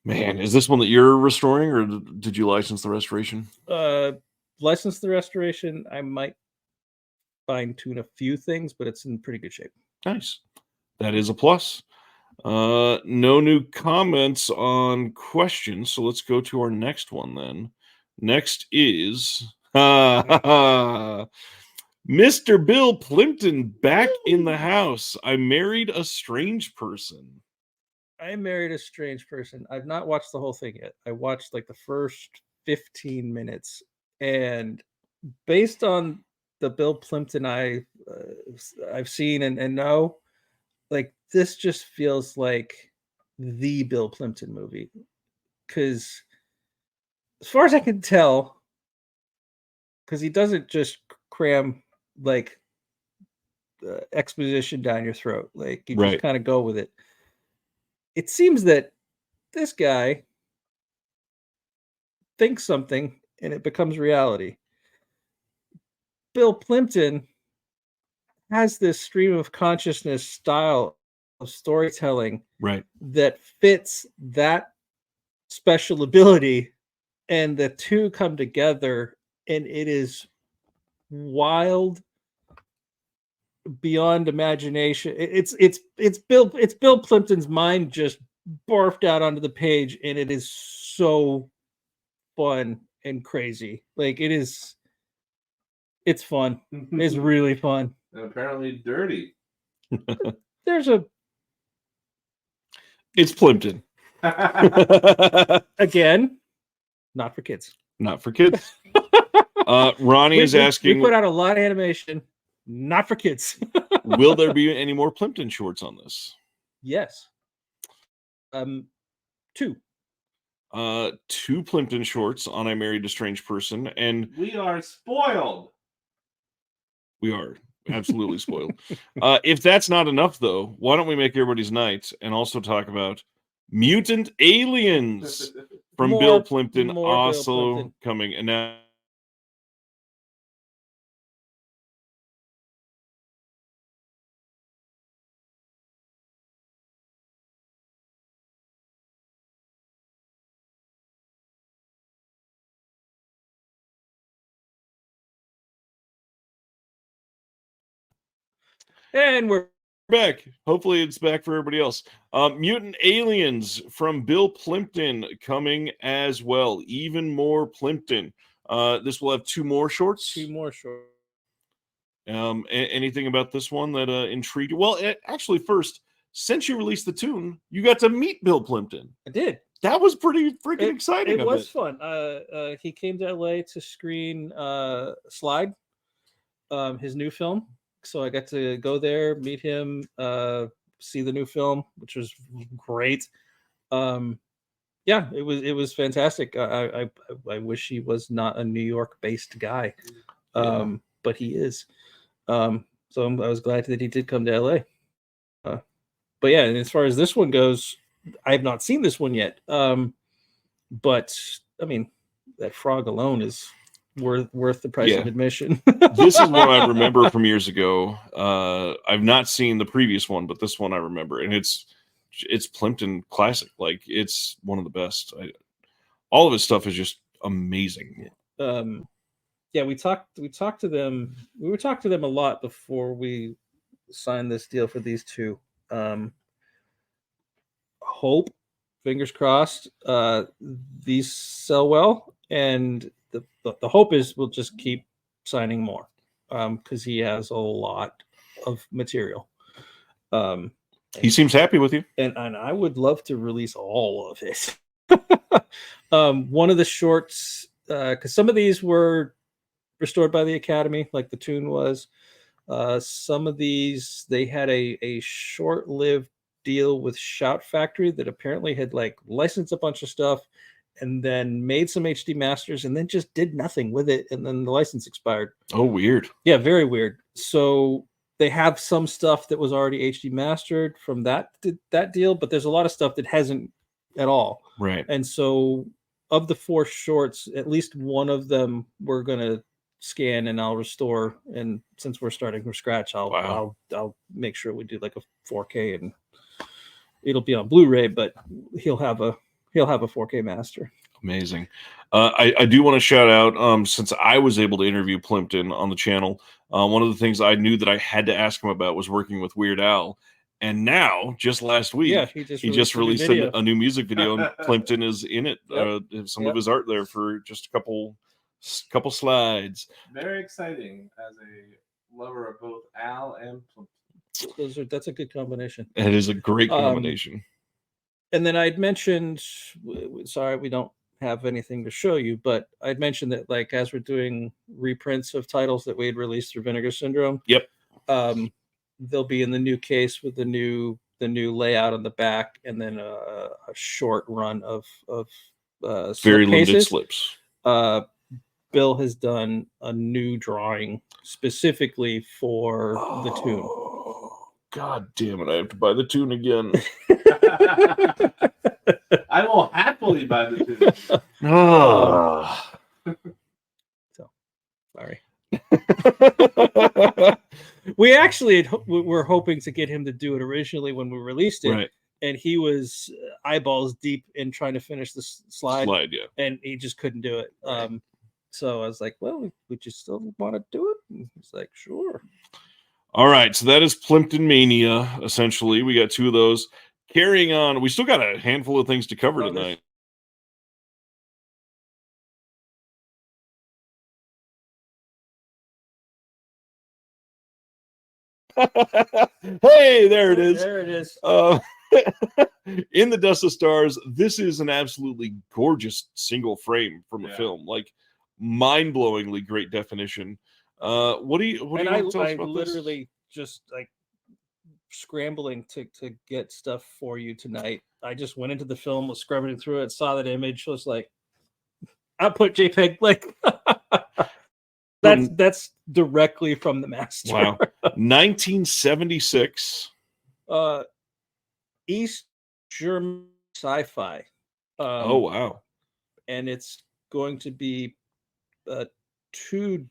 Man, is this one that you're restoring, or did you license the restoration?
License the restoration. I might fine tune a few things, but it's in pretty good shape.
Nice. That is a plus. No new comments on questions, so let's go to our next one then. Next is Mr. Bill Plimpton back in the house. I married a strange person.
I married a strange person. I've not watched the whole thing yet. I watched like the first 15 minutes, and based on the Bill Plimpton I've seen and know, like this just feels like the Bill Plimpton movie, because as far as I can tell, because he doesn't just cram like exposition down your throat, like you just kind of go with it. It seems that this guy thinks something and it becomes reality. Bill Plimpton has this stream of consciousness style of storytelling that fits that special ability, and the two come together, and it is wild beyond imagination. It's Bill Plimpton's mind just barfed out onto the page, and it is so fun and crazy. Like it's fun. It's really fun.
And apparently dirty.
It's Plimpton.
Again, not for kids.
Not for kids. Ronnie is asking,
we put out a lot of animation, not for kids.
Will there be any more Plimpton shorts on this?
Yes. 2.
2 Plimpton shorts on I Married a Strange Person, and
we are spoiled.
We are absolutely spoiled. If that's not enough, though, why don't we make everybody's night and also talk about Mutant Aliens from Bill Plimpton, also coming. And now
and we're
back. Hopefully it's back for everybody else. Mutant Aliens from Bill Plimpton coming as well. Even more Plimpton. This will have 2 more shorts.
2 more shorts.
Anything about this one that intrigued you? Well, actually, first, since you released the tune, you got to meet Bill Plimpton.
I did.
That was pretty freaking exciting.
It was fun. He came to LA to screen Slide, his new film. So I got to go there, meet him, see the new film, which was great. Yeah, it was fantastic. I wish he was not a New York based guy, but he is. So I was glad that he did come to LA. But yeah, and as far as this one goes, I have not seen this one yet. But I mean, that frog alone is worth the price of admission.
This is one I remember from years ago. I've not seen the previous one, but this one I remember, and it's Plimpton classic. Like, it's one of the best. All of his stuff is just amazing.
Yeah, we talked to them. We were talking to them a lot before we signed this deal for these two. Hope, fingers crossed, these sell well, and the hope is we'll just keep signing more, because he has a lot of material.
He seems happy with you,
and I would love to release all of it. One of the shorts, because some of these were restored by the Academy, like the tune was. Some of these, they had a short-lived deal with Shout Factory that apparently had like licensed a bunch of stuff and then made some HD masters and then just did nothing with it, and then the license expired.
Oh, weird.
Yeah, very weird. So they have some stuff that was already HD mastered from that deal, but there's a lot of stuff that hasn't at all.
Right.
And so of the 4 shorts, at least one of them we're gonna scan and I'll restore. And since we're starting from scratch, I'll make sure we do like a 4K, and it'll be on Blu-ray, but he'll have a 4K master.
Amazing. I do want to shout out, since I was able to interview Plimpton on the channel, one of the things I knew that I had to ask him about was working with Weird Al. And now, just last week, he just released a new music video, and Plimpton is in it. Some of his art there for just a couple slides.
Very exciting as a lover of both Al and Plimpton.
That's a good combination.
It is a great combination.
And then I'd mentioned, sorry, we don't have anything to show you, but I'd mentioned that, like, as we're doing reprints of titles that we had released through Vinegar Syndrome, they'll be in the new case with the new layout on the back, and then a short run of
very limited slips.
Bill has done a new drawing specifically for the tune.
God damn it, I have to buy the tune again.
I will happily buy the tune.
So, sorry. We actually were hoping to get him to do it originally when we released it.
Right.
And he was eyeballs deep in trying to finish the slide, and he just couldn't do it.
Right.
So I was like, well, would you still want to do it? And he's like, sure.
All right, so that is Plimpton Mania, essentially. We got 2 of those. Carrying on, we still got a handful of things to cover tonight. Hey, there it is.
There it is.
In the Dust of Stars, this is an absolutely gorgeous single frame from a film. Like, mind-blowingly great definition. What do you want to tell us about
literally just like scrambling to get stuff for you tonight. I just went into the film, was scrubbing through it, saw that image, was like, output JPEG, like that's directly from the master.
Wow. 1976.
East German sci-fi.
Oh wow.
And it's going to be a 2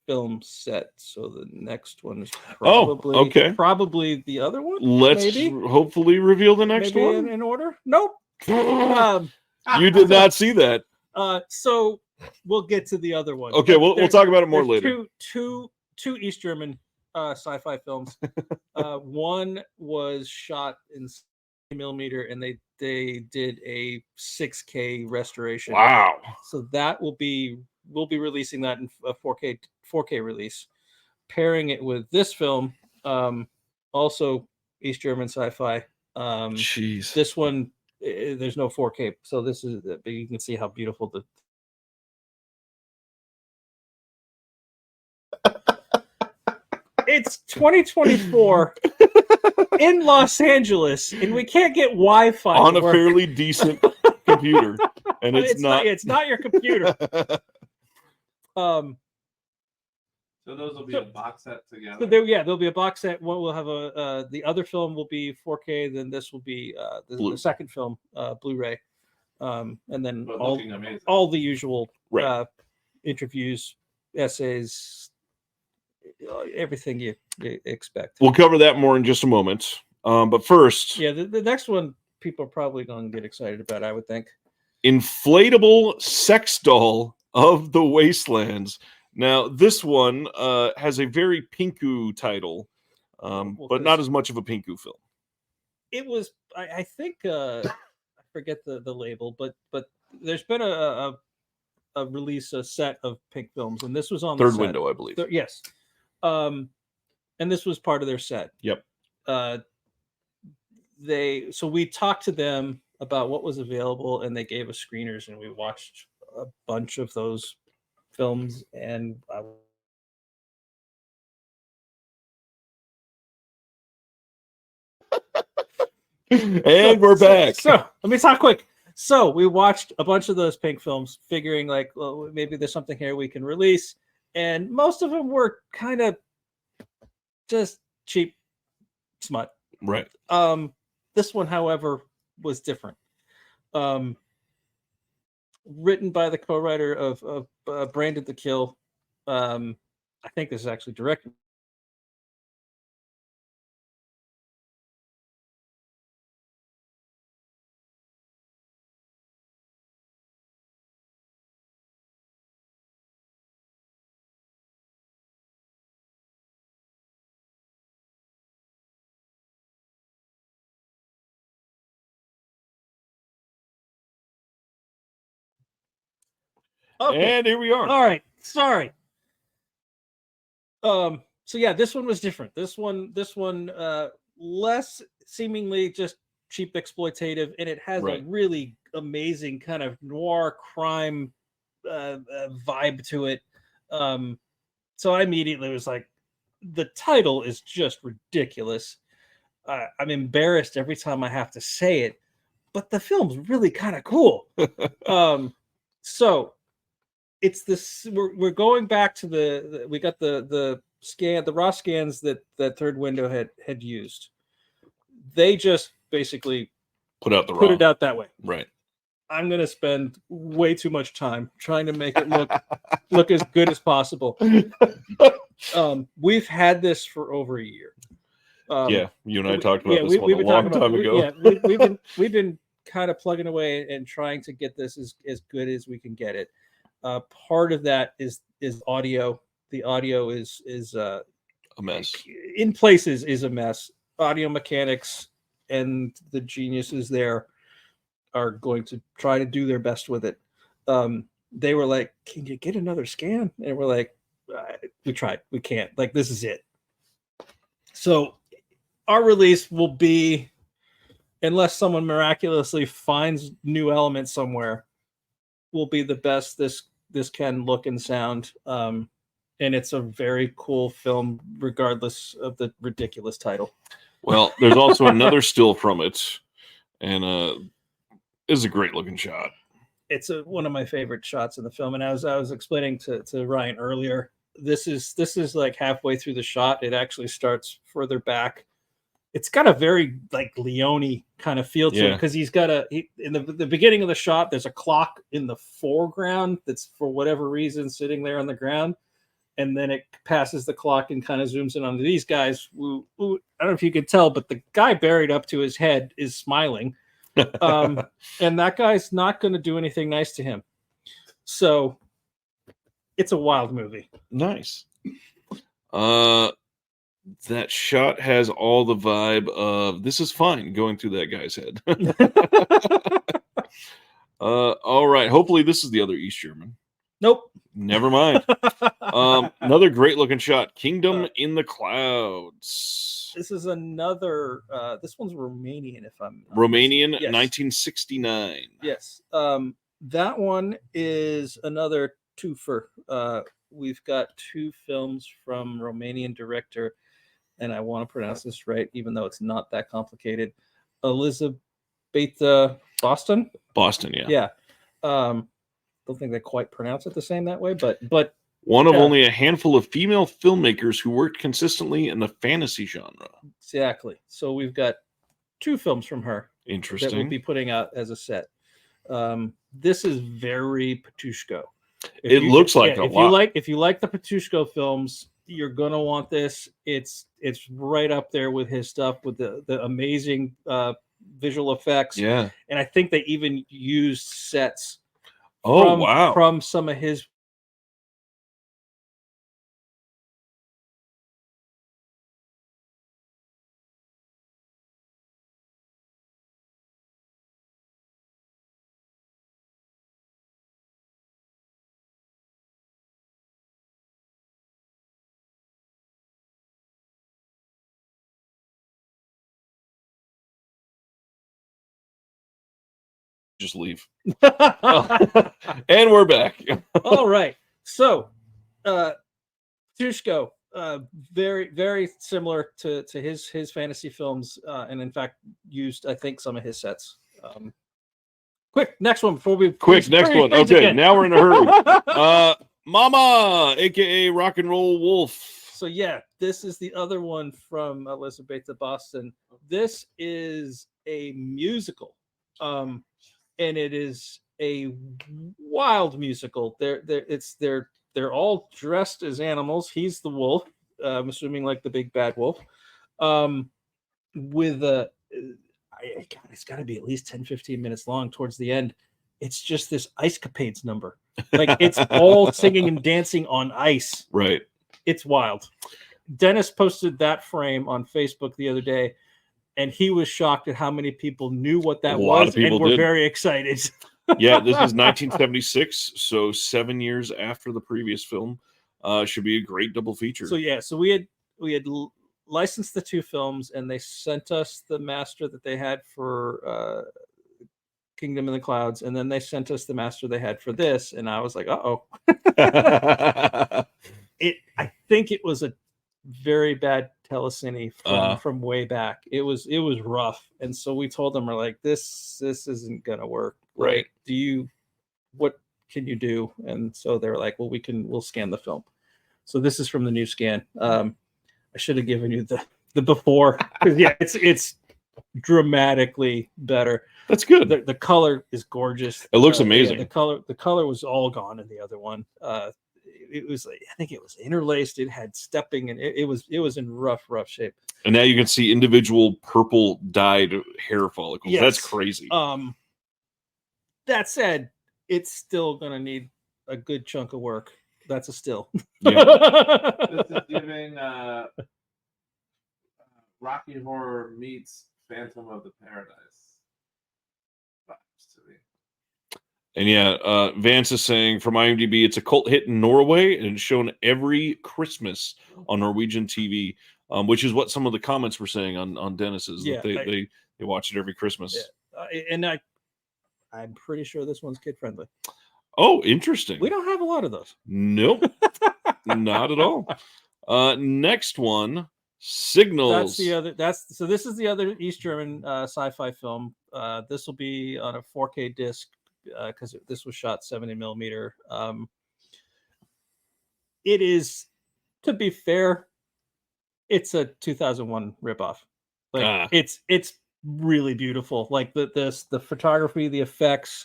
film set, so the next one is probably the other one.
Let's hopefully reveal the next one
in order. Nope.
You did not see that.
So we'll get to the other one.
Okay, we'll talk about it more later.
Two East German sci-fi films. One was shot in 60mm, and they did a 6K restoration.
Wow.
So that we'll be releasing that in a 4K release, pairing it with this film, also East German sci-fi.
Jeez.
This one, there's no 4K, so this is, but you can see how beautiful the. It's 2024 in Los Angeles, and we can't get Wi-Fi
on a fairly decent computer. computer, and it's not.
It's not your computer.
So those will be a box set together.
So there'll be a box set. One will have the other film will be 4K. Then this will be the second film, Blu-ray, and then all the usual interviews, essays, everything you expect.
We'll cover that more in just a moment. But first,
the next one people are probably going to get excited about, I would think.
Inflatable Sex Doll of the Wastelands. Now, this one has a very Pinku title, but not as much of a Pinku film.
It was, I think, I forget the label, but there's been a release, a set of Pink films, and this was on
Third
the set.
Window, I believe.
Yes. And this was part of their set.
Yep.
So we talked to them about what was available, and they gave us screeners, and we watched a bunch of those films, and
we're back.
So let me talk quick. So we watched a bunch of those Pink films, figuring like, well, maybe there's something here we can release, and most of them were kind of just cheap smut.
Right.
This one, however, was different. Written by the co-writer of Branded to Kill. I think this is actually directed.
Okay. And here we are.
All right. Sorry. So yeah, this one was different. This one, less seemingly just cheap exploitative, and it has a really amazing kind of noir crime vibe to it. So I immediately was like, the title is just ridiculous. I'm embarrassed every time I have to say it, but the film's really kind of cool. So it's this. We're going back to we got the raw scans that Third Window had used. They just basically
put it out
that way.
Right.
I'm gonna spend way too much time trying to make it look as good as possible. We've had this for over a year.
You and I talked about this one a long time ago.
Yeah, we've been kind of plugging away and trying to get this as good as we can get it. Part of that is audio. The audio is a
mess.
In places is a mess. Audio mechanics and the geniuses there are going to try to do their best with it. They were like, "Can you get another scan?" And we're like, "We tried. We can't. Like, this is it." So our release will be, unless someone miraculously finds new elements somewhere, will be the best this can look and sound. And it's a very cool film, regardless of the ridiculous title.
Well, there's also another still from it, and is a great looking shot.
It's one of my favorite shots in the film. And as I was explaining to Ryan earlier, this is like halfway through the shot. It actually starts further back. It's got a very like Leone kind of feel to it, because he's got in the beginning of the shot, there's a clock in the foreground that's for whatever reason sitting there on the ground. And then it passes the clock and kind of zooms in on these guys. Who, I don't know if you could tell, but the guy buried up to his head is smiling. And that guy's not going to do anything nice to him. So it's a wild movie.
Nice. That shot has all the vibe of "this is fine" going through that guy's head. All right. Hopefully this is the other East German.
Nope.
Never mind. Another great looking shot. Kingdom in the Clouds.
This is another. This one's Romanian, if I'm
Romanian,
yes.
1969.
Yes. That one is another twofer. We've got two films from Romanian director, and I want to pronounce this right, even though it's not that complicated. Elizabeth Beta Boston.
Boston, yeah.
Yeah. Don't think they quite pronounce it the same that way, but
One of
yeah.
only a handful of female filmmakers who worked consistently in the fantasy genre.
Exactly. So we've got 2 films from her that
Interesting.
we'll be putting out as a set. This is very Patushko.
It looks like a lot.
If you like the Patushko films, you're gonna want this. It's right up there with his stuff, with the amazing visual effects.
Yeah.
And I think they even used sets
Wow.
from some of his.
Just leave. And we're back.
All right. So, Patushko, very, very similar to his fantasy films, and in fact used, I think, some of his sets. Quick, next one before we
Next one. Okay,
again.
now we're in a hurry. Mama, aka Rock and Roll Wolf.
So yeah, this is the other one from Elizabeth of Boston. This is a musical, and it is a wild musical. They're all dressed as animals. He's the wolf. I'm assuming like the big bad wolf. With a, it's got to be at least 10, 15 minutes long towards the end. It's just this Ice Capades number. Like it's all singing and dancing on ice.
Right.
It's wild. Dennis posted that frame on Facebook the other day, and he was shocked at how many people knew what that was and were very excited.
Yeah, this is 1976, so 7 years after the previous film. Should be a great double feature.
So we had licensed the 2 films, and they sent us the master that they had for Kingdom in the Clouds, and then they sent us the master they had for this, and I was like, uh-oh. I think it was a very bad telecine from way back. It was rough, and so we told them, we're like, this isn't gonna work.
Right.
Like, what can you do? And so they were like, well, we'll scan the film. So this is from the new scan. I should have given you the before. Yeah, it's dramatically better.
That's good.
The color is gorgeous.
It looks amazing.
Yeah, the color was all gone in the other one. It was like, I think it was interlaced. It had stepping, and it was in rough shape.
And now you can see individual purple dyed hair follicles.
Yes.
That's crazy.
That said, it's still gonna need a good chunk of work. That's a still.
Yeah.
This is giving Rocky Horror meets Phantom of the Paradise vibes to me.
And yeah, Vance is saying from IMDb, it's a cult hit in Norway and it's shown every Christmas on Norwegian TV, which is what some of the comments were saying on Dennis's.
Yeah,
that they watch it every Christmas.
Yeah. And I'm pretty sure this one's kid friendly.
Oh, interesting.
We don't have a lot of those.
Nope, not at all. Next one, Signals.
So this is the other East German sci-fi film. This will be on a 4K disc because this was shot 70 millimeter. It is, to be fair, it's a 2001 ripoff. Like it's really beautiful. Like the photography, the effects.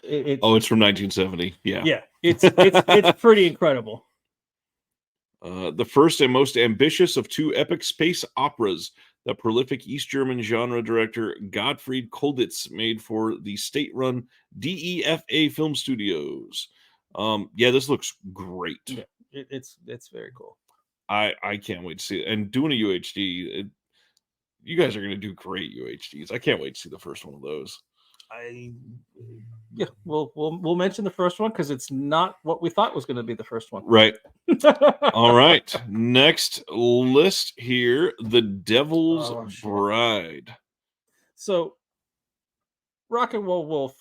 It's
from 1970. Yeah,
it's pretty incredible.
The first and most ambitious of 2 epic space operas, the prolific East German genre director Gottfried Kolditz made for the state-run DEFA Film Studios. This looks great.
Yeah, it's very cool.
I can't wait to see it. And doing a UHD, you guys are going to do great UHDs. I can't wait to see the first one of those.
We'll mention the first one because it's not what we thought was going to be the first one.
Right. All right. Next list here, The Devil's Bride.
So, Rock and Roll Wolf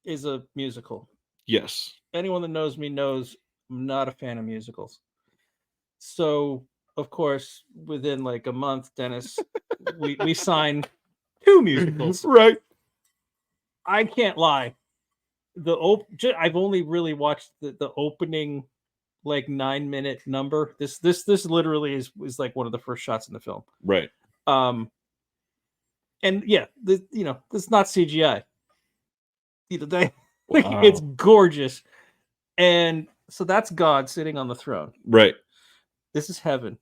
is a musical.
Yes.
Anyone that knows me knows I'm not a fan of musicals. So, of course, within like a month, Dennis, we signed 2 musicals.
Right.
I can't lie. I've only really watched the opening like 9-minute number. This literally is like one of the first shots in the film.
Right.
And yeah, this is not CGI.
Wow.
It's gorgeous. And so that's God sitting on the throne.
Right.
This is heaven.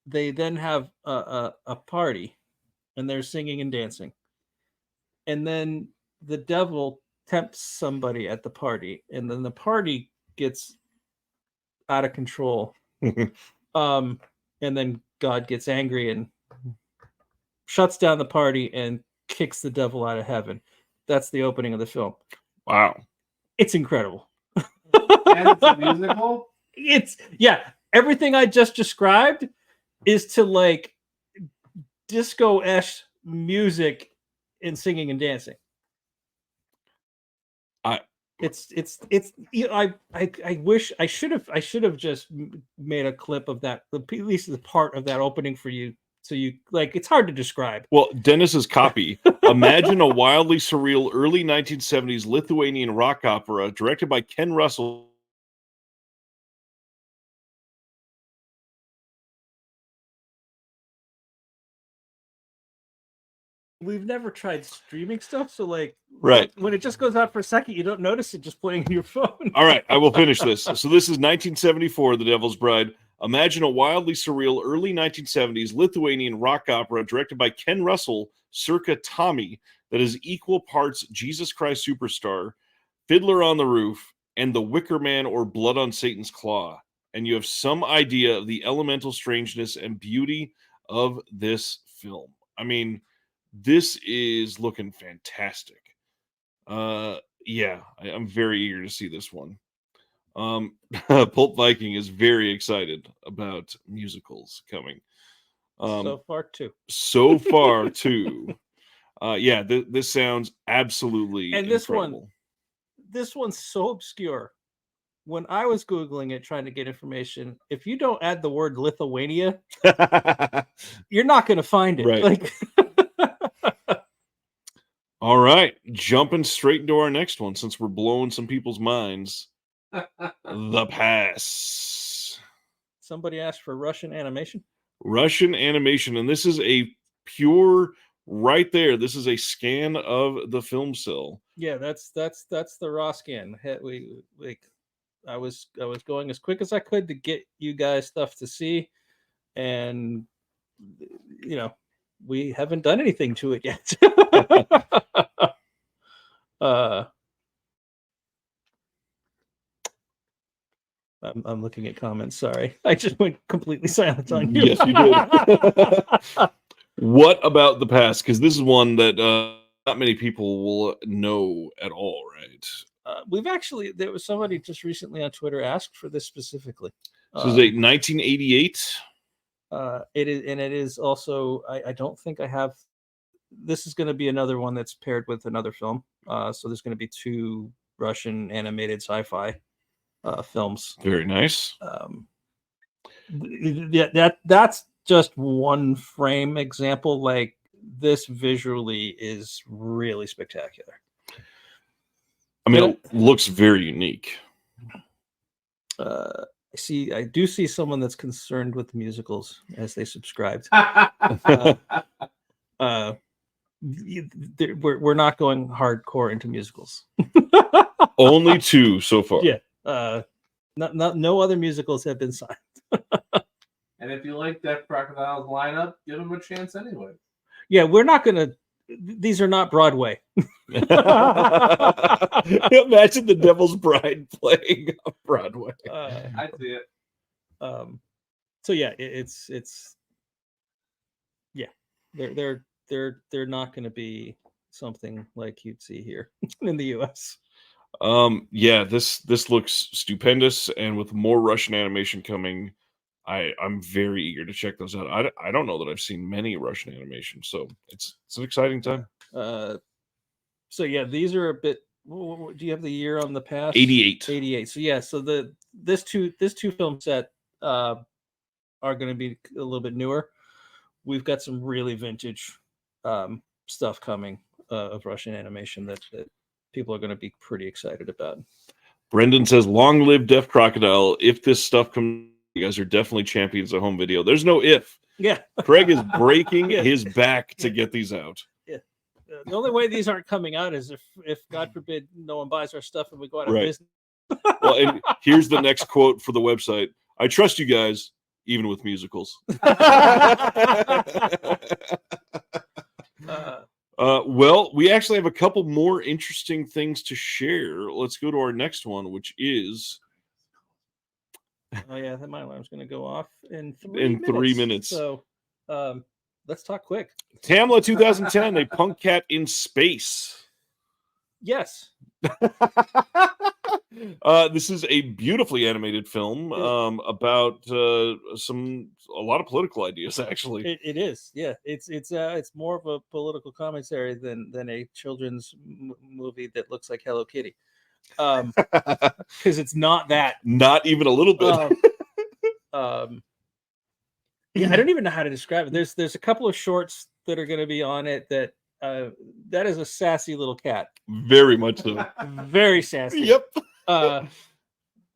They then have a party, and they're singing and dancing. And then the devil tempts somebody at the party, and then the party gets out of control. And then God gets angry and shuts down the party and kicks the devil out of heaven. That's the opening of the film.
Wow.
It's incredible.
And it's a musical?
Everything I just described is to like disco-esque music and singing and dancing. I wish I should have just made a clip of that, at least the part of that opening for you, so you like. It's hard to describe.
Well, Dennis's copy. Imagine a wildly surreal early 1970s Lithuanian rock opera directed by Ken Russell.
We've never tried streaming stuff, so like,
right
when it just goes out for a second, you don't notice it just playing on your phone.
All right, I will finish this. So this is 1974, The Devil's Bride. Imagine a wildly surreal early 1970s Lithuanian rock opera directed by Ken Russell, circa Tommy, that is equal parts Jesus Christ Superstar, Fiddler on the Roof, and The Wicker Man or Blood on Satan's Claw. And you have some idea of the elemental strangeness and beauty of this film. I mean, this is looking fantastic. I'm very eager to see this one. Pulp Viking is very excited about musicals coming.
So far, too.
This sounds absolutely
and
incredible.
This one's so obscure. When I was Googling it, trying to get information, if you don't add the word Lithuania, you're not going to find it.
Right.
Like,
all right, jumping straight into our next one, since we're blowing some people's minds. The Pass.
Somebody asked for Russian animation.
And this is a pure right there. This is a scan of the film cell.
Yeah, that's the raw scan. I was going as quick as I could to get you guys stuff to see, and we haven't done anything to it yet. I'm looking at comments. Sorry, I just went completely silent on you.
Yes, you did. What about The Pass? Because this is one that not many people will know at all, right?
There was somebody just recently on Twitter asked for this specifically.
So is it 1988?
It is also. I don't think I have. This is going to be another one that's paired with another film. So there's going to be 2 Russian animated sci-fi films.
Very nice.
That's just one frame example. Like, this visually is really spectacular.
I mean, it looks very unique.
I do see someone that's concerned with musicals as they subscribed. We're not going hardcore into musicals.
Only 2 so far.
Yeah. No other musicals have been signed.
And if you like Deaf Crocodile's lineup, give them a chance anyway.
Yeah, we're not going to. These are not Broadway.
Imagine The Devil's Bride playing on Broadway.
I see it.
So yeah, it's yeah. They're not going to be something like you'd see here in the U.S.
This looks stupendous, and with more Russian animation coming, I'm very eager to check those out. I don't know that I've seen many Russian animations, so it's an exciting time.
So yeah, these are a bit. Do you have the year on The Pass?
88.
88. So yeah, so this two film set are going to be a little bit newer. We've got some really vintage stuff coming. of Russian animation that people are going to be pretty excited about.
Brendan says, "Long live Deaf Crocodile. If this stuff comes, you guys are definitely champions of home video." There's no if.
Yeah,
Craig is breaking
Yeah.
his back to get these out.
The only way these aren't coming out is if God forbid no one buys our stuff and we go out of
Right.
business.
Well, and here's the next quote for the website. "I trust you guys, even with musicals." Well, we actually have a couple more interesting things to share. Let's go to our next one, which is
Oh yeah, my alarm's going to go off in
3 minutes.
So, let's talk quick.
Tamla 2010, a punk cat in space.
Yes.
This is a beautifully animated film about a lot of political ideas. Actually,
It is. Yeah, it's more of a political commentary than a children's movie that looks like Hello Kitty. Because it's not that.
Not even a little bit.
Yeah, I don't even know how to describe it. There's a couple of shorts that are going to be on it that is a sassy little cat.
Very much so.
Very sassy.
Yep.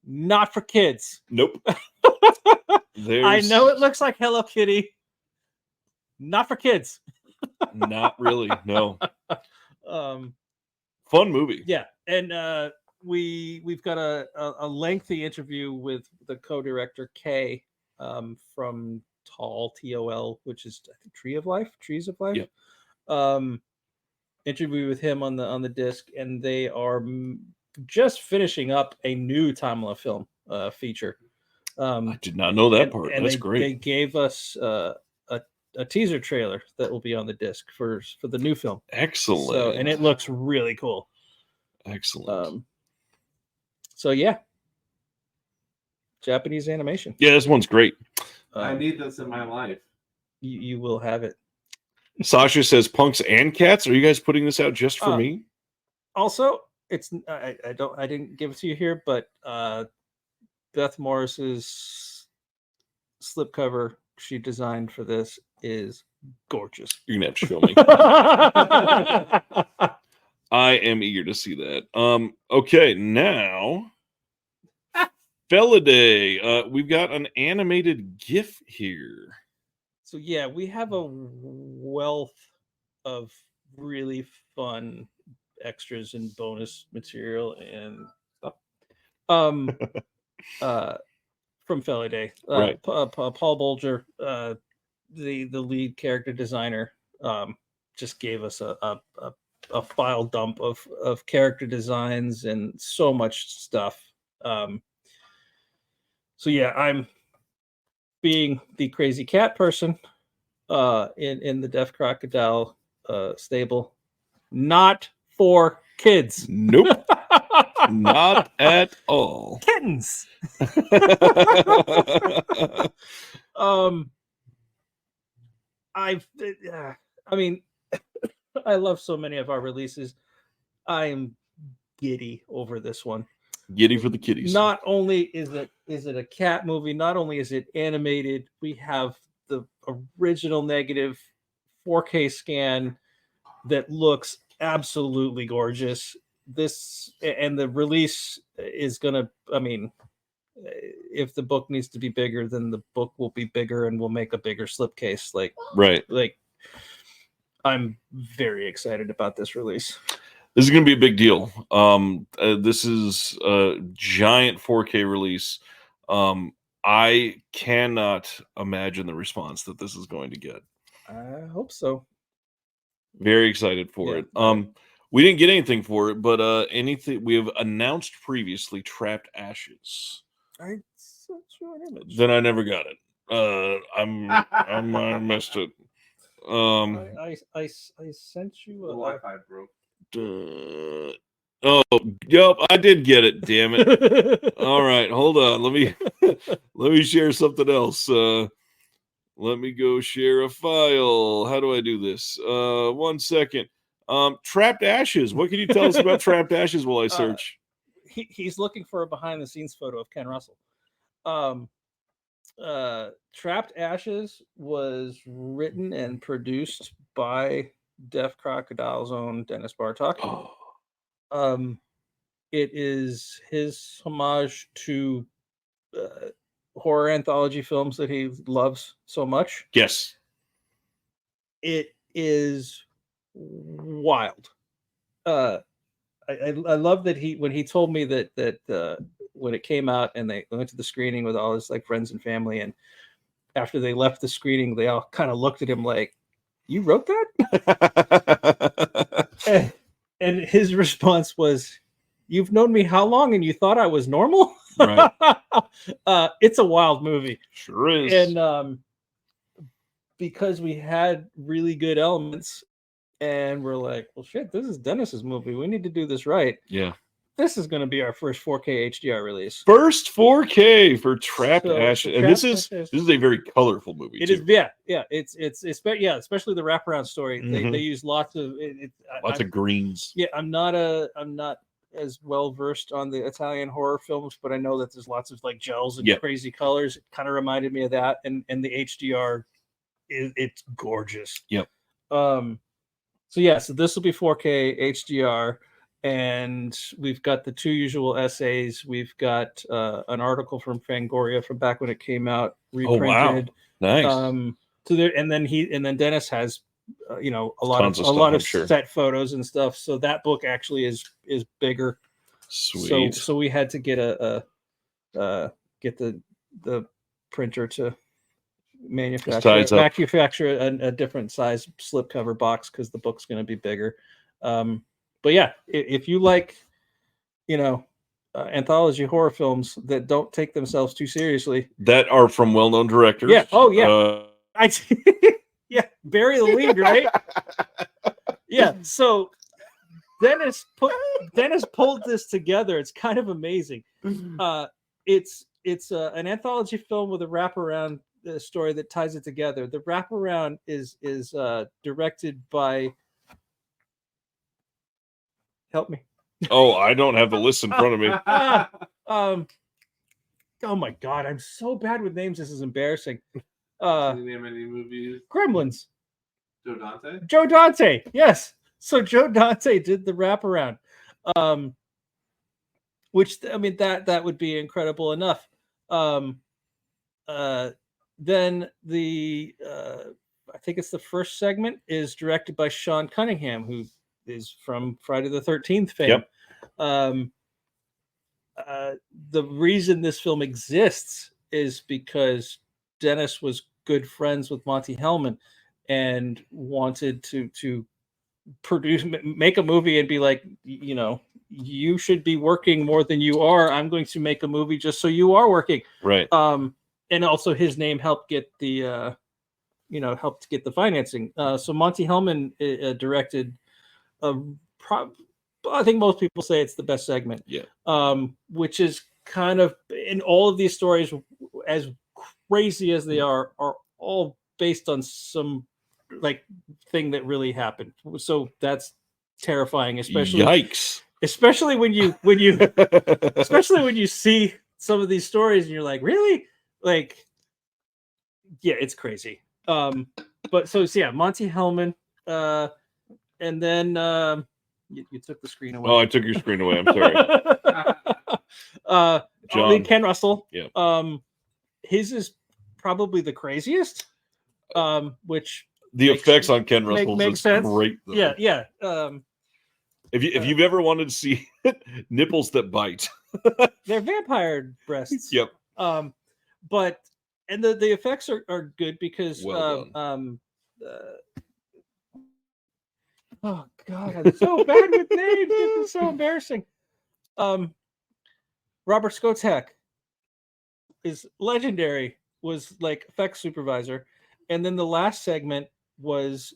Not for kids.
Nope.
I know it looks like Hello Kitty. Not for kids.
Not really. No. Fun movie.
Yeah, and we've got a lengthy interview with the co-director Kay from TOL, which is I think Trees of Life.
Yeah.
Interview with him on the disc, and they are just finishing up a new Tamla film feature.
I did not know that part.
And
That's
they
great.
gave us a teaser trailer that will be on the disc for the new film.
Excellent.
So, and it looks really cool.
Excellent.
So yeah, Japanese animation.
Yeah, this one's great.
I need this in my life.
You will have it.
Sasha says, "Punks and cats. Are you guys putting this out just for me?"
Also, it's I didn't give it to you here, but Beth Morris's slipcover she designed for this is gorgeous.
You're gonna have to show me. I am eager to see that. Okay, now Feliday. We've got an animated GIF here.
So yeah, we have a wealth of really fun extras and bonus material and stuff. From Feliday.
Right.
Paul Bolger, the lead character designer, just gave us a file dump of character designs and so much stuff. So yeah, I'm being the crazy cat person in the Deaf Crocodile stable. Not for kids.
Nope. Not at all.
Kittens. I mean, I love so many of our releases. I am giddy over this one.
Giddy for the kitties.
Not only is it a cat movie, not only is it animated, we have the original negative 4K scan that looks absolutely gorgeous. This and the release is gonna, I mean, if the book needs to be bigger, then the book will be bigger and we'll make a bigger slipcase. Like I'm very excited about this release.
This is going to be a big deal. This is a giant 4K release. I cannot imagine the response that this is going to get.
I hope so.
Very excited for it. We didn't get anything for it, but anything we have announced previously, Trapped Ashes.
I sent you an image.
Then I never got it. I missed it.
I sent you
The Wi-Fi broke.
Oh, yep, I did get it. Damn it! All right, hold on. Let me share something else. Let me go share a file. How do I do this? 1 second. Trapped Ashes. What can you tell us about Trapped Ashes while I search?
He's looking for a behind-the-scenes photo of Ken Russell. Trapped Ashes was written and produced by Deaf Crocodile's own Dennis Bartok.
Oh,
It is his homage to horror anthology films that he loves so much.
yes.
It is wild. I love that when he told me that when it came out and they went to the screening with all his like friends and family, and after they left the screening, they all kind of looked at him like, "You wrote that?" And his response was, "You've known me how long, and you thought I was normal?"
Right.
It's a wild movie,
Sure is.
and because we had really good elements, and we're like, "Well, shit, this is Dennis's movie. We need to do this right."
Yeah.
This is going to be our first 4K HDR release.
First 4K for Trapped
So,
Ashes, and
Trapped
this
Ashes.
is a very colorful movie.
It
too.
is, yeah. It's especially the wraparound story.
Mhm.
They use lots of
Lots of greens.
Yeah, I'm not as well versed on the Italian horror films, but I know that there's lots of like gels and
Yeah.
crazy colors. It kind of reminded me of that, and the HDR it's gorgeous.
Yep.
So this will be 4K HDR, and we've got the two usual essays. We've got an article from Fangoria from back when it came out, reprinted.
Oh wow, nice.
So there, and then Dennis has a lot
Tons
of
of stuff,
lot
I'm
of
sure.
set photos and stuff. So that book actually is bigger.
Sweet.
So we had to get get the printer to manufacture a different size slipcover box because the book's going to be bigger. But yeah, if you like, anthology horror films that don't take themselves too seriously,
that are from well-known directors.
Yeah. Oh yeah. Yeah, bury the lead, right? Yeah. So Dennis pulled this together. It's kind of amazing. It's an anthology film with a wraparound story that ties it together. The wraparound is directed by. Help me.
Oh, I don't have the list in front of me.
Oh my god, I'm so bad with names. This is embarrassing.
Can you name any movies?
Gremlins.
Joe Dante?
Joe Dante, yes. So Joe Dante did the wraparound, which I mean that would be incredible enough. Then the I think it's the first segment is directed by Sean Cunningham, who is from Friday the 13th fame.
Yep.
The reason this film exists is because Dennis was good friends with Monty Hellman and wanted to make a movie and be like, you should be working more than you are. I'm going to make a movie just so you are working.
Right.
And also his name helped get the financing. So Monty Hellman directed I think most people say it's the best segment.
Yeah.
Which is kind of, in all of these stories, as crazy as they are all based on some like thing that really happened. So that's terrifying, especially
yikes.
Especially when you see some of these stories and you're like, really? Like, yeah, it's crazy. But so yeah, Monty Hellman, and then you took the screen away.
Oh, I took your screen away. I'm sorry.
John Ken Russell.
Yeah.
His is probably the craziest. Which
the effects on Ken Russell
makes
is
sense.
great. Though.
Yeah, yeah.
If you've ever wanted to see nipples that bite,
they're vampire breasts.
Yep.
But the effects are good because
well
oh god, I'm so bad with names. This is so embarrassing. Robert Skotek is legendary. Was like effects supervisor, and then the last segment was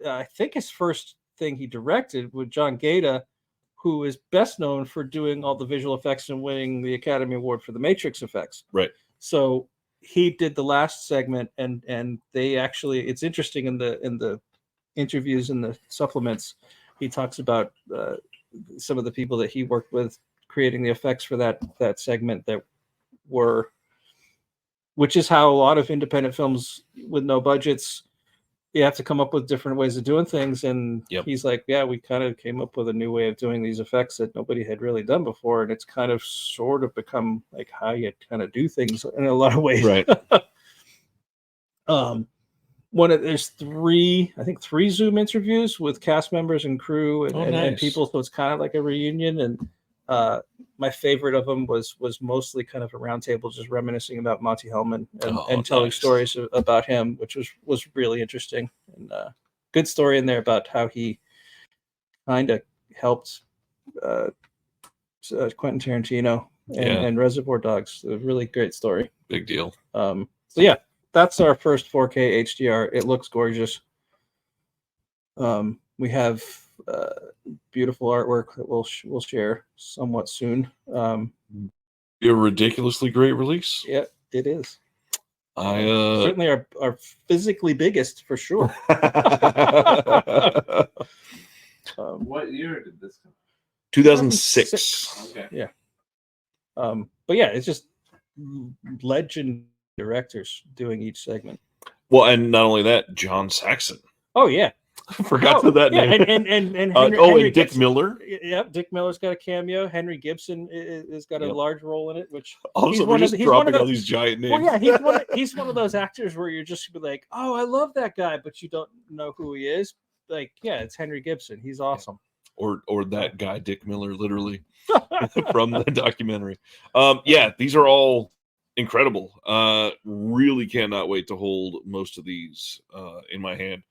I think his first thing he directed with John Gaeta, who is best known for doing all the visual effects and winning the Academy Award for the Matrix effects.
Right. So
he did the last segment, and they actually, it's interesting in the interviews and the supplements, he talks about some of the people that he worked with creating the effects for that segment that were, which is how a lot of independent films with no budgets you have to come up with different ways of doing things. And he's like, yeah, we kind of came up with a new way of doing these effects that nobody had really done before. And it's kind of sort of become like how you kind of do things in a lot of ways.
Right.
There's three Zoom interviews with cast members and crew and people. So it's kind of like a reunion. And my favorite of them was mostly kind of a roundtable, just reminiscing about Monty Hellman and telling stories about him, which was really interesting. And good story in there about how he kind of helped Quentin Tarantino and Reservoir Dogs. A really great story.
Big deal.
So yeah, that's our first 4K HDR. It looks gorgeous. We have beautiful artwork that we'll share somewhat soon.
A ridiculously great release.
Yeah, it is.
Certainly
our physically biggest for sure.
What year did this come?
2006.
Okay.
Yeah. But yeah, it's just legend directors doing each segment.
Well, and not only that, John Saxon.
Oh yeah.
I forgot that name.
And
Henry and Dick
Gibson.
Miller.
Yep, Dick Miller's got a cameo. Henry Gibson has got a large role in it, which
also we're just dropping all these giant names.
Well, yeah, he's one of those actors where you're just like, oh, I love that guy, but you don't know who he is. Like, yeah, it's Henry Gibson. He's awesome.
Or that guy, Dick Miller, literally from the documentary. Yeah, these are all incredible. Really cannot wait to hold most of these in my hand.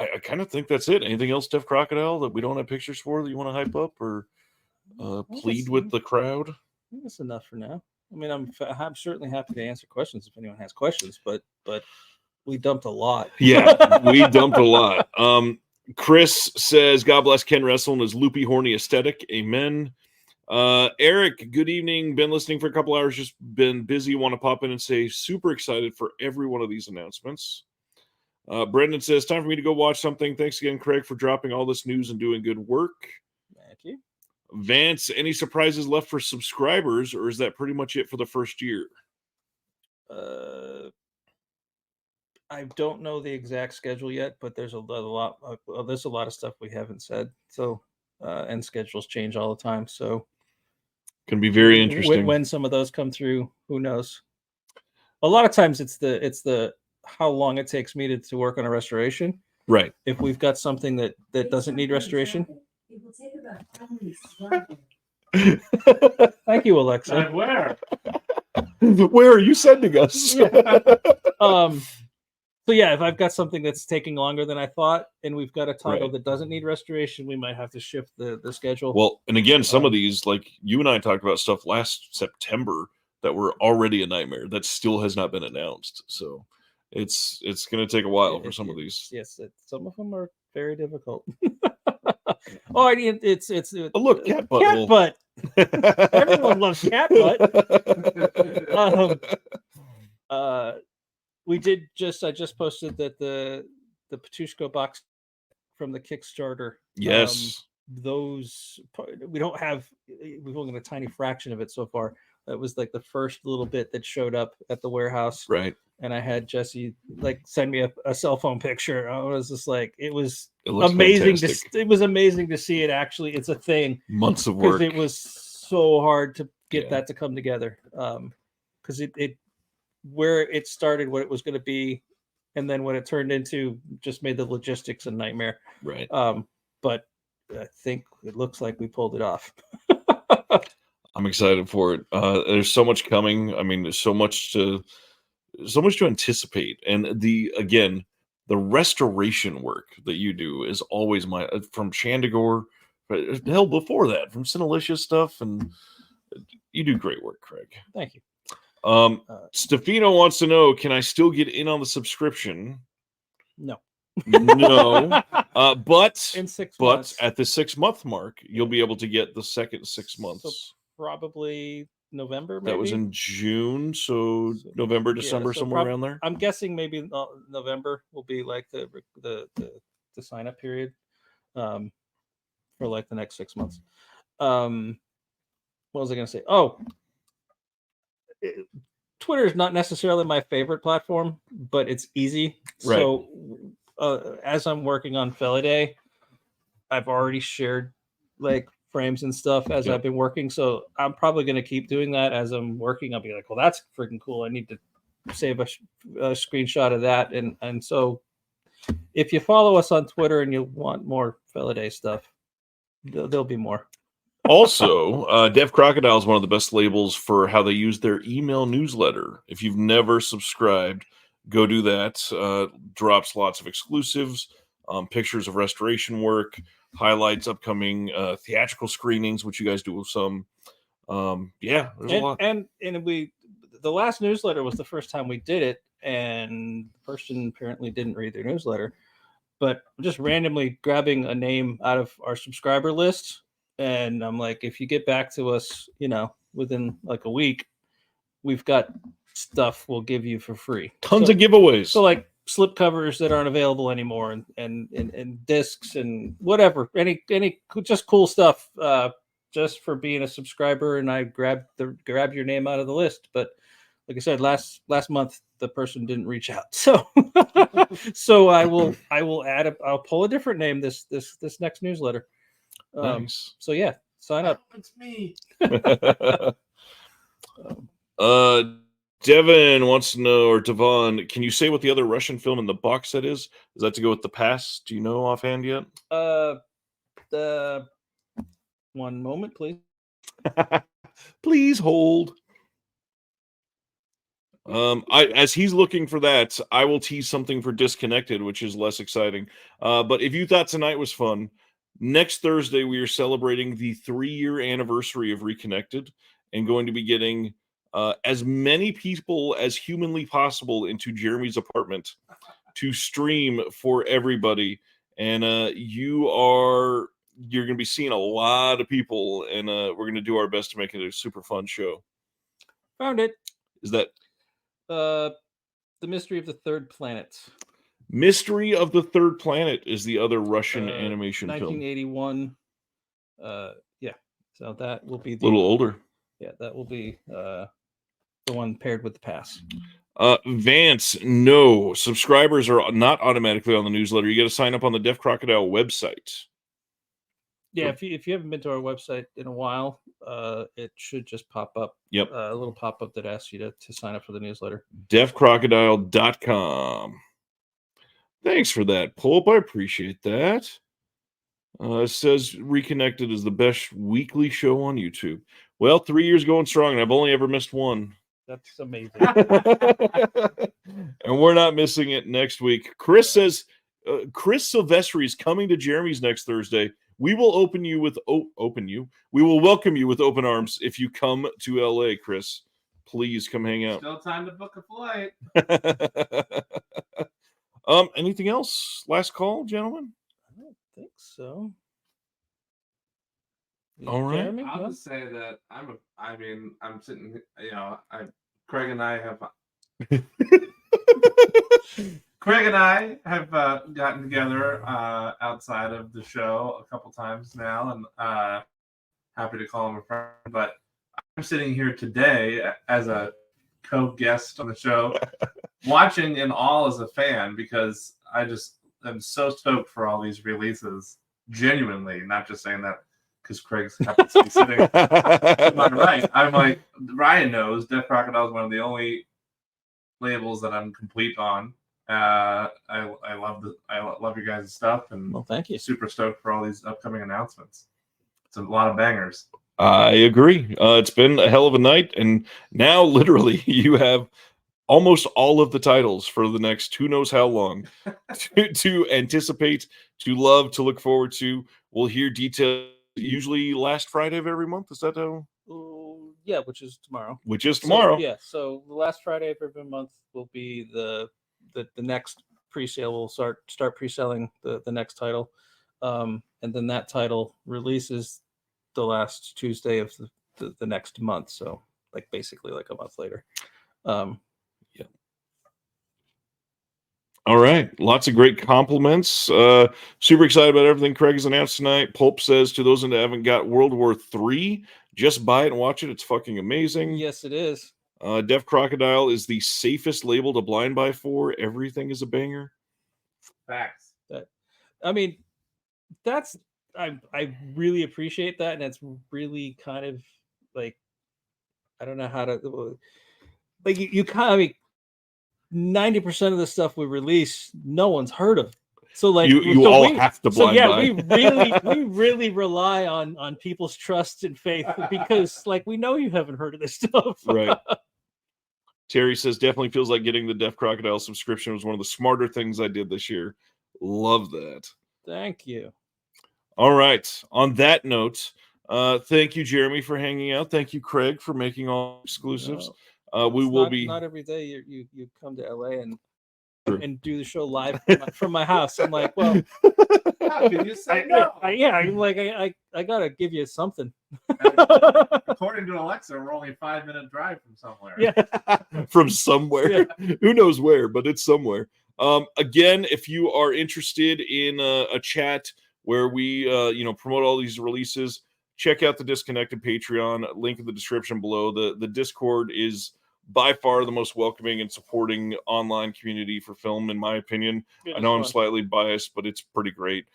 I kind of think that's it. Anything else, Deaf Crocodile, that we don't have pictures for that you want to hype up or plead with the crowd?
That's enough for now. I mean, I'm certainly happy to answer questions if anyone has questions, but we dumped a lot.
Yeah, we dumped a lot. Chris says, God bless Ken Russell and his loopy, horny aesthetic. Amen. Eric, good evening. Been listening for a couple hours, just been busy. Want to pop in and say super excited for every one of these announcements. Brendan says, time for me to go watch something. Thanks again, Craig, for dropping all this news and doing good work.
Thank you.
Vance, any surprises left for subscribers, or is that pretty much it for the first year?
I don't know the exact schedule yet, but there's a lot of stuff we haven't said. So, and schedules change all the time. So,
can be very interesting
when some of those come through. Who knows? A lot of times it's the how long it takes me to work on a restoration.
Right.
If we've got something that doesn't need restoration.
It will take about 10 minutes.
Thank you, Alexa.
Where?
Where are you sending us?
So yeah, if I've got something that's taking longer than I thought, and we've got a title that doesn't need restoration, we might have to shift the schedule.
Well, and again, some of these, like you and I talked about stuff last September that were already a nightmare that still has not been announced. So it's going to take a while for some of these.
Yes, some of them are very difficult. Oh, I mean, it's
look, cat butt.
Cat butt. Everyone loves cat butt. I just posted that the Patushko box from the Kickstarter.
Yes.
We've only got a tiny fraction of it so far. That was like the first little bit that showed up at the warehouse.
Right.
And I had Jesse send me a cell phone picture. I was just like, it was amazing. It was amazing to see it. Actually, it's a thing.
Months of work.
It was so hard to get that to come together. Because it where it started, what it was going to be, and then what it turned into just made the logistics a nightmare.
Right.
But I think it looks like we pulled it off.
I'm excited for it. There's so much coming. I mean, there's so much to anticipate. And the restoration work that you do is always from Shandigore, hell, before that, from Cinelicious stuff. And you do great work, Craig.
Thank you.
Stefano wants to know, can I still get in on the subscription?
No.
But
in 6 months.
At the 6-month mark, you'll be able to get the second 6 months.
So probably November, maybe?
That was in June, so November, December, somewhere around there.
I'm guessing maybe November will be like the sign up period for like the next 6 months. What was I going to say? Twitter is not necessarily my favorite platform, but it's easy.
Right.
So as I'm working on Feliday, I've already shared like frames and stuff as
Yep.
I've been working. So I'm probably going to keep doing that as I'm working. I'll be like, well, that's freaking cool. I need to save a screenshot of that. And so if you follow us on Twitter and you want more Feliday stuff, there'll be more.
Also, Deaf Crocodile is one of the best labels for how they use their email newsletter. If you've never subscribed, go do that. Drops lots of exclusives, pictures of restoration work, highlights upcoming theatrical screenings, which you guys do with some. Yeah, there's a lot.
And the last newsletter was the first time we did it, and the person apparently didn't read their newsletter. But I'm just randomly grabbing a name out of our subscriber list. And I'm like, if you get back to us, within like a week, we've got stuff we'll give you for free.
Tons of giveaways.
So like slip covers that aren't available anymore, and discs and whatever, any just cool stuff, just for being a subscriber. And I grabbed your name out of the list. But like I said, last month the person didn't reach out. So so I will I'll pull a different name this next newsletter.
Nice.
So yeah, sign up.
It's me.
Devin wants to know, or Devon, can you say what the other Russian film in the box set is? Is that to go with The Pass? Do you know offhand yet?
The one moment, please.
Please hold. As he's looking for that, I will tease something for Disconnected, which is less exciting. But if you thought tonight was fun, next Thursday we are celebrating the 3-year anniversary of Reconnected, and going to be getting as many people as humanly possible into Jeremy's apartment to stream for everybody. And you're going to be seeing a lot of people, and we're going to do our best to make it a super fun show.
Found it.
Is that
The Mystery of the Third Planet?
Mystery of the Third Planet is the other Russian animation
1981. Yeah. So that will be
film. A little older.
Yeah, that will be the one paired with The Pass.
Vance, no. Subscribers are not automatically on the newsletter. You got to sign up on the Deaf Crocodile website.
Yeah, if you haven't been to our website in a while, it should just pop up.
Yep.
A little pop-up that asks you to sign up for the newsletter.
deafcrocodile.com. Thanks for that, Pulp. I appreciate that. It says Reconnected is the best weekly show on YouTube. Well, 3 years going strong, and I've only ever missed one.
That's amazing.
And we're not missing it next week. Chris says, Chris Silvestri is coming to Jeremy's next Thursday. We will We will welcome you with open arms if you come to LA, Chris. Please come hang out.
Still time to book a flight.
Anything else? Last call, gentlemen?
I don't think so.
All right.
Jeremy,
I'll
no?
just say that I'm sitting, Craig and I have gotten together outside of the show a couple times now, and happy to call him a friend. But I'm sitting here today as a co-guest on the show, watching in awe as a fan, because I just am so stoked for all these releases. Genuinely, not just saying that because Craig happens to be sitting to my right. I'm like, Ryan knows Deaf Crocodile is one of the only labels that I'm complete on. I love your guys' stuff, and
Well, thank you.
super stoked for all these upcoming announcements. It's a lot of bangers.
I agree. It's been a hell of a night, and now literally you have almost all of the titles for the next who knows how long to anticipate, to love, to look forward to. We'll hear details usually last Friday of every month. Is that how?
Yeah, which is tomorrow.
Which is tomorrow.
So the last Friday of every month will be the next pre-sale. We'll start pre-selling the next title, and then that title releases the last Tuesday of the next month. So like basically like a month later.
Yeah. All right. Lots of great compliments. Super excited about everything Craig has announced tonight. Pulp says, to those that haven't got World War III, just buy it and watch it. It's fucking amazing.
Yes, it is.
Deaf Crocodile is the safest label to blind buy for. Everything is a banger.
Facts.
I mean, I really appreciate that, and it's really kind of like, I don't know how to, like, you kind of, I mean, 90% of the stuff we release, no one's heard of. So like
you
so
all
we,
have to
so
blind
yeah,
buy.
we really rely on people's trust and faith, because like we know you haven't heard of this stuff.
Right. Terry says, definitely feels like getting the Deaf Crocodile subscription was one of the smarter things I did this year. Love that.
Thank you.
All right. On that note, thank you, Jeremy, for hanging out. Thank you, Craig, for making all exclusives. We
It's
will
not,
be
not every day you come to LA and
True.
do the show live from my house. I'm like, well,
How can you say no?
I'm like, I gotta give you something.
According to Alexa, we're only a 5-minute drive from somewhere.
Yeah.
from somewhere. Who knows where, but it's somewhere. Again, if you are interested in a chat where we promote all these releases, check out the Disconnected Patreon, link in the description below. The Discord is by far the most welcoming and supporting online community for film, in my opinion. I know I'm slightly biased, but it's pretty great.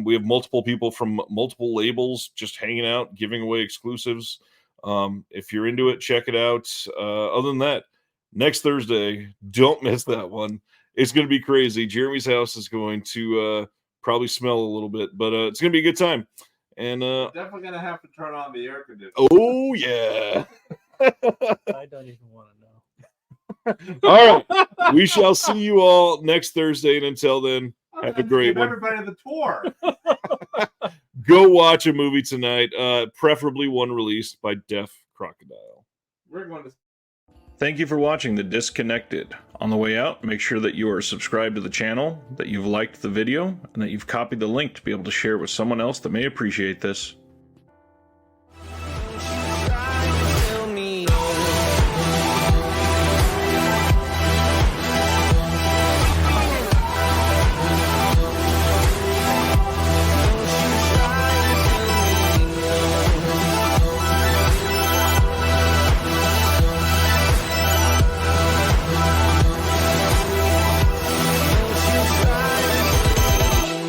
We have multiple people from multiple labels just hanging out, giving away exclusives. If you're into it, check it out. Other than that, next Thursday, don't miss that one. It's going to be crazy. Jeremy's house is going to probably smell a little bit, but it's going to be a good time. And
Definitely gonna have to turn on the air conditioner.
oh yeah.
I don't even want to know.
All right. We shall see you all next Thursday. And until then, have a great one.
Everybody the tour.
Go watch a movie tonight, preferably one released by Deaf Crocodile.
We're going to.
Thank you for watching The Disconnected. On the way out, make sure that you are subscribed to the channel, that you've liked the video, and that you've copied the link to be able to share with someone else that may appreciate this.